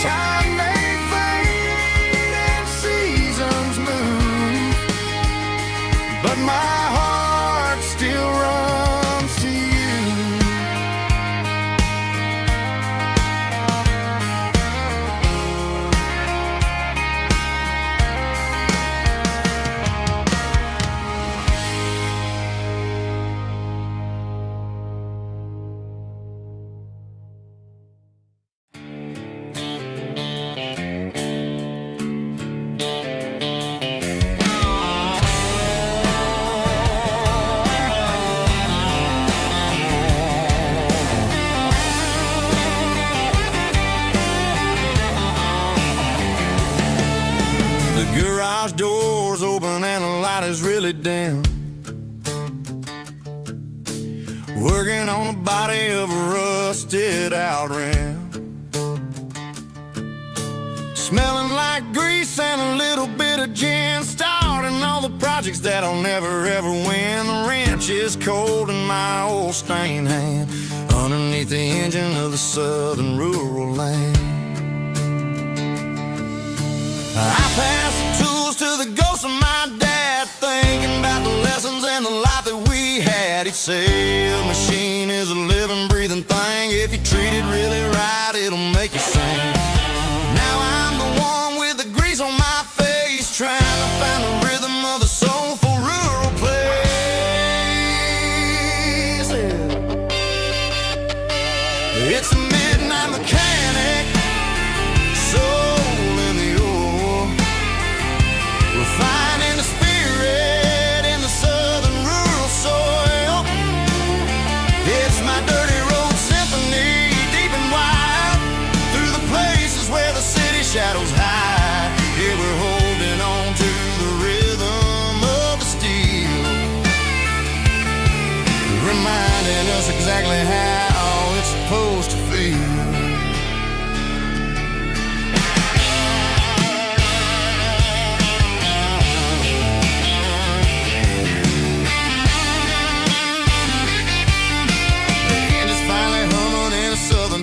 Time may fade and seasons move, Garage doors open and the light is really dim. Working on the body of a rusted out rim. Smelling like grease and a little bit of gin. Starting all the projects that'll never ever win. The wrench is cold in my old stained hand underneath the engine of the southern rural land. I pass the tools to the ghost of my dad, thinking about the lessons and the life that we had. He'd say a machine is a living, breathing thing. If you treat it really right, it'll make you sing. Now I'm the one with the grease on my face, trying to find the rhythm of a soulful rural place. It's a midnight mechanic, soul in the ore, refining the spirit in the southern rural soil. It's my dirty road symphony, deep and wide, through the places where the city shadows hide. Yeah, we're holding on to the rhythm of the steel, reminding us exactly how it's supposed to feel.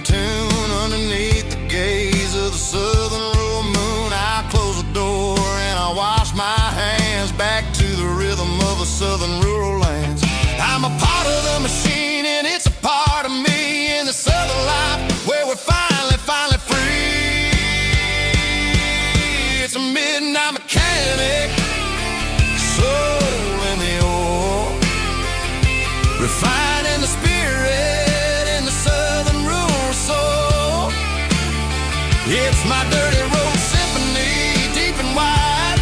Tune underneath the gaze of the southern rural moon. I close the door and I wash my hands back to the rhythm of the southern rural lands. I'm a part of the machine and it's a part of me in the southern life where we're finally free. It's a midnight mechanic, soul in the ore, refining the spirit in the southern rural soul. It's my dirty road symphony, deep and wide,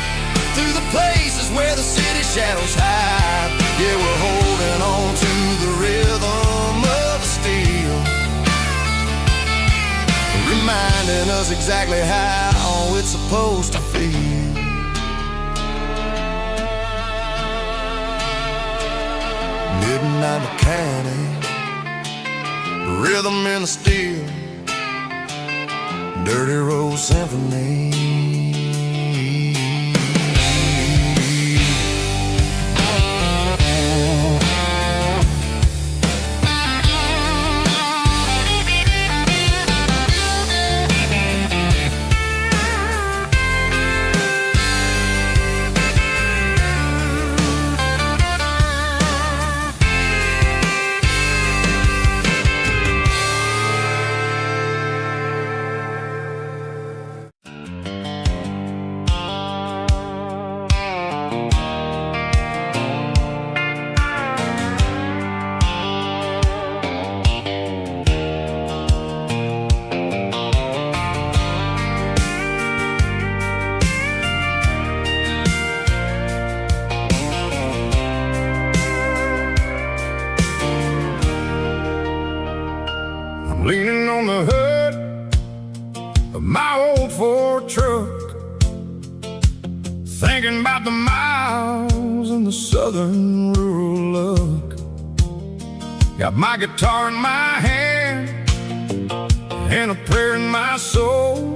through the places where the city shadows hide. Yeah, we're holding on to the rhythm of the steel, reminding us exactly how it's supposed to feel. Midnight mechanic, rhythm in the steel, dirty road symphony. Leaning on the hood of my old Ford truck, thinking about the miles and the southern rural look. Got my guitar in my hand and a prayer in my soul,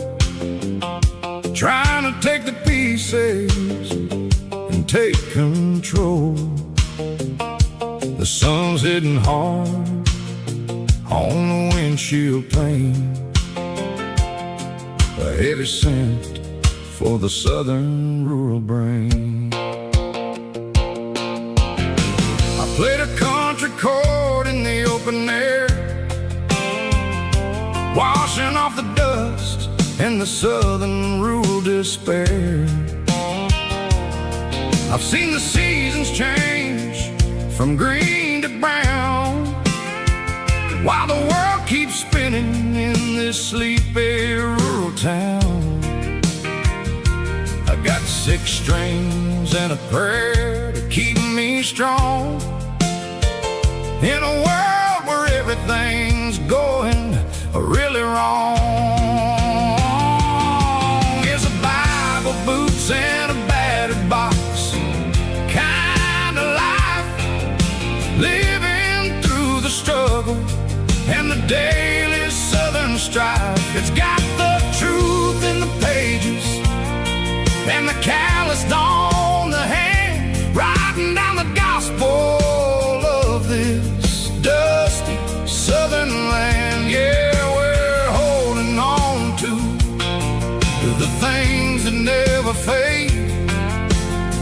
trying to take the pieces and take control. The sun's hitting hard on the windshield pane, a heavy scent for the southern rural brain. I played a country chord in the open air, washing off the dust and the southern rural despair. I've seen the seasons change from green to brown, while the world keeps spinning in this sleepy rural town. I got 6 strings and a prayer to keep me strong in a world where everything's going really wrong. It's a Bible, boots, and a daily Southern strife. It's got the truth in the pages and the calloused on the hand, writing down the gospel of this dusty Southern land. Yeah, we're holding on to the things that never fade,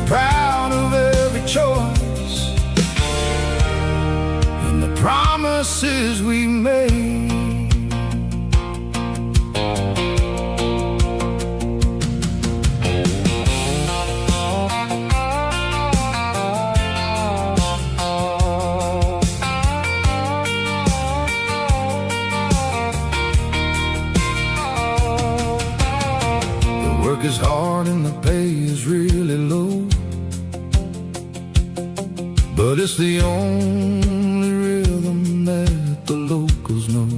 proud of every choice and the promises we made. Is hard and the pay is really low, but it's the only rhythm that the locals know.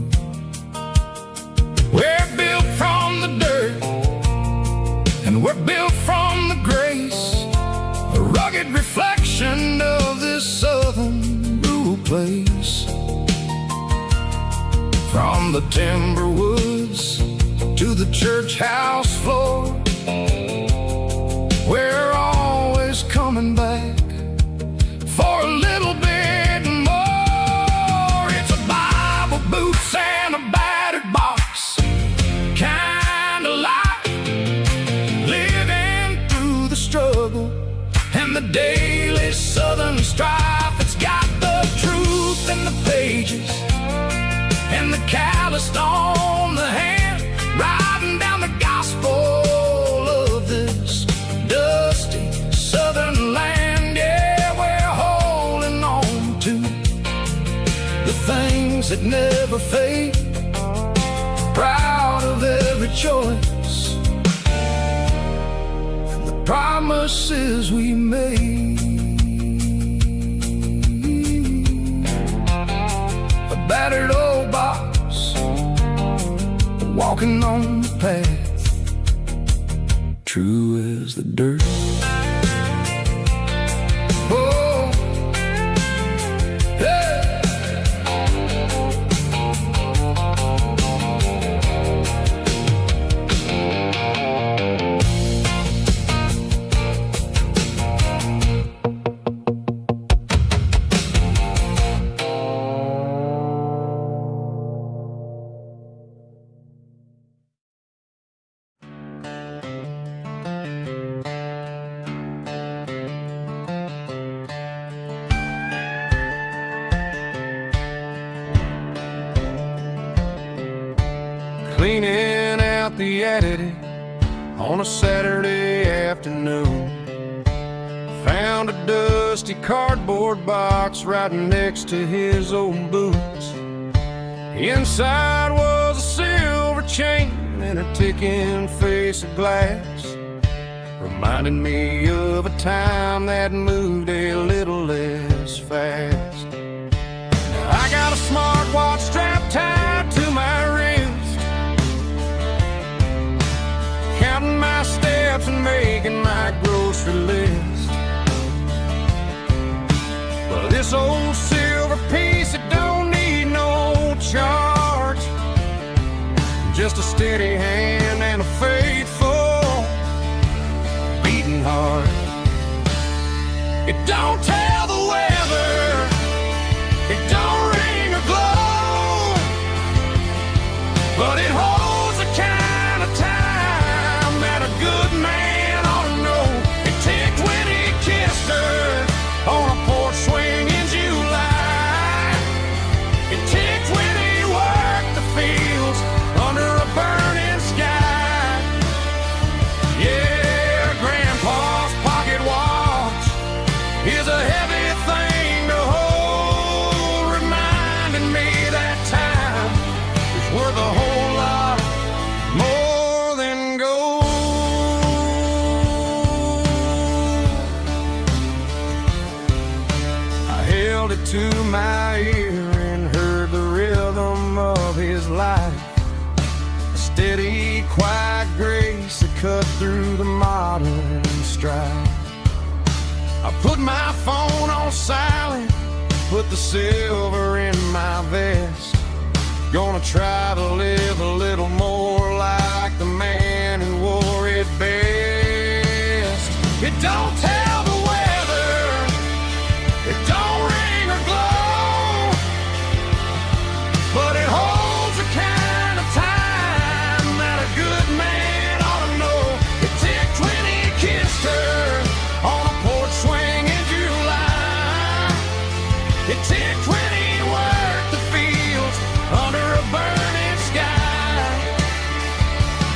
We're built from the dirt and we're built from the grace, a rugged reflection of this southern rural place. From the timber woods to the church house floor, we're always coming back for a little bit more. It's a Bible, boots, and a battered box kind of life, living through the struggle and the daily Southern strife. It's got the truth in the pages and the calloused on the hand, writing down the gospel of this dusty Southern land. Yeah, we're holding on to the things that never fade, proud of every choice and the promises we made. A battered old box, walking on the path, true as the dirt. Oh, yeah. Cleaning out the attic on a Saturday afternoon, found a dusty cardboard box right next to his old boots. Inside was a silver chain and a ticking face of glass, reminding me of a time that moved a little less fast. Now I got a smartwatch strapped tied to my wrist, counting my steps and making my grocery list. But this old silver piece, it don't need no charge, just a steady hand and a faithful beating heart. It don't tell the weather, it don't ring or glow, but it holds the kind of time that a good man ought to know. It ticked when he kissed her on a porch swing in July. It ticked when he worked the fields under a burning sky. Yeah, Grandpa's pocket watch is a heavy thing to hold, reminding me that time is worth a whole lot more than gold. I held it to my ear and heard the rhythm of his life, a steady, quiet grace that cut through the modern strife. I put my phone on silent, put the silver in my vest, Gonna try to live a little more like the man who wore it best. It don't tell the weather, it don't ring or glow, but it holds the kind of time that a good man ought to know. It ticked when he kissed her on a porch swing in July. It ticked when he worked the fields under a burning sky.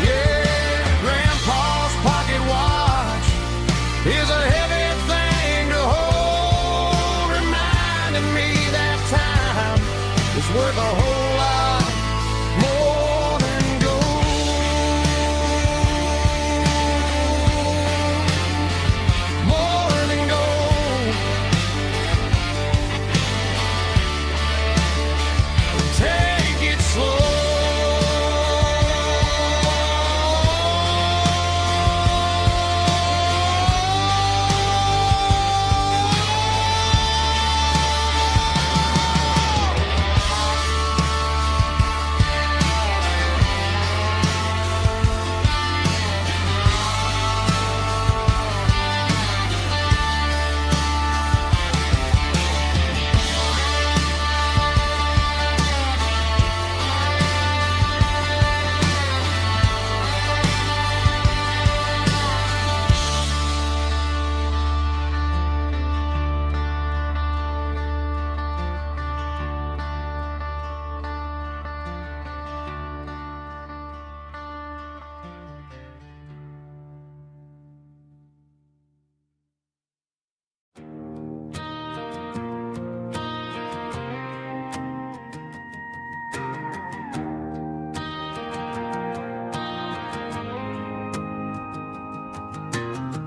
Yeah, Grandpa's pocket watch is a heavy thing to hold, reminding me that time is worth a whole lot more than gold. More than gold. Take it slow.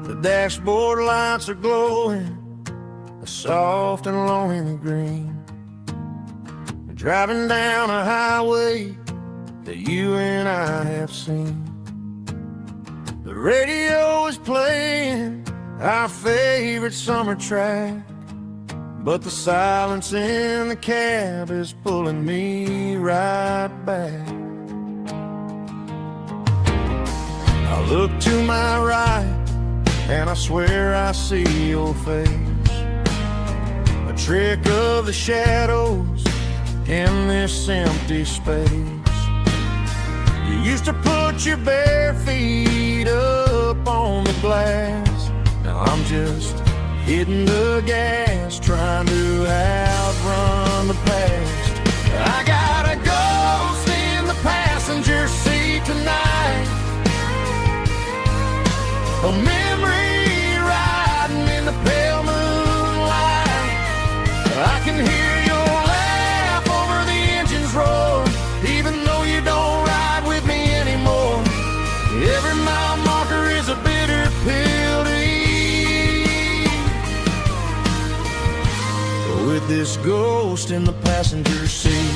The dashboard lights are glowing, a soft and lonely green. We're driving down a highway that you and I have seen. The radio is playing our favorite summer track, but the silence in the cab is pulling me right back. I look to my right and I swear I see your face, a trick of the shadows in this empty space. You used to put your bare feet up on the glass. Now I'm just hitting the gas, trying to outrun the past. I got a ghost in the passenger seat tonight, a memory riding in the pale moonlight. I can hear your laugh over the engine's roar, even though you don't ride with me anymore. Every mile marker is a bitter pill to eat, with this ghost in the passenger seat.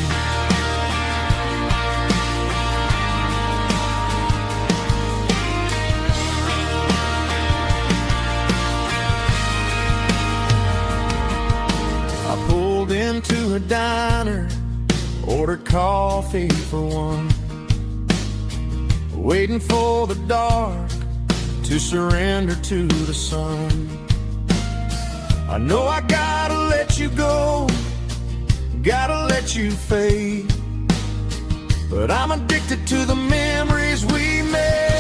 Into a diner, ordered coffee for one, waiting for the dark to surrender to the sun. I know I gotta let you go, gotta let you fade, but I'm addicted to the memories we made.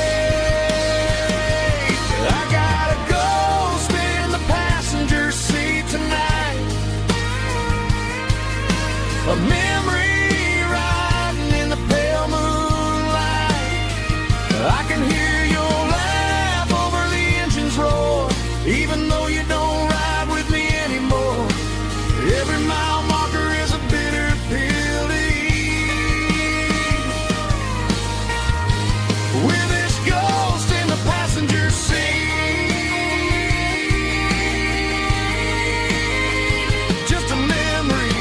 I got a ghost in the passenger seat tonight, a memory riding in the pale moonlight. I can hear your laugh over the engine's roar, even though you don't ride with me anymore. Every mile marker is a bitter pill to eat, with this ghost in the passenger seat. Just a memory,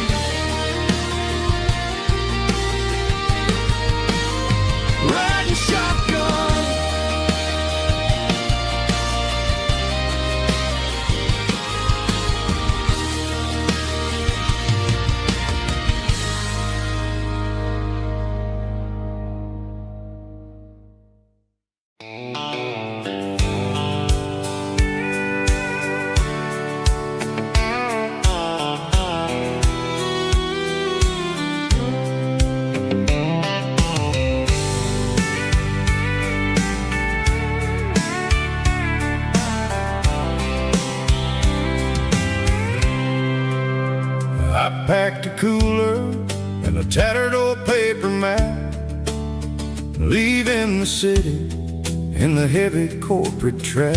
riding shotgun I packed a cooler and a tattered old paper map, leaving the city in the heavy corporate trap.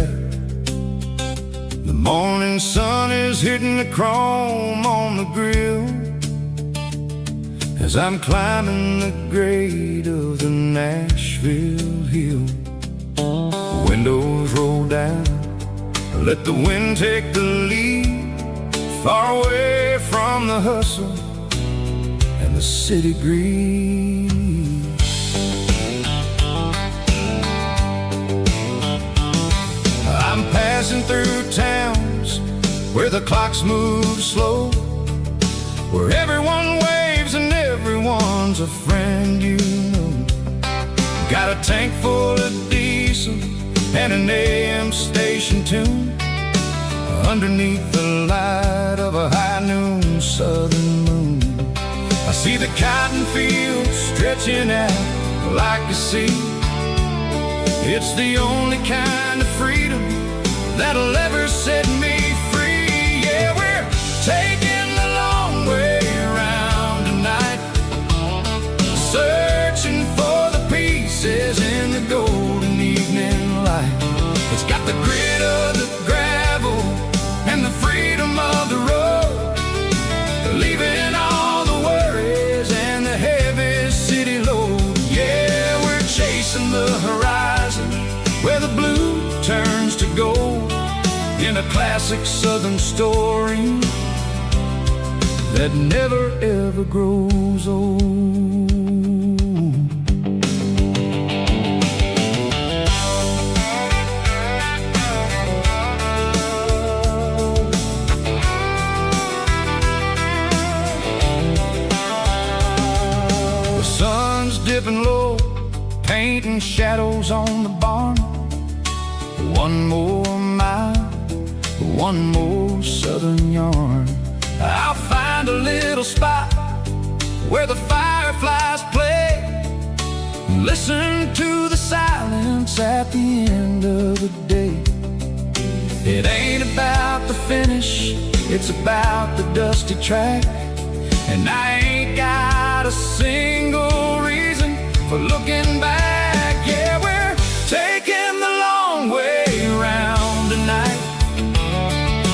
The morning sun is hitting the chrome on the grill as I'm climbing the grade of the Nashville hill. Windows roll down, let the wind take the lead, far away from the hustle and the city breeze. I'm passing through towns where the clocks move slow, where everyone waves and everyone's a friend you know. Got a tank full of diesel and an AM station tune underneath the light of a high noon southern moon. I see the cotton fields stretching out like a sea. It's the only kind of freedom that'll ever set me free. Yeah, we're taking the long way around tonight, searching for the pieces in the golden evening light. It's got the grit of the gravel and the freedom of the road, leaving all the worries and the heavy city load. Yeah, we're chasing the horizon where the blue turns to gold, in a classic southern story that never ever grows old. Dipping low, painting shadows on the barn. One more mile, one more southern yarn. I'll find a little spot where the fireflies play, listen to the silence at the end of the day. It ain't about the finish, it's about the dusty track. And I ain't got a single reason for looking back. Yeah, we're taking the long way around tonight,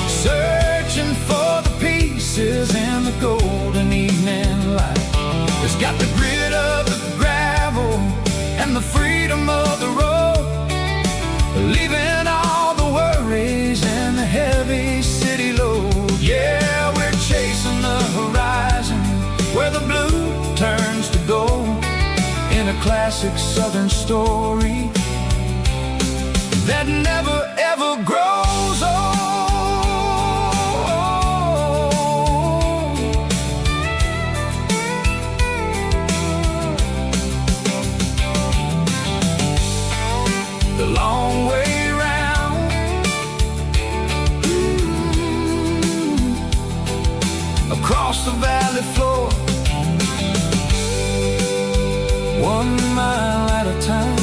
searching for the pieces in the golden evening light. It's got the grit of the gravel and the freedom of the road, leaving all the worries and the heavy city load. Yeah, we're chasing the horizon where the blue turns to gold, in a classic southern story that never ever grows old. The long way round, across the valley floor, 1 mile at a time.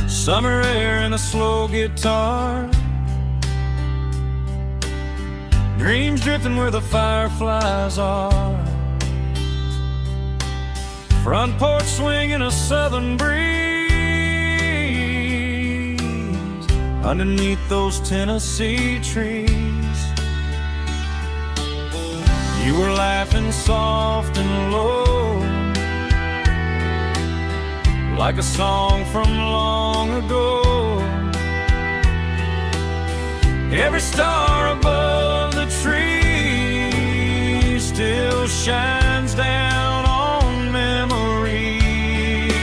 Summer air and a slow guitar, dreams drifting where the fireflies are, front porch swinging a southern breeze underneath those Tennessee trees. You were laughing soft and low like a song from long ago. Every star above the tree still shines down on memories.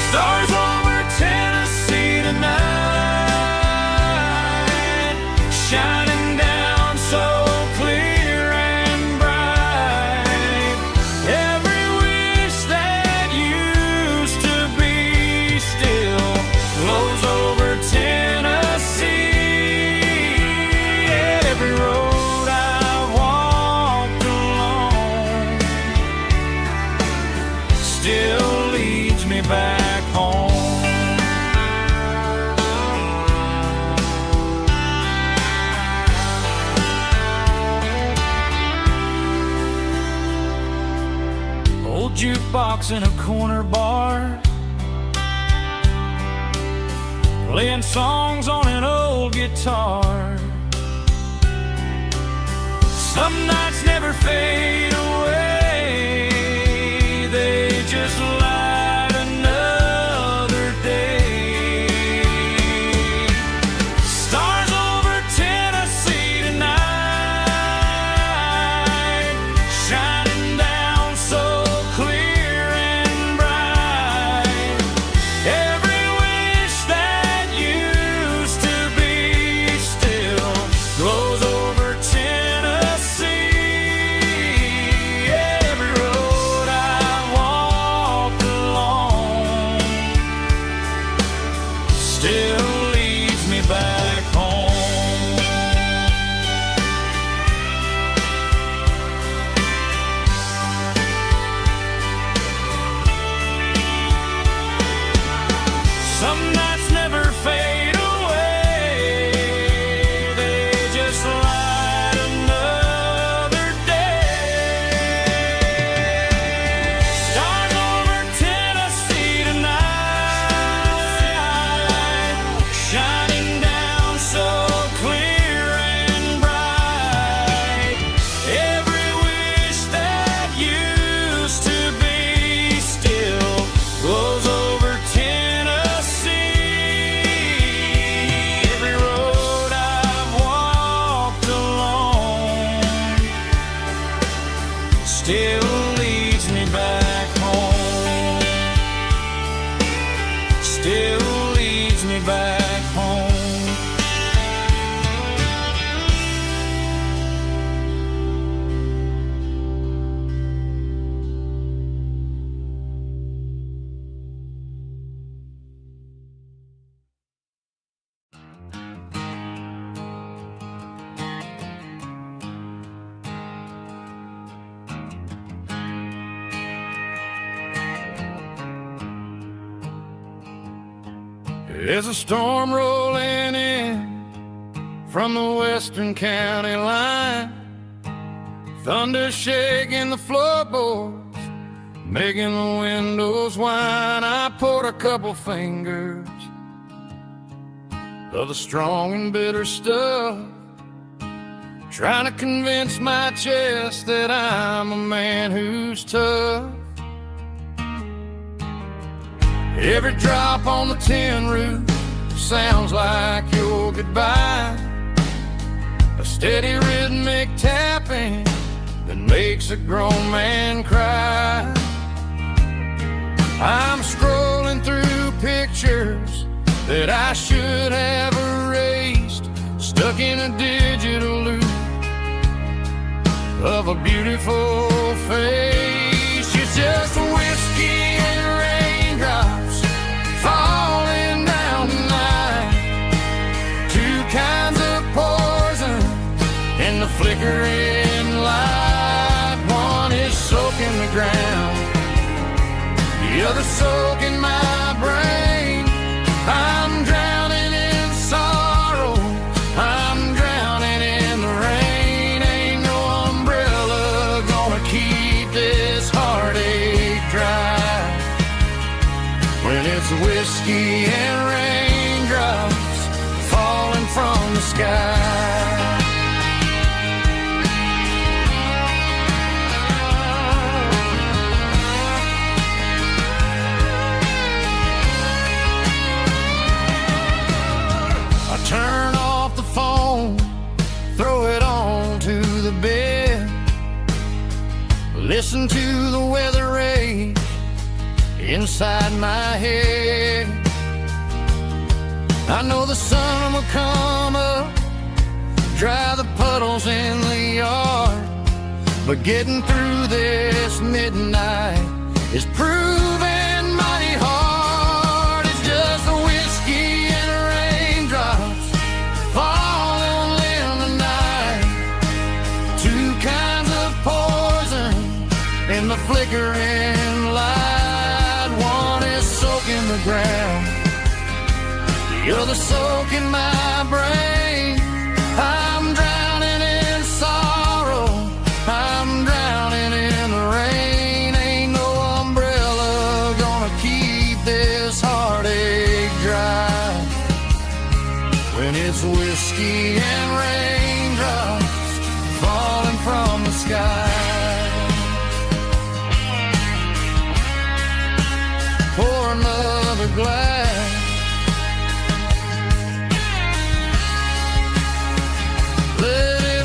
Stars over Tennessee tonight, shining down so clear and bright. Every wish that used to be still glows over Tennessee. Every road I've walked along still leads me back home. Old jukebox in a corner bar, playing songs on an old guitar. Some nights never fade away, they just light another day. Stars over Tennessee tonight, shining down so clear and bright. Every wish that used to be still glows over Tennessee. Every road I walked along still leads me back home. Some nights never fade away, they just light another day. Stars over Tennessee tonight, shining down so clear and bright. Every wish that used to be still glows over Tennessee. Every road I've walked along still leads me back home. Still leads me back home. There's a storm rolling in from the western county line, thunder shaking the floorboards, making the windows whine. I poured a couple fingers of the strong and bitter stuff, trying to convince my chest that I'm a man who's tough. Every drop on the tin roof sounds like your goodbye, a steady rhythmic tapping that makes a grown man cry. I'm scrolling through pictures that I should have erased, stuck in a digital loop of a beautiful face. It's just whiskey and raindrops falling down tonight, two kinds of poison in the flickering light. One is soaking the ground, the other soaking my brain. I'm drowning in sorrow, I'm drowning in the rain. Ain't no umbrella gonna keep this heartache dry when it's whiskey and raindrops falling from the sky. Listen to the weather rage inside my head. I know the sun will come up, dry the puddles in the yard, but getting through this midnight is proving mighty hard. It's just the whiskey and raindrops falling in the night, two kinds of poison in the flickering light. One is soaking the ground, the other soaking my brain. I'm drowning in sorrow, I'm drowning in the rain. Ain't no umbrella gonna keep this heartache dry when it's whiskey and raindrops falling from the sky. Pour another glass. Let it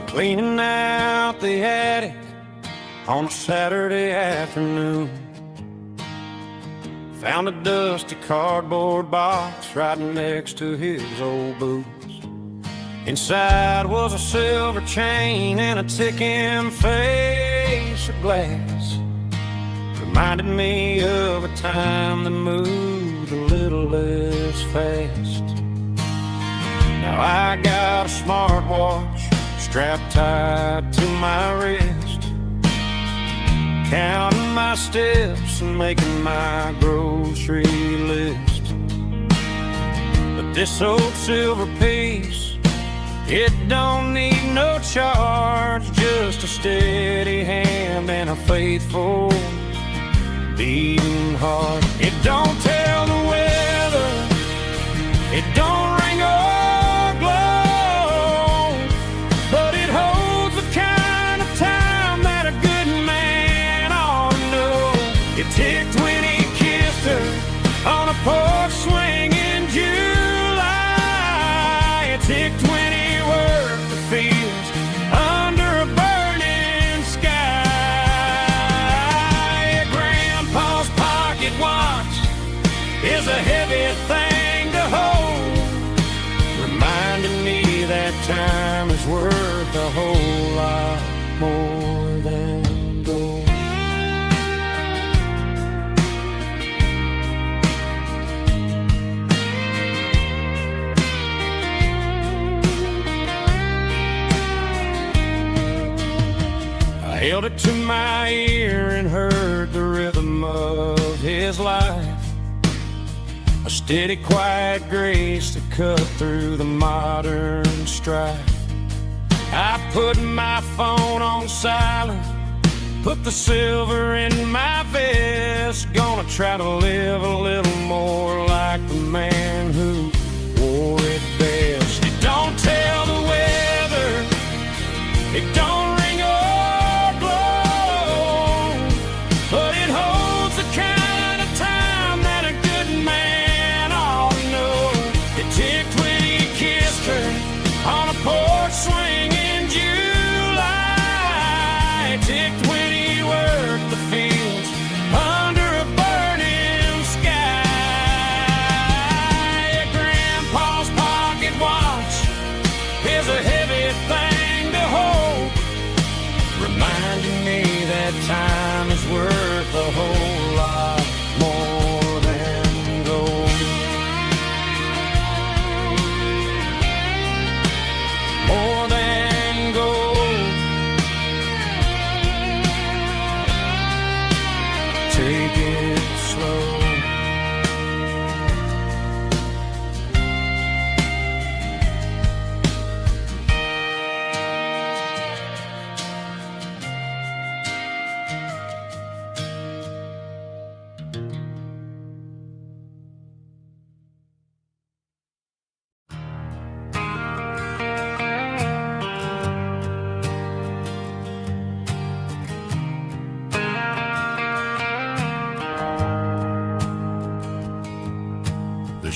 cleaning out the attic on a Saturday afternoon. Found a dusty cardboard box right next to his old boots. Inside was a silver chain and a ticking face of glass. Reminded me of a time that moved a little less fast. Now I got a smartwatch strapped tight to my wrist, counting my steps and making my grocery list. But this old silver piece, it don't need no charge, just a steady hand and a faithful beating heart. It don't tell the weather, it don't ring or glow, but it holds the kind of time that a good man ought to know. It ticked when he kissed her on a porch swing in July. It ticked when he worked the fields under a burning sky. Grandpa's pocket watch is a heavy thing to hold, reminding me that time is worth a whole lot more than gold. I held it to my ear and heard the rhythm of his life, a steady, quiet grace that cut through the modern strife. I put my phone on silent, put the silver in my vest. Gonna try to live a little more like the man who wore it best. It don't tell the weather, it don't ring or glow, but it holds the kind of time that a good man ought to know. It ticked when he kissed her on a porch swing in July. It ticked when he worked the fields under a burning sky. Grandpa's pocket watch is a heavy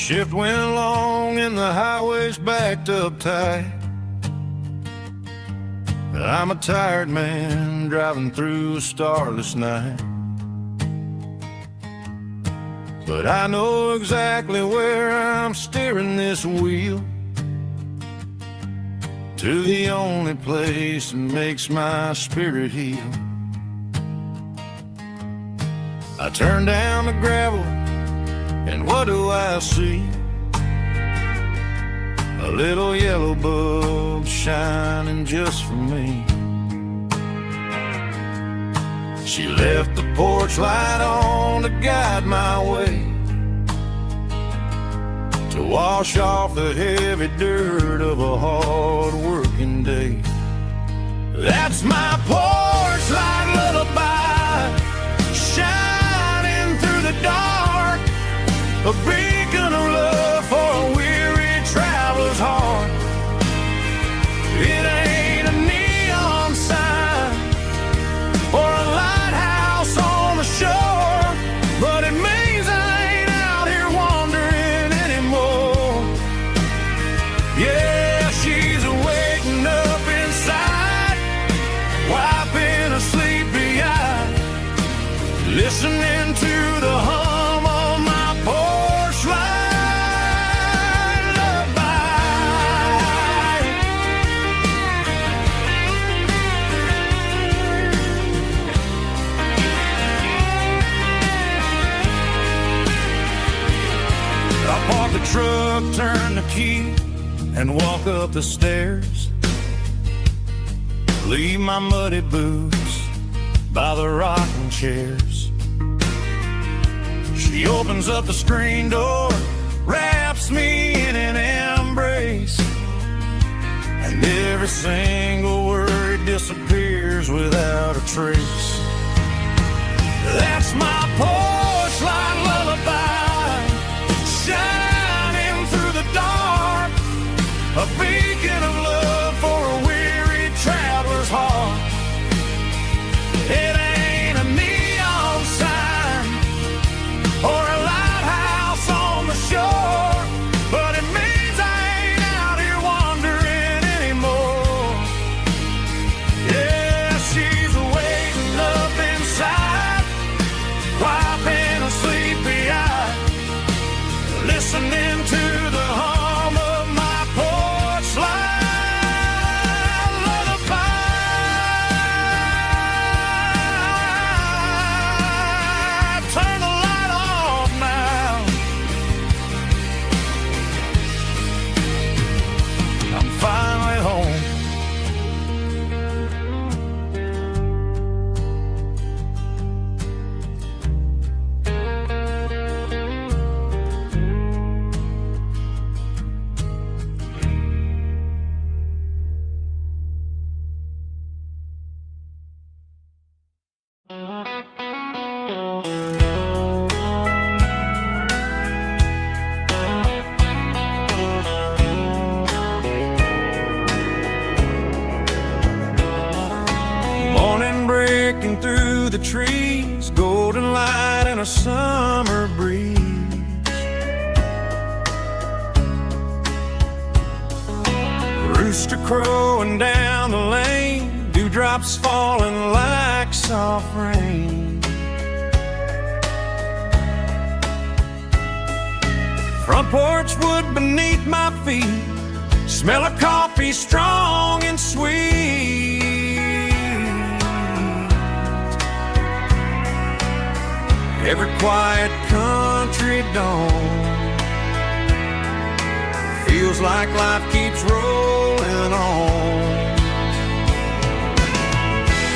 Shift went long and the highway's backed up tight. I'm a tired man driving through a starless night. But I know exactly where I'm steering this wheel, to the only place that makes my spirit heal. I turn down the gravel, and what do I see? A little yellow bulb shining just for me. She left the porch light on to guide my way, to wash off the heavy dirt of a hard-working day. That's my porch light lullaby, shining through the dark, a beacon of love for a weary traveler's heart. It ain't a neon sign or a lighthouse on the shore, but it means I ain't out here wandering anymore. Yeah, she's waking up inside, wiping a sleepy eye, listening to the hum of my porch light lullaby. I park the truck, turn the key, and walk up the stairs. Leave my muddy boots by the rocking chairs. She opens up the screen door, wraps me in an embrace, and every single word disappears without a trace. That's my porch light lullaby, shining through the dark, a beacon of love for a weary traveler's heart. It ain't a neon sign or a lighthouse on the shore, but it means I ain't out here wandering anymore. Yeah, she's waiting up inside, wiping a sleepy eye, listening to the hum of my porch light lullaby. Turn the light off now, I'm finally home. Morning breaking through the trees, golden light and a summer breeze. Rooster crowing down the lane, dewdrops falling like soft rain. Front porch wood beneath my feet, smell of coffee strong and sweet. Every quiet country dawn feels like life keeps rolling on.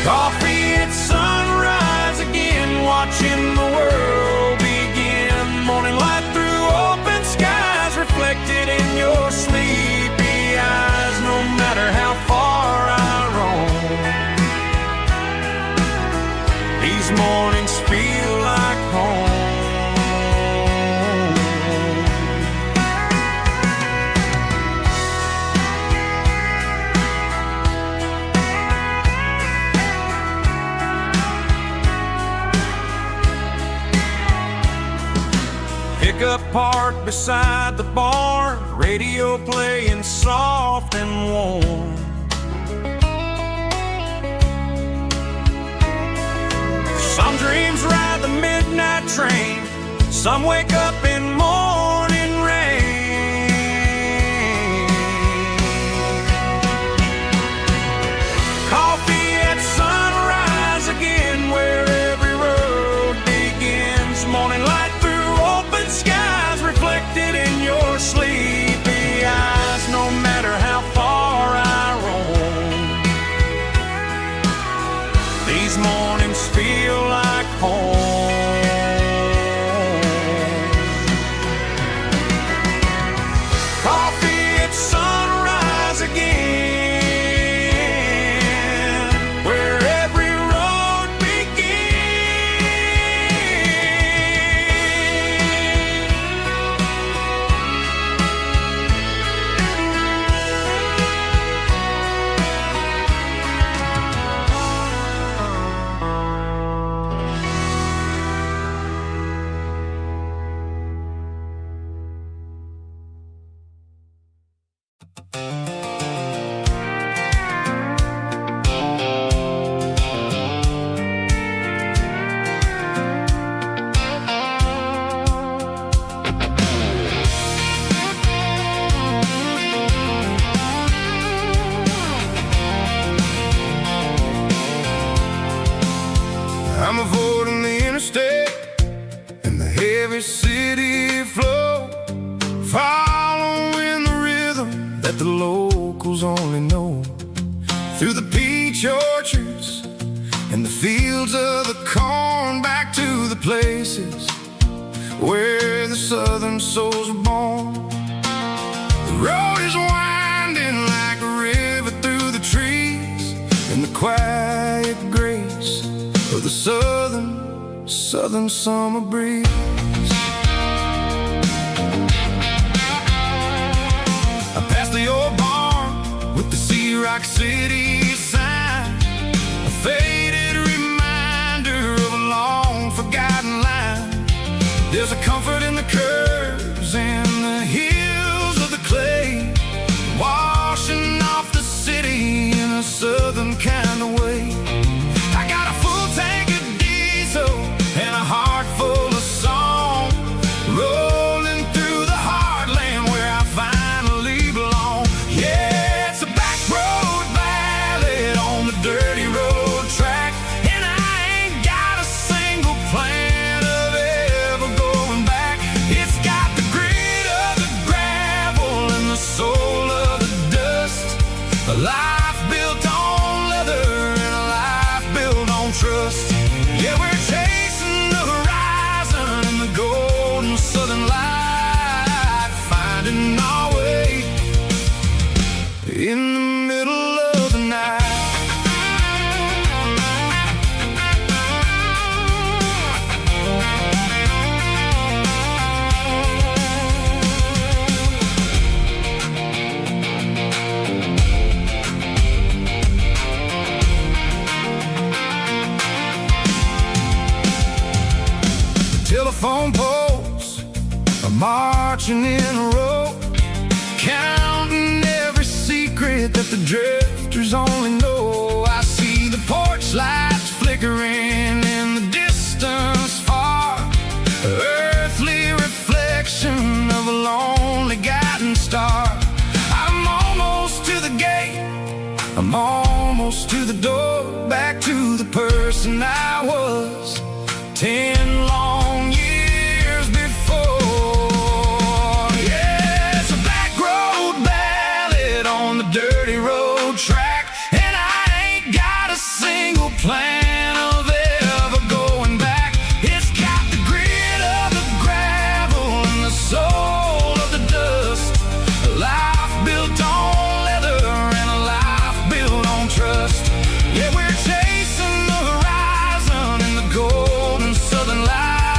Coffee at sunrise again, watching the world begin. Morning light through open skies, reflected in your sleepy eyes. No matter how far I roam, these mornings feel like home. parked beside the barn, radio playing soft and warm. Some dreams ride the midnight train, some wake up in morning rain. Coffee at sunrise again, where every road begins. Morning light through open skies, reflected in your sleepy eyes. No matter how far I roam, these mornings feel like home. Coffee at sunrise again, where every road I'm avoiding the interstate and the heavy city flow, following the rhythm that the locals only know. Through the peach orchards and the fields of the corn, back to the places where the southern souls were born. The road is winding like a river through the trees, in the quiet grace of the southern summer breeze. I passed the old barn with the Sea Rock City sign, a faded reminder of a long forgotten line. There's a comfort in the curves and the hills of the clay, washing off the city in a southern kind of way. I got a full tank of diesel and a heart full of song, rolling through the heartland where I finally belong. Yeah, it's a back road ballad on the dirty road track, and I ain't got a single plan of ever going back. It's got the grit of the gravel and the soul of the dust, a life built on leather and a life built on trust. Yeah, we're chasing the horizon in the golden southern light, finding our way in the middle of the night. Telephone poles are marching in a row, counting every secret that the drifters only know. I see the porch lights flickering in the distance far, earthly reflection of a lonely guiding star. I'm almost to the gate, I'm almost to the door, back to the person I was 10 long years before. Yeah, it's a back road ballad on the dirty road track, and I ain't got a single plan of ever going back. It's got the grit of the gravel and the soul of the dust, a life built on leather and a life built on trust. Yeah, we're chasing the horizon in the golden southern light,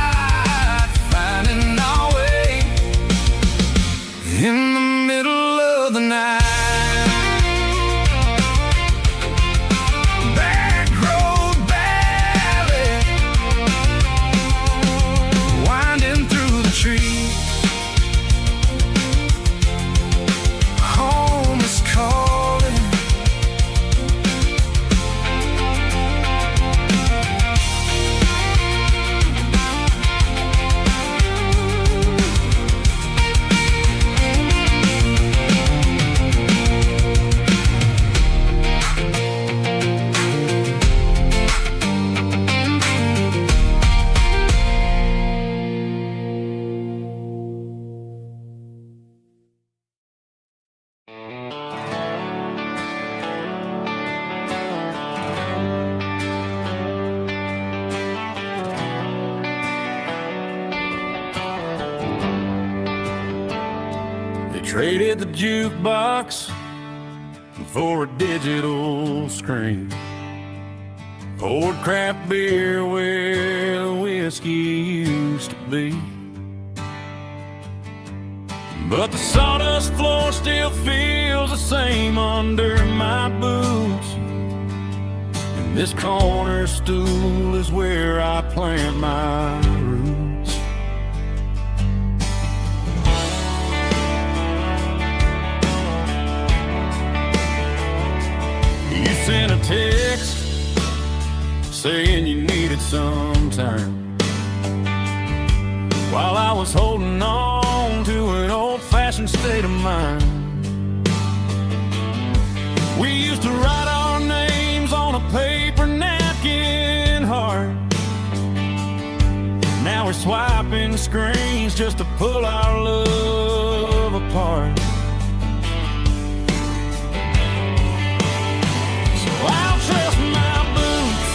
Traded the jukebox for a digital screen. Poured craft beer where the whiskey used to be. But the sawdust floor still feels the same under my boots. And this corner stool is where I plant my roots. You sent a text saying you needed some time, while I was holding on to an old-fashioned state of mind. We used to write our names on a paper napkin heart. Now we're swiping screens just to pull our love apart. So I'll trust my boots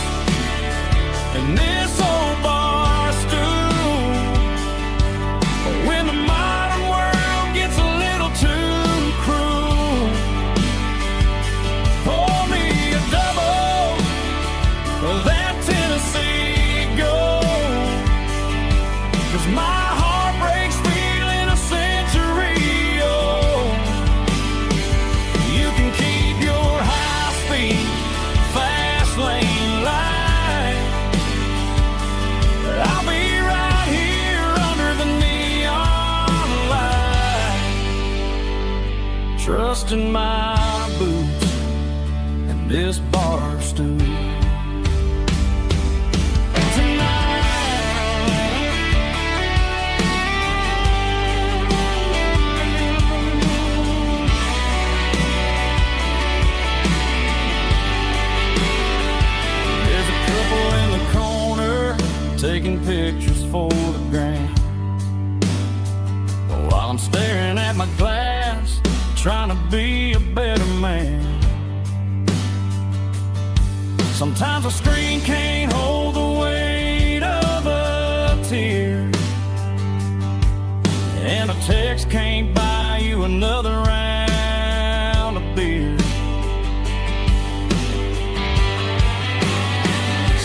and this old bar stool. When the modern world gets a little too cruel, pour me a double of that Tennessee Gold. 'Cause my heart breaks feeling a century old. You can keep your high-speed, fast lane light. I'll be right here under the neon light, trusting my boots and this bar stool. There's a couple in the corner taking pictures for the gram, while I'm staring at my glass, trying to be a better man. Sometimes a screen can't hold the weight of a tear, and a text can't buy you another round of beer.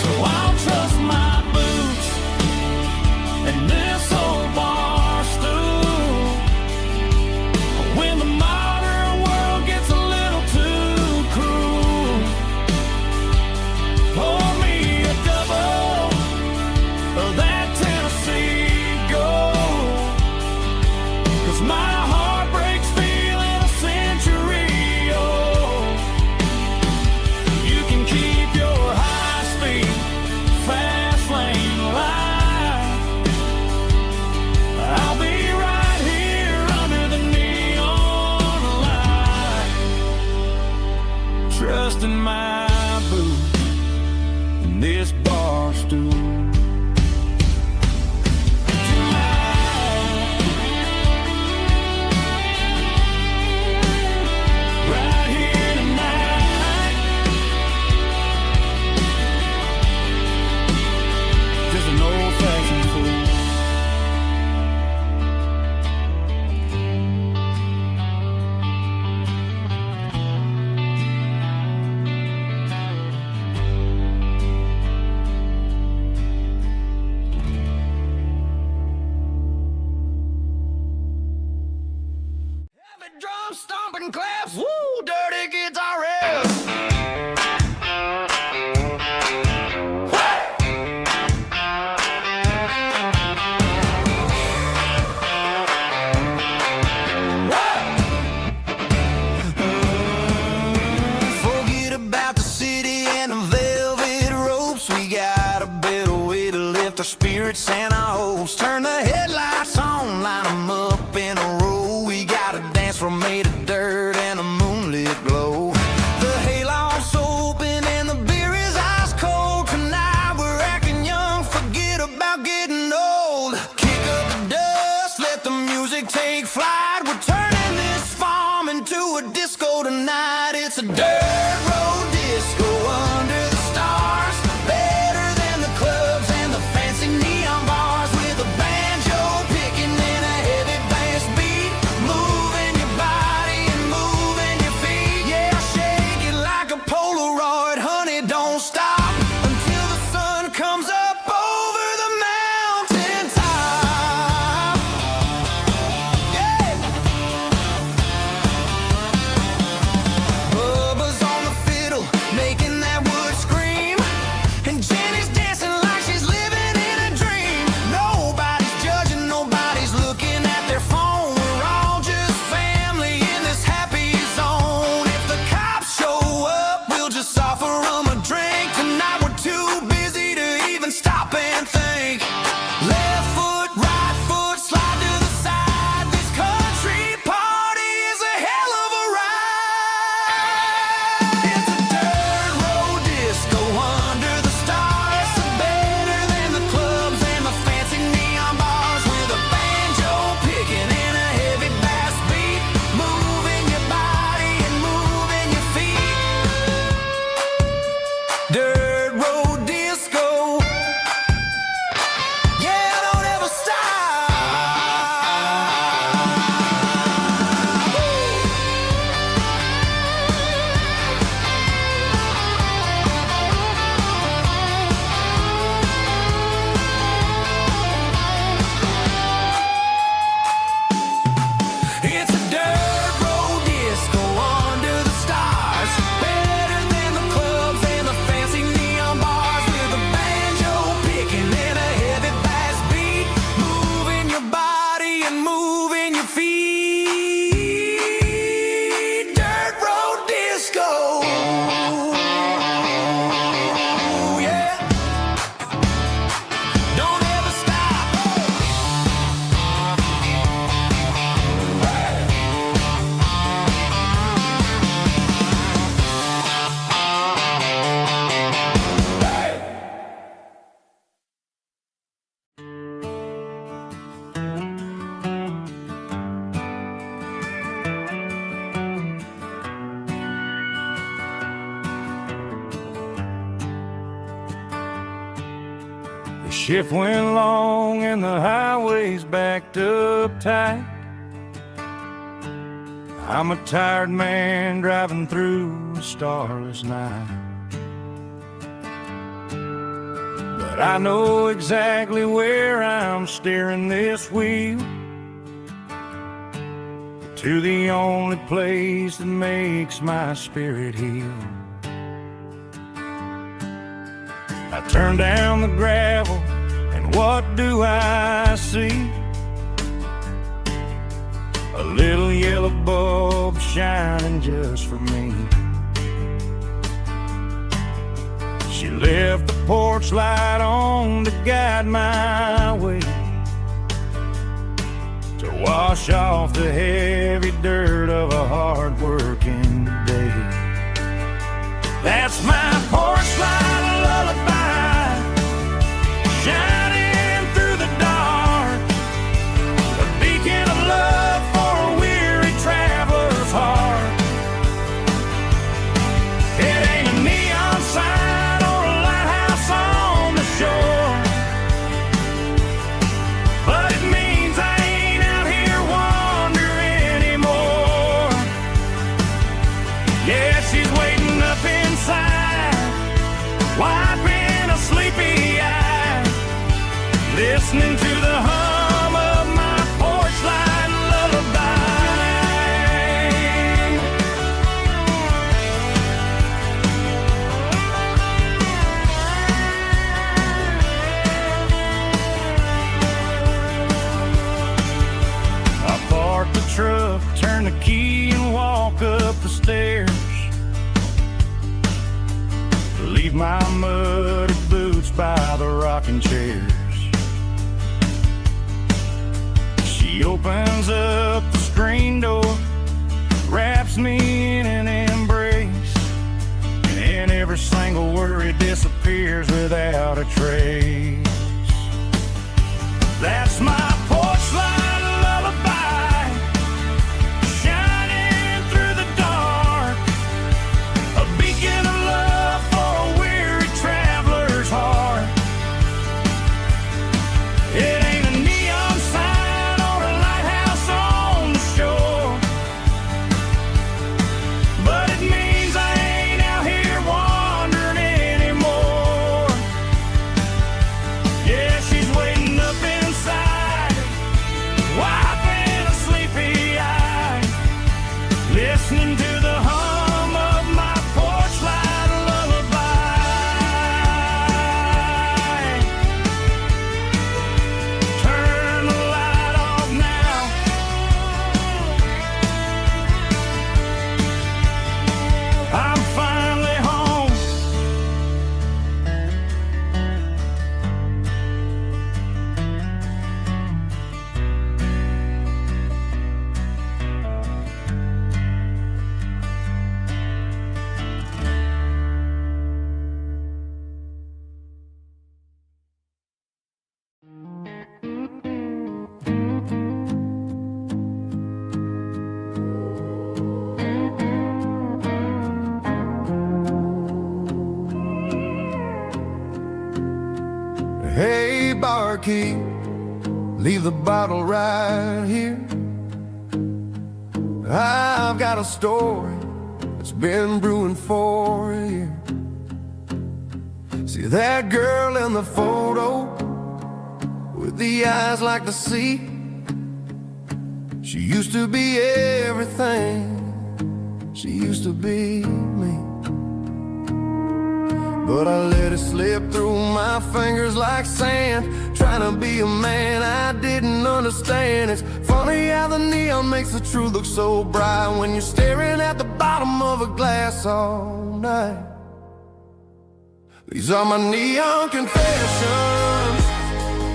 So I'll trust my boots and this old bar stool. When the modern world gets a little too cruel, pour me a double of that Tennessee Gold. 'Cause my heart breaks feeling a century old. You can keep your high-speed, fast lane light. I'll be right here under the neon light, trusting my boots and this bar stool. Right here tonight, just an old-fashioned fool. Shift went long and the highway's backed up tight. I'm a tired man driving through a starless night. But I know exactly where I'm steering this wheel, to the only place that makes my spirit heal. I turn down the gravel, and what do I see? A little yellow bulb shining just for me. She left the porch light on to guide my way, to wash off the heavy dirt of a hard-working day. That's my porch light lullaby, shining through the dark, a beacon of love for a weary traveler's heart. It ain't a neon sign or a lighthouse on the shore, but it means I ain't out here wandering anymore. Yeah, she's waiting up inside, wiping a sleepy eye, listening to the hum of my porch light lullaby. I park the truck, turn the key and walk up the stairs, leave my muddy boots by the rocking chairs. She opens up the screen door, wraps me in an embrace, and every single worry disappears without a trace. That's my porch light lullaby, shining through the dark, a beacon of love for a weary traveler's heart. It ain't a neon sign or a lighthouse on the shore, but it means I ain't out here wandering anymore. Yeah, she's waiting up inside, wiping a sleepy eye, listening to the hum of my porch light lullaby. Turn the light off now, I'm finally home. Hey, barkeep, leave the bottle right here. I've got a story that's been brewing for a year. See that girl in the photo with the eyes like the sea? She used to be everything, she used to be me. But I let it slip through my fingers like sand, trying to be a man I didn't understand. It's funny how the neon makes the truth look so bright when you're staring at the bottom of a glass all night. These are my neon confessions,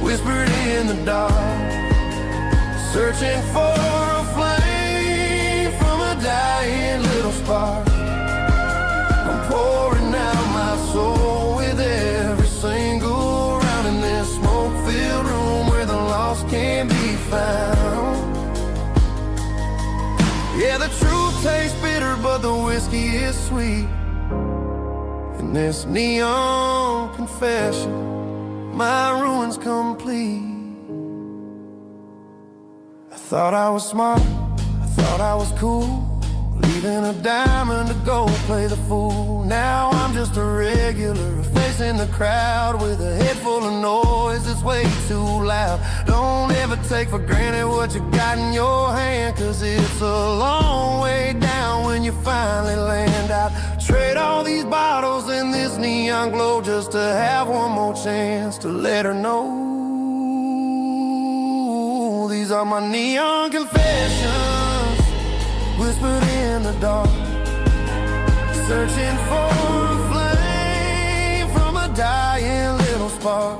whispered in the dark, searching for a flame from a dying little spark. I'm pouring out my soul with every single round in this smoke-filled room where the lost can be found. Yeah, the truth tastes bitter, but the whiskey is sweet. In this neon confession, my ruin's complete. I thought I was smart, I thought I was cool, leaving a diamond to go play the fool. Now I'm just a regular, facing the crowd with a head full of noise that's way too loud. Don't ever take for granted what you got in your hand, 'cause it's a long way down when you finally land out. Trade all these bottles and this neon glow just to have one more chance to let her know. These are my neon confessions, whispered in the dark, searching for a flame from a dying little spark.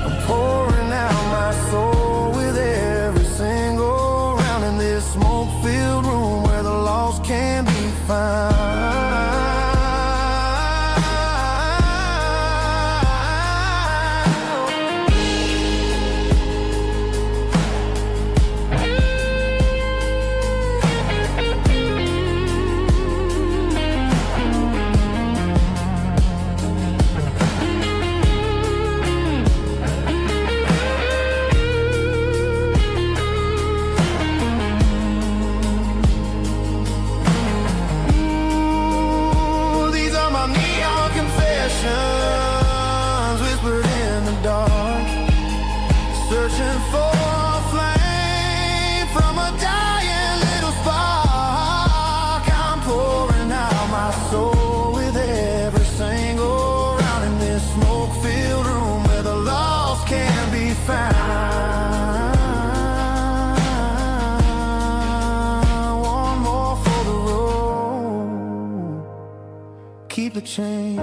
I'm pouring out my soul with every single round in this smoke-filled room where the lost can be found. Whispered in the dark, searching for a flame from a dying little spark. I'm pouring out my soul with every single round in this smoke-filled room where the lost can be found. One more for the road, keep the change.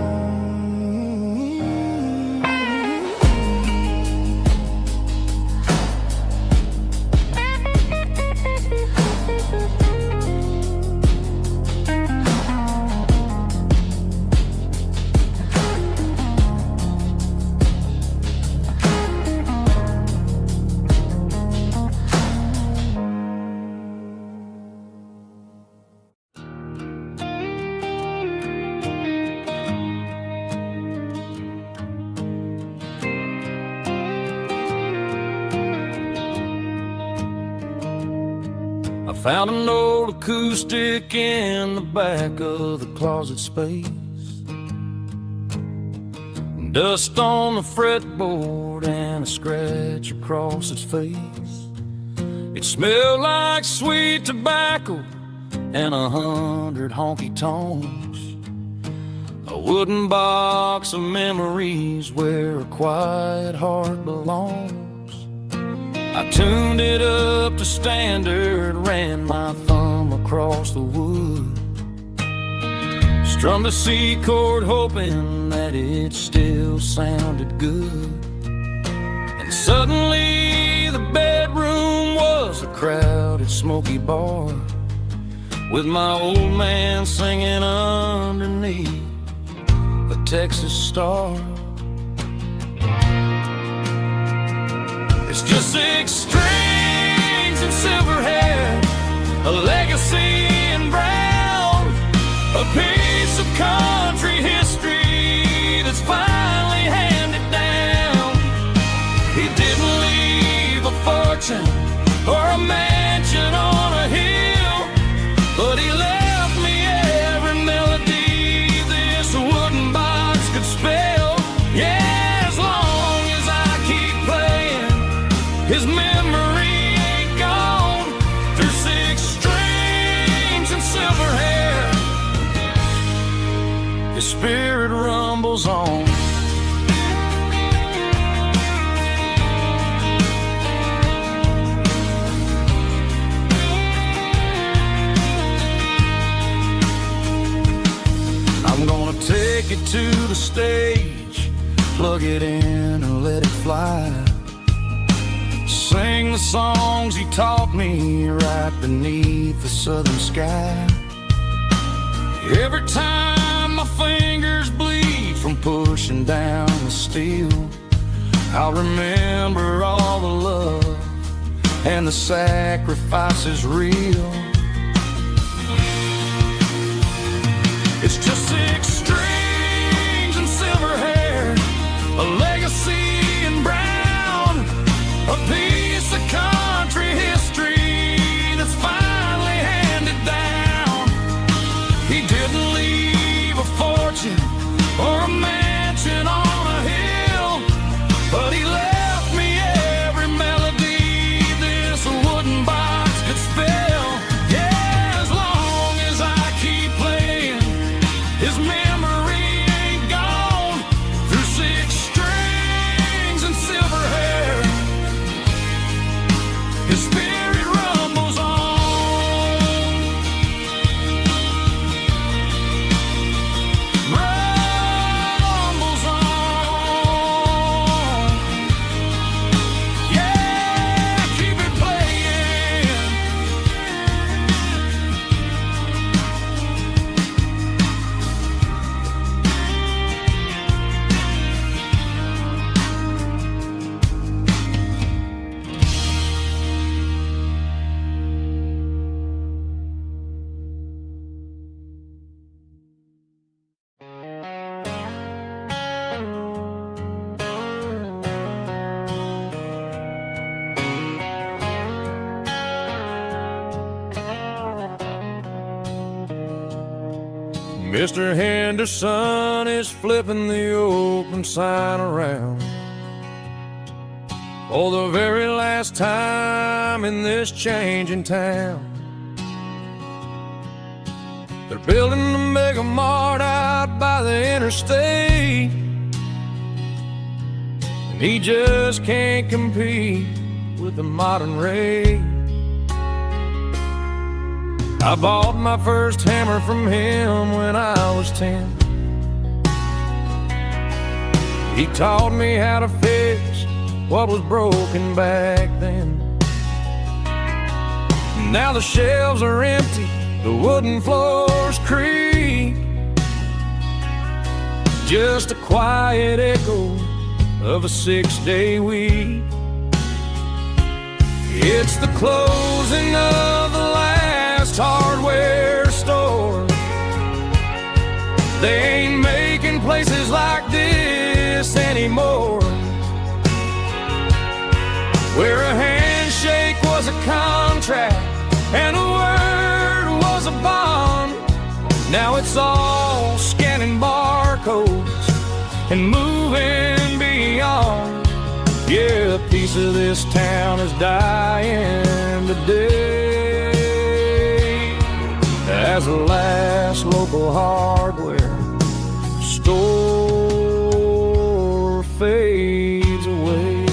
I found an old acoustic in the back of the closet space. Dust on the fretboard and a scratch across its face. It smelled like sweet tobacco and 100 honky tonks. A wooden box of memories where a quiet heart belongs. I tuned it up to standard, ran my thumb across the wood, strummed a C chord hoping that it still sounded good. And suddenly the bedroom was a crowded, smoky bar, with my old man singing underneath a Texas star. It's just 6 strings and silver hair, a legacy in brown, a piece of country history that's finally handed down. He didn't leave a fortune or a mansion on a hill, but he left me every melody this wooden box could spell. Yeah, as long as I keep playing, his memory ain't gone. Through 6 strings and silver hair, his spirit rumbles on. I'm gonna take it to the stage, plug it in and let it fly. Sing the songs he taught me right beneath the southern sky. Every time my fingers bleed from pushing down the steel, I'll remember all the love and the sacrifices real. It's just 6 strings and silver hair, a legacy Mr. Henderson is flipping the open sign around for the very last time in this changing town. They're building the mega mart out by the interstate, and he just can't compete with the modern rate. I bought my first hammer from him when I was 10. He taught me how to fix what was broken back then. Now the shelves are empty, the wooden floors creak, just a quiet echo of a 6-day week. It's the closing of the last hardware store. They ain't making places like this anymore, where a handshake was a contract and a word was a bond. Now it's all scanning barcodes and moving beyond. Yeah, a piece of this town is dying today as the last local hardware store fades away.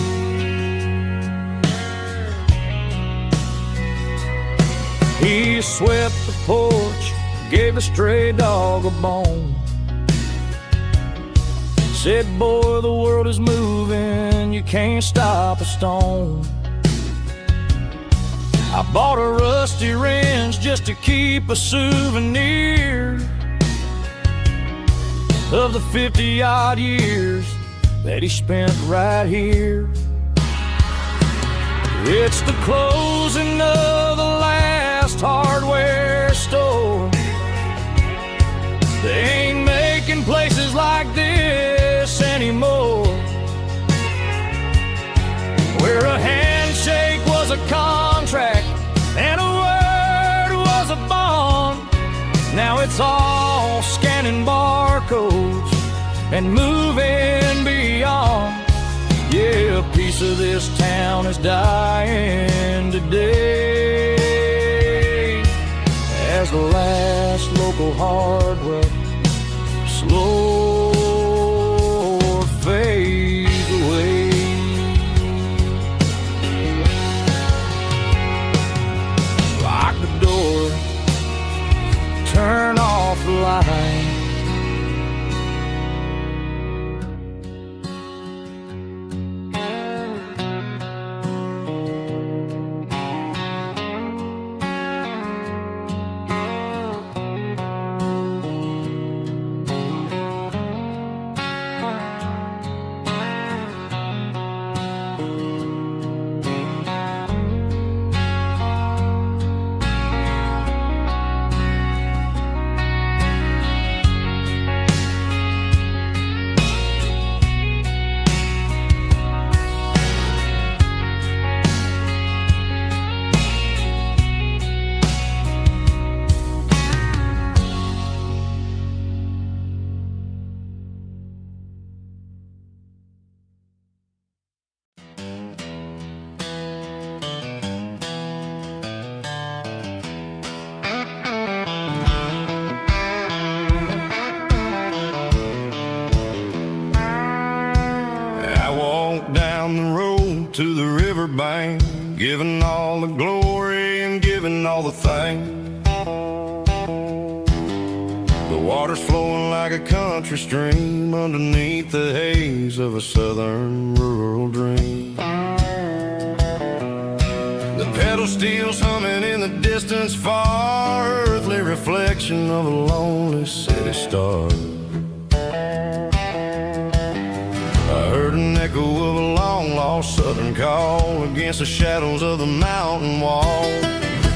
He swept the porch, gave the stray dog a bone, said, boy, the world is moving, you can't stop a stone. I bought a rusty wrench just to keep a souvenir of the 50-odd years that he spent right here. It's the closing of the last hardware store. They ain't making places like this anymore, where a handshake was a contract and a word was a bond. Now it's all scanning barcodes and moving beyond. Yeah, a piece of this town is dying today as the last local hardware slow fades away. Lock the door, turn off the light. Down the road to the riverbank, giving all the glory and giving all the thanks. The water's flowing like a country stream underneath the haze of a southern rural dream. The pedal steel's humming in the distance far, earthly reflection of a lonely city star. I heard an echo of a long-lost southern call against the shadows of the mountain wall,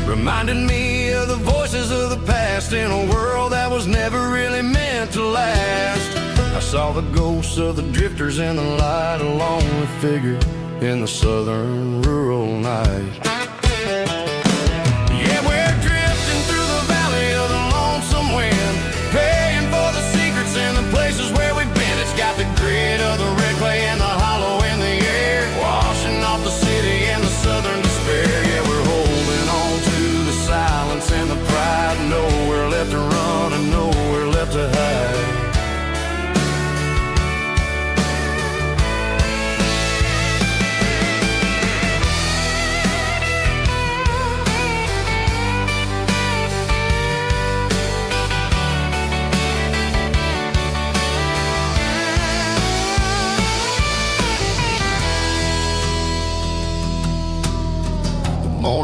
reminded me of the voices of the past in a world that was never really meant to last. I saw the ghosts of the drifters in the light, a lonely figure in the southern rural night. Yeah, we're drifting through the valley of the lonesome wind, paying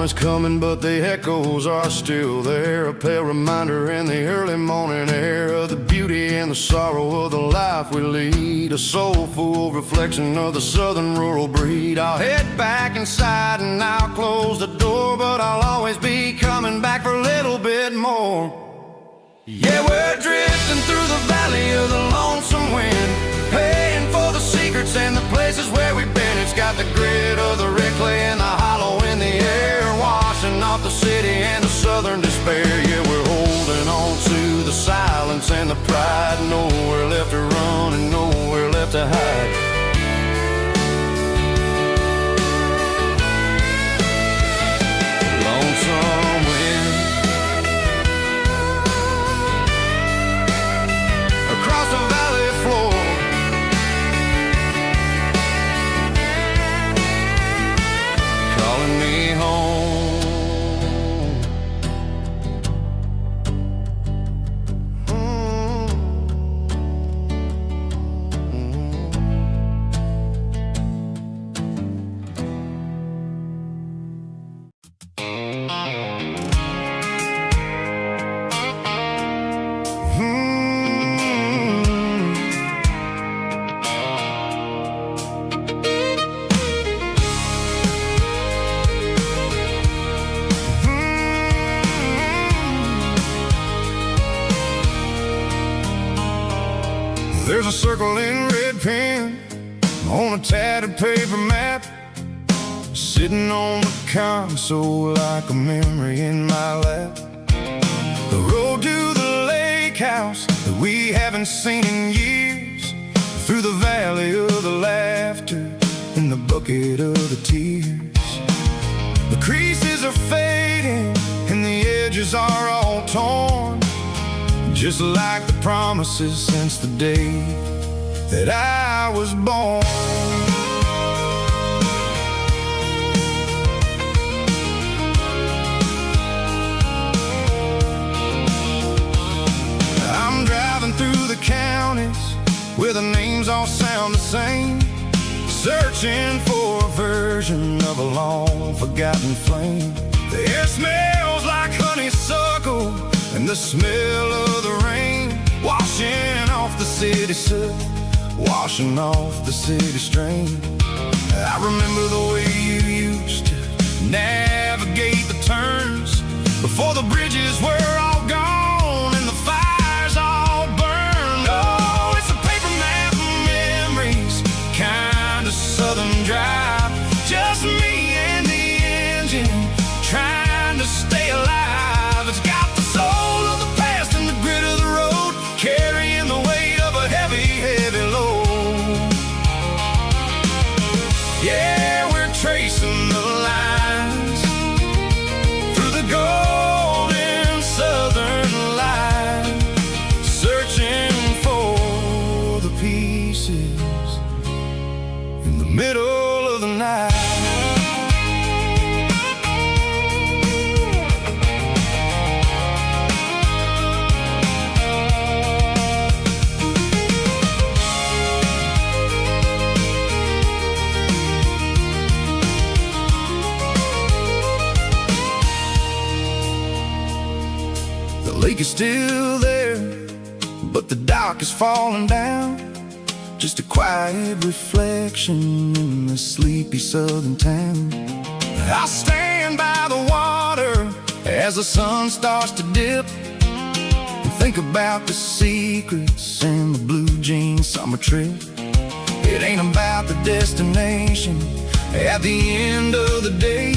is coming, but the echoes are still there. A pale reminder in the early morning air of the beauty and the sorrow of the life we lead. A soulful reflection of the southern rural breed. I'll head back inside and I'll close the door, but I'll always be coming back for a little bit more. Yeah, we're drifting through the valley of the lonesome wind, paying for the secrets and the places where we've been. It's got the grit of the red clay and the hollow in the air, washing off the city and the southern despair. Yeah, we're holding on to the silence and the pride. Nowhere left to run and nowhere left to hide. Lonesome wind across the valley floor, calling me home. There's a circle in red pen on a tattered paper map, sitting on the console like a memory in my lap. The road to the lake house that we haven't seen in years, through the valley of the laughter and the bucket of the tears. The creases are fading and the edges are all torn, just like the promises since the day that I was born. I'm driving through the counties where the names all sound the same, searching for a version of a long forgotten flame. The air smells like honeysuckle and the smell of the rain, washing off the city soot, washing off the city strain. I remember the way you used to navigate the turns before the bridges were all gone and the fires all burned. Oh, it's a paper map of memories, kind of southern drive, just me and the engine trying to stay alive. It's got the soul of the past and the grit of the road, carrying the weight of a heavy, heavy load. Yeah, we're tracing the lines through the golden southern light, searching for the pieces in the middle of the night. The lake is still there, but the dock is falling down, just a quiet reflection in the sleepy southern town. I stand by the water as the sun starts to dip, and think about the secrets and the blue jean summer trip. It ain't about the destination at the end of the day,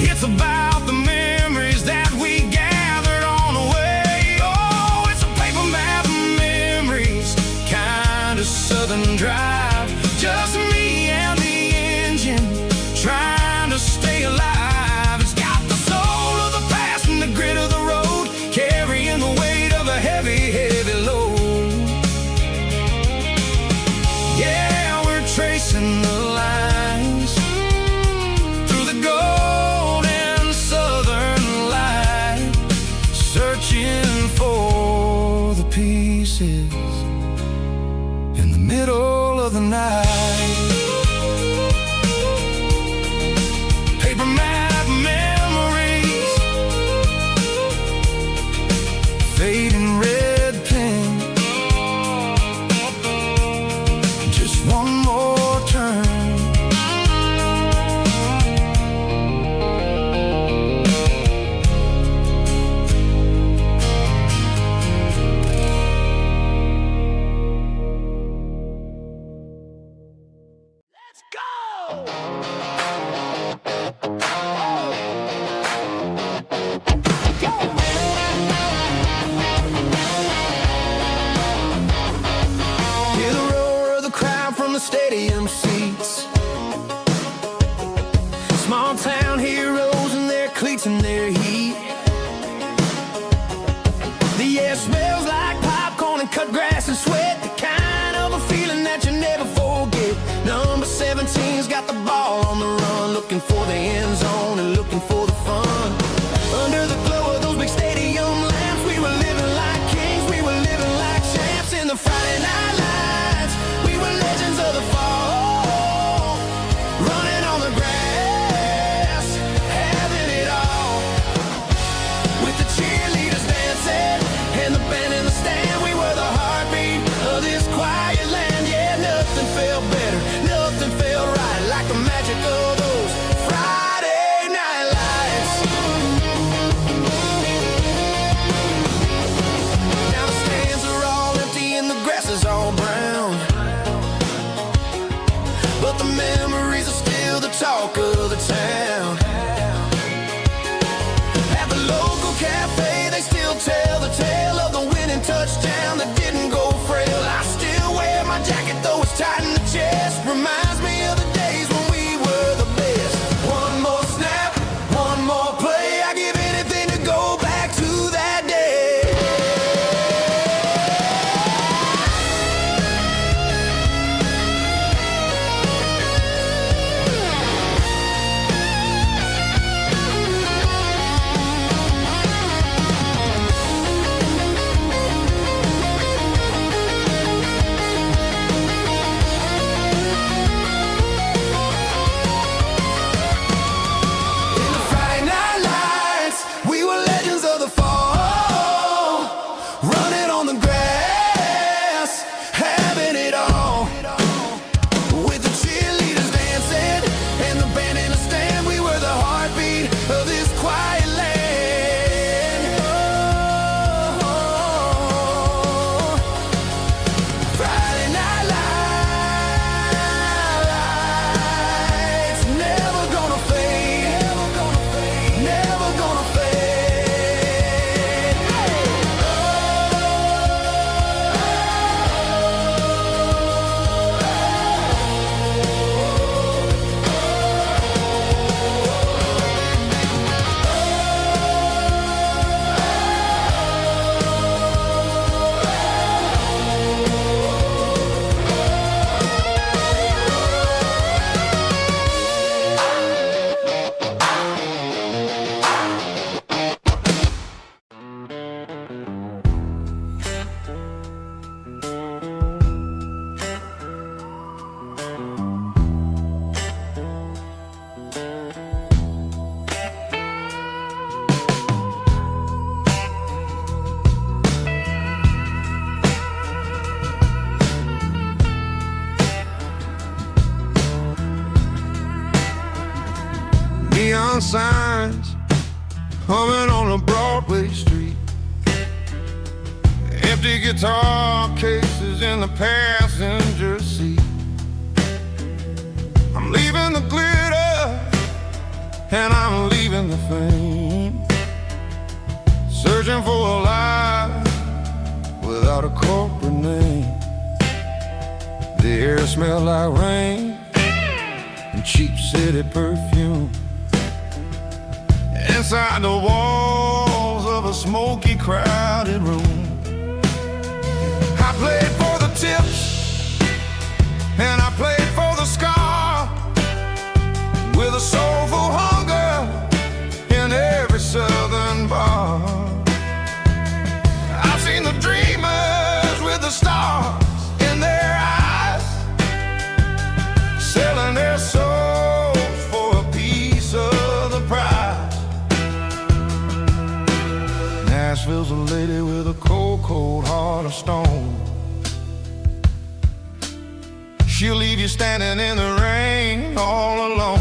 it's about the memories that we gathered on the way. Oh, it's a paper map of memories, kind of southern drive, just me and the engine trying to stay alive. It's got the soul of the past and the grit of the road, carrying the weight of a heavy, heavy load. Yeah, we're tracing the lines through the golden southern light, searching for the pieces in the middle of the night. Paper map the stadium seats. Small town heroes in their cleats and their heat. The air smells like popcorn and cut grass and sweat, the kind of a feeling that you never forget. Number 17's got the ball on the run, looking for the end zone and looking for the fun. Under the glow of those big stadium lamps, we were living like kings, we were living like champs. In the Friday night lights, we were legends of the fall, running on the grass, having it all. With the cheerleaders dancing and the band in the stand, we were the heartbeat of this quiet land. Yeah, nothing felt better, nothing felt right like the magic of those Friday night lights. Now the stands are all empty and the grass is all brown, but the memories are still the talk of the town. At the local cafe, they still tell the tale of the winning touchdown that didn't go frail. I still wear my jacket though it's tight in the chest. Reminds me of the days when we were the best. One more snap, one more play, I give anything to go back to that day. In the Friday night lights, we were legends of the fall, running on the grass, having it all. With the cheerleaders dancing and the band in the stand, we were the heartbeat of this quiet land. Oh, Friday night lights, never gonna fade, never gonna fade, never gonna fade. Neon signs humming on a Broadway street, empty guitar cases in the passenger seat. I'm leaving the glitter and I'm leaving the fame, searching for a life without a corporate name. The air smelled like rain and cheap city perfume. Inside the walls of a smoky, crowded room, I played for the tips and I played for the scar, with a soulful hunger in every southern bar. I've seen the dreamers with the stars in their eyes, selling their souls for a piece of the prize. Nashville's a lady with a cold, cold heart of stone. She'll leave you standing in the rain all alone.